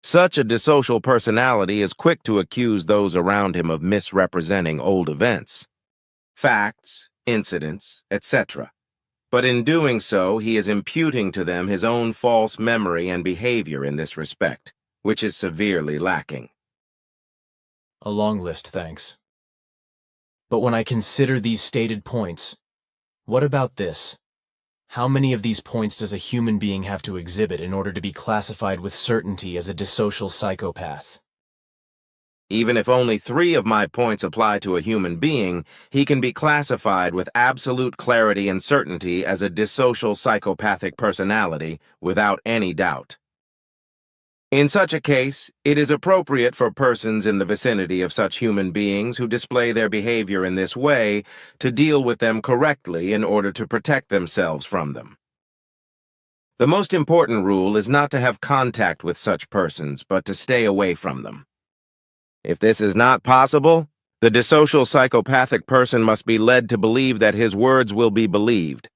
Such a dissocial personality is quick to accuse those around him of misrepresenting old events, facts, incidents, etc. But in doing so, he is imputing to them his own false memory and behavior in this respect, which is severely lacking. A long list, thanks. But when I consider these stated points, what about this? How many of these points does a human being have to exhibit in order to be classified with certainty as a dissocial psychopath? Even if only 3 of my points apply to a human being, he can be classified with absolute clarity and certainty as a dissocial psychopathic personality without any doubt. In such a case, it is appropriate for persons in the vicinity of such human beings who display their behavior in this way to deal with them correctly in order to protect themselves from them. The most important rule is not to have contact with such persons, but to stay away from them. If this is not possible, the dissocial psychopathic person must be led to believe that his words will be believed,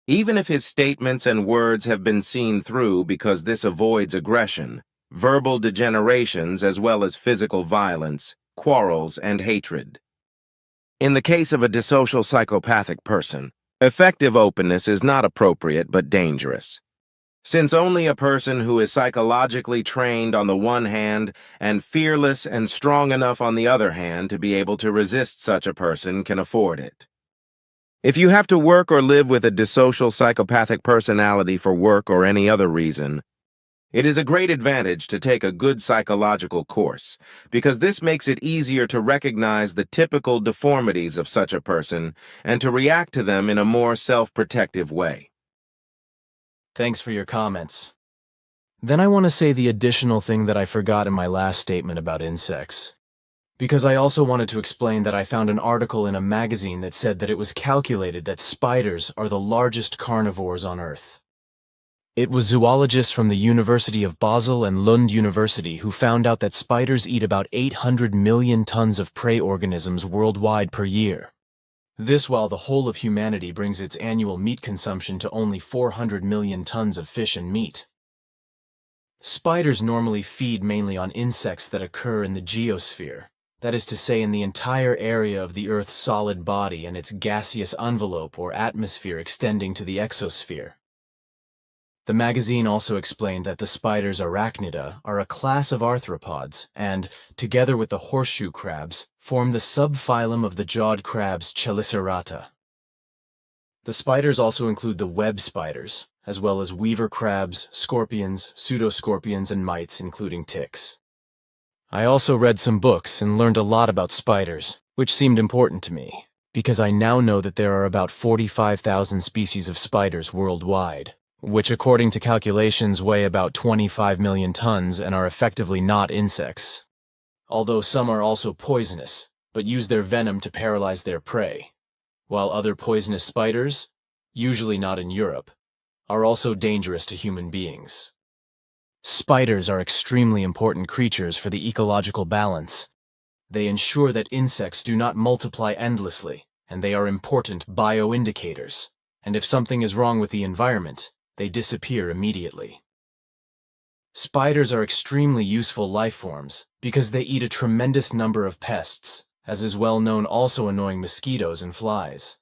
even if his statements and words have been seen through, because this avoids aggression, verbal degenerations, as well as physical violence, quarrels, and hatred. In the case of a dissocial psychopathic person, effective openness is not appropriate but dangerous, since only a person who is psychologically trained on the one hand and fearless and strong enough on the other hand to be able to resist such a person can afford it. If you have to work or live with a dissocial psychopathic personality for work or any other reason, it is a great advantage to take a good psychological course, because this makes it easier to recognize the typical deformities of such a person and to react to them in a more self-protective way. Thanks for your comments. Then I want to say the additional thing that I forgot in my last statement about insects, because I also wanted to explain that I found an article in a magazine that said that it was calculated that spiders are the largest carnivores on Earth. It was zoologists from the University of Basel and Lund University who found out that spiders eat about 800 million tons of prey organisms worldwide per year. This while the whole of humanity brings its annual meat consumption to only 400 million tons of fish and meat. Spiders normally feed mainly on insects that occur in the geosphere, that is to say in the entire area of the Earth's solid body and its gaseous envelope or atmosphere extending to the exosphere. The magazine also explained that the spiders arachnida are a class of arthropods and, together with the horseshoe crabs, form the subphylum of the jawed crabs Chelicerata. The spiders also include the web spiders, as well as weaver crabs, scorpions, pseudoscorpions, and mites, including ticks. I also read some books and learned a lot about spiders, which seemed important to me, because I now know that there are about 45,000 species of spiders worldwide, which according to calculations weigh about 25 million tons and are effectively not insects. Although some are also poisonous, but use their venom to paralyze their prey, while other poisonous spiders usually not in Europe, are also dangerous to human beings. Spiders are extremely important creatures for the ecological balance. They ensure that insects do not multiply endlessly, and they are important bioindicators. And if something is wrong with the environment, they disappear immediately. Spiders are extremely useful life forms because they eat a tremendous number of pests, as is well known, also annoying mosquitoes and flies.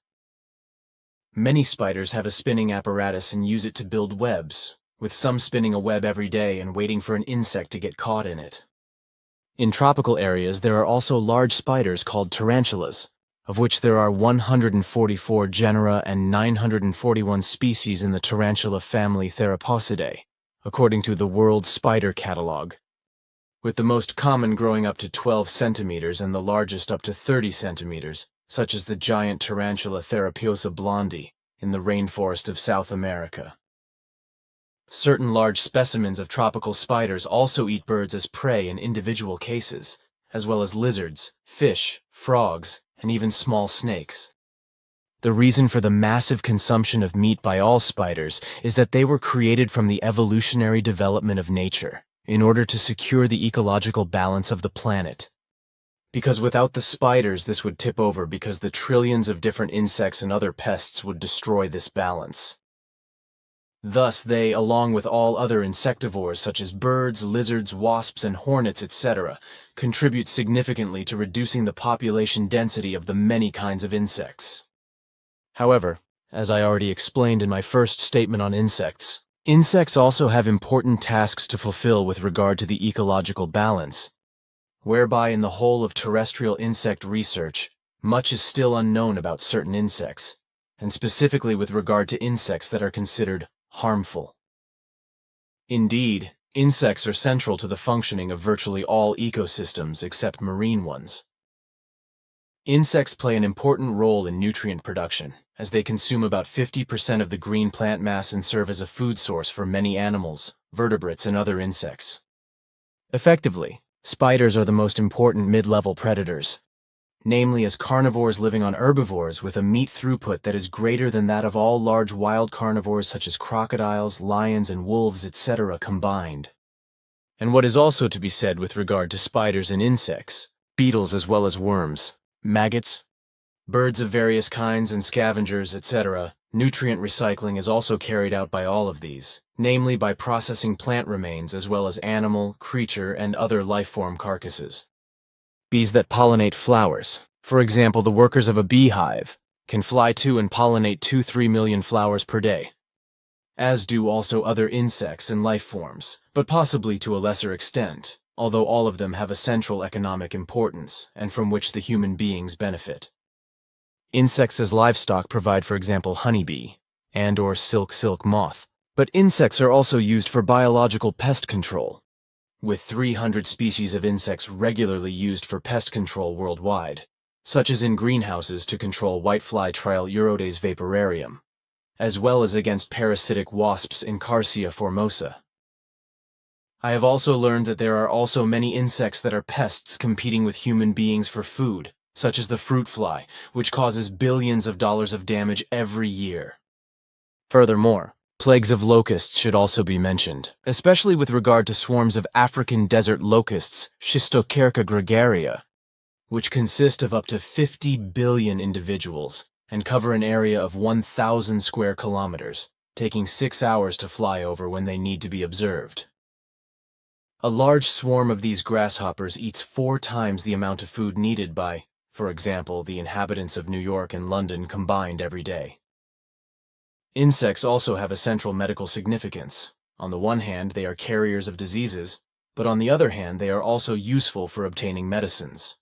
Many spiders have a spinning apparatus and use it to build webs, with some spinning a web every day and waiting for an insect to get caught in it. In tropical areas, there are also large spiders called tarantulas, of which there are 144 genera and 941 species in the tarantula family Theraposidae, according to the World Spider Catalog, with the most common growing up to 12 centimeters and the largest up to 30 centimeters, such as the giant tarantula Therapiosa blondi in the rainforest of South America. Certain large specimens of tropical spiders also eat birds as prey in individual cases, as well as lizards, fish, frogs, and even small snakes. The reason for the massive consumption of meat by all spiders is that they were created from the evolutionary development of nature, in order to secure the ecological balance of the planet. Because without the spiders, this would tip over because the trillions of different insects and other pests would destroy this balance. Thus they, along with all other insectivores such as birds, lizards, wasps, and hornets, etc., contribute significantly to reducing the population density of the many kinds of insects. However, as I already explained in my first statement on insects, insects also have important tasks to fulfill with regard to the ecological balance, whereby in the whole of terrestrial insect research, much is still unknown about certain insects, and specifically with regard to insects that are considered harmful. Indeed, insects are central to the functioning of virtually all ecosystems except marine ones. Insects play an important role in nutrient production, as they consume about 50% of the green plant mass and serve as a food source for many animals, vertebrates, and other insects. Effectively, spiders are the most important mid-level predators, namely as carnivores living on herbivores with a meat throughput that is greater than that of all large wild carnivores such as crocodiles, lions, and wolves, etc. combined. And what is also to be said with regard to spiders and insects, beetles as well as worms, maggots, birds of various kinds and scavengers, etc., nutrient recycling is also carried out by all of these, namely by processing plant remains as well as animal, creature, and other life-form carcasses. Bees that pollinate flowers, for example the workers of a beehive, can fly to and pollinate 2-3 million flowers per day, as do also other insects and life forms, but possibly to a lesser extent, although all of them have a central economic importance, and from which the human beings benefit. Insects as livestock provide, for example, honeybee, and/or silk moth, but insects are also used for biological pest control, with 300 species of insects regularly used for pest control worldwide, such as in greenhouses to control whitefly Trialurodes vaporarium, as well as against parasitic wasps in Carcia formosa. I have also learned that there are also many insects that are pests competing with human beings for food, such as the fruit fly, which causes billions of dollars of damage every year. Furthermore, plagues of locusts should also be mentioned, especially with regard to swarms of African desert locusts, Schistocerca gregaria, which consist of up to 50 billion individuals and cover an area of 1,000 square kilometers, taking 6 hours to fly over when they need to be observed. A large swarm of these grasshoppers eats 4 times the amount of food needed by, for example, the inhabitants of New York and London combined every day. Insects also have a central medical significance. On the one hand, they are carriers of diseases, but on the other hand, they are also useful for obtaining medicines.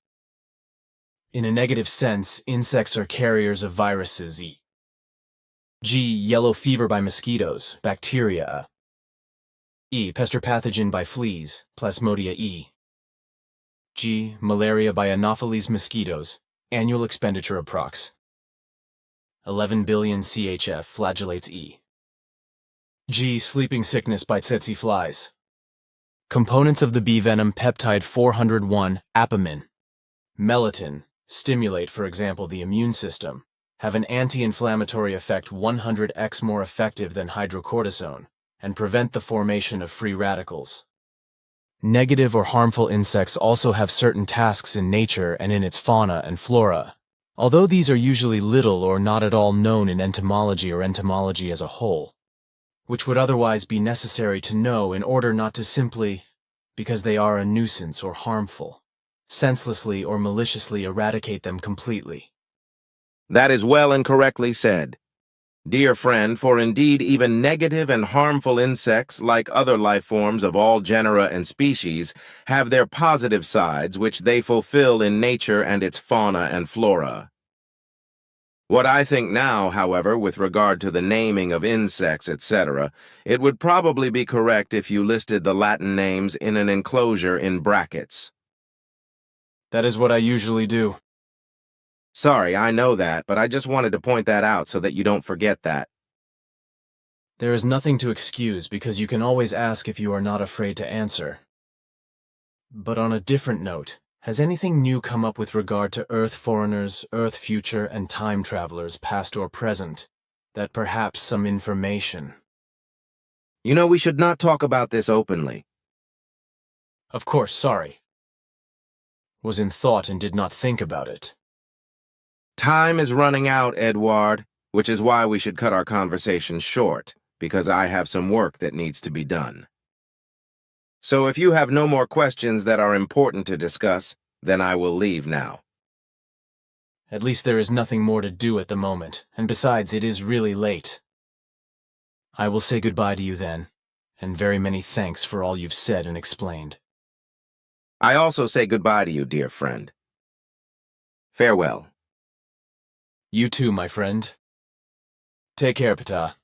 In a negative sense, insects are carriers of viruses e.g. yellow fever by mosquitoes, bacteria, pester pathogen by fleas, Plasmodia e.g. malaria by Anopheles mosquitoes, annual expenditure approx. 11 billion CHF flagellates e.g. sleeping sickness by tsetse flies. Components of the bee venom peptide 401, apamin, melittin, stimulate, for example, the immune system, have an anti-inflammatory effect 100x more effective than hydrocortisone, and prevent the formation of free radicals. Negative or harmful insects also have certain tasks in nature and in its fauna and flora, although these are usually little or not at all known in entomology or entomology as a whole, which would otherwise be necessary to know in order not to simply, because they are a nuisance or harmful, senselessly or maliciously eradicate them completely. That is well and correctly said. Dear friend, for indeed even negative and harmful insects, like other life forms of all genera and species, have their positive sides which they fulfill in nature and its fauna and flora. What I think now, however, with regard to the naming of insects, etc., it would probably be correct if you listed the Latin names in an enclosure in brackets. That is what I usually do. Sorry, I know that, but I just wanted to point that out so that you don't forget that. There is nothing to excuse because you can always ask if you are not afraid to answer. But on a different note, has anything new come up with regard to Earth foreigners, Earth future, and time travelers, past or present, that perhaps some information? You know, we should not talk about this openly. Of course, sorry. Was in thought and did not think about it. Time is running out, Edward, which is why we should cut our conversation short, because I have some work that needs to be done. So if you have no more questions that are important to discuss, then I will leave now. At least there is nothing more to do at the moment, and besides, it is really late. I will say goodbye to you then, and very many thanks for all you've said and explained. I also say goodbye to you, dear friend. Farewell. You too, my friend. Take care, Ptah.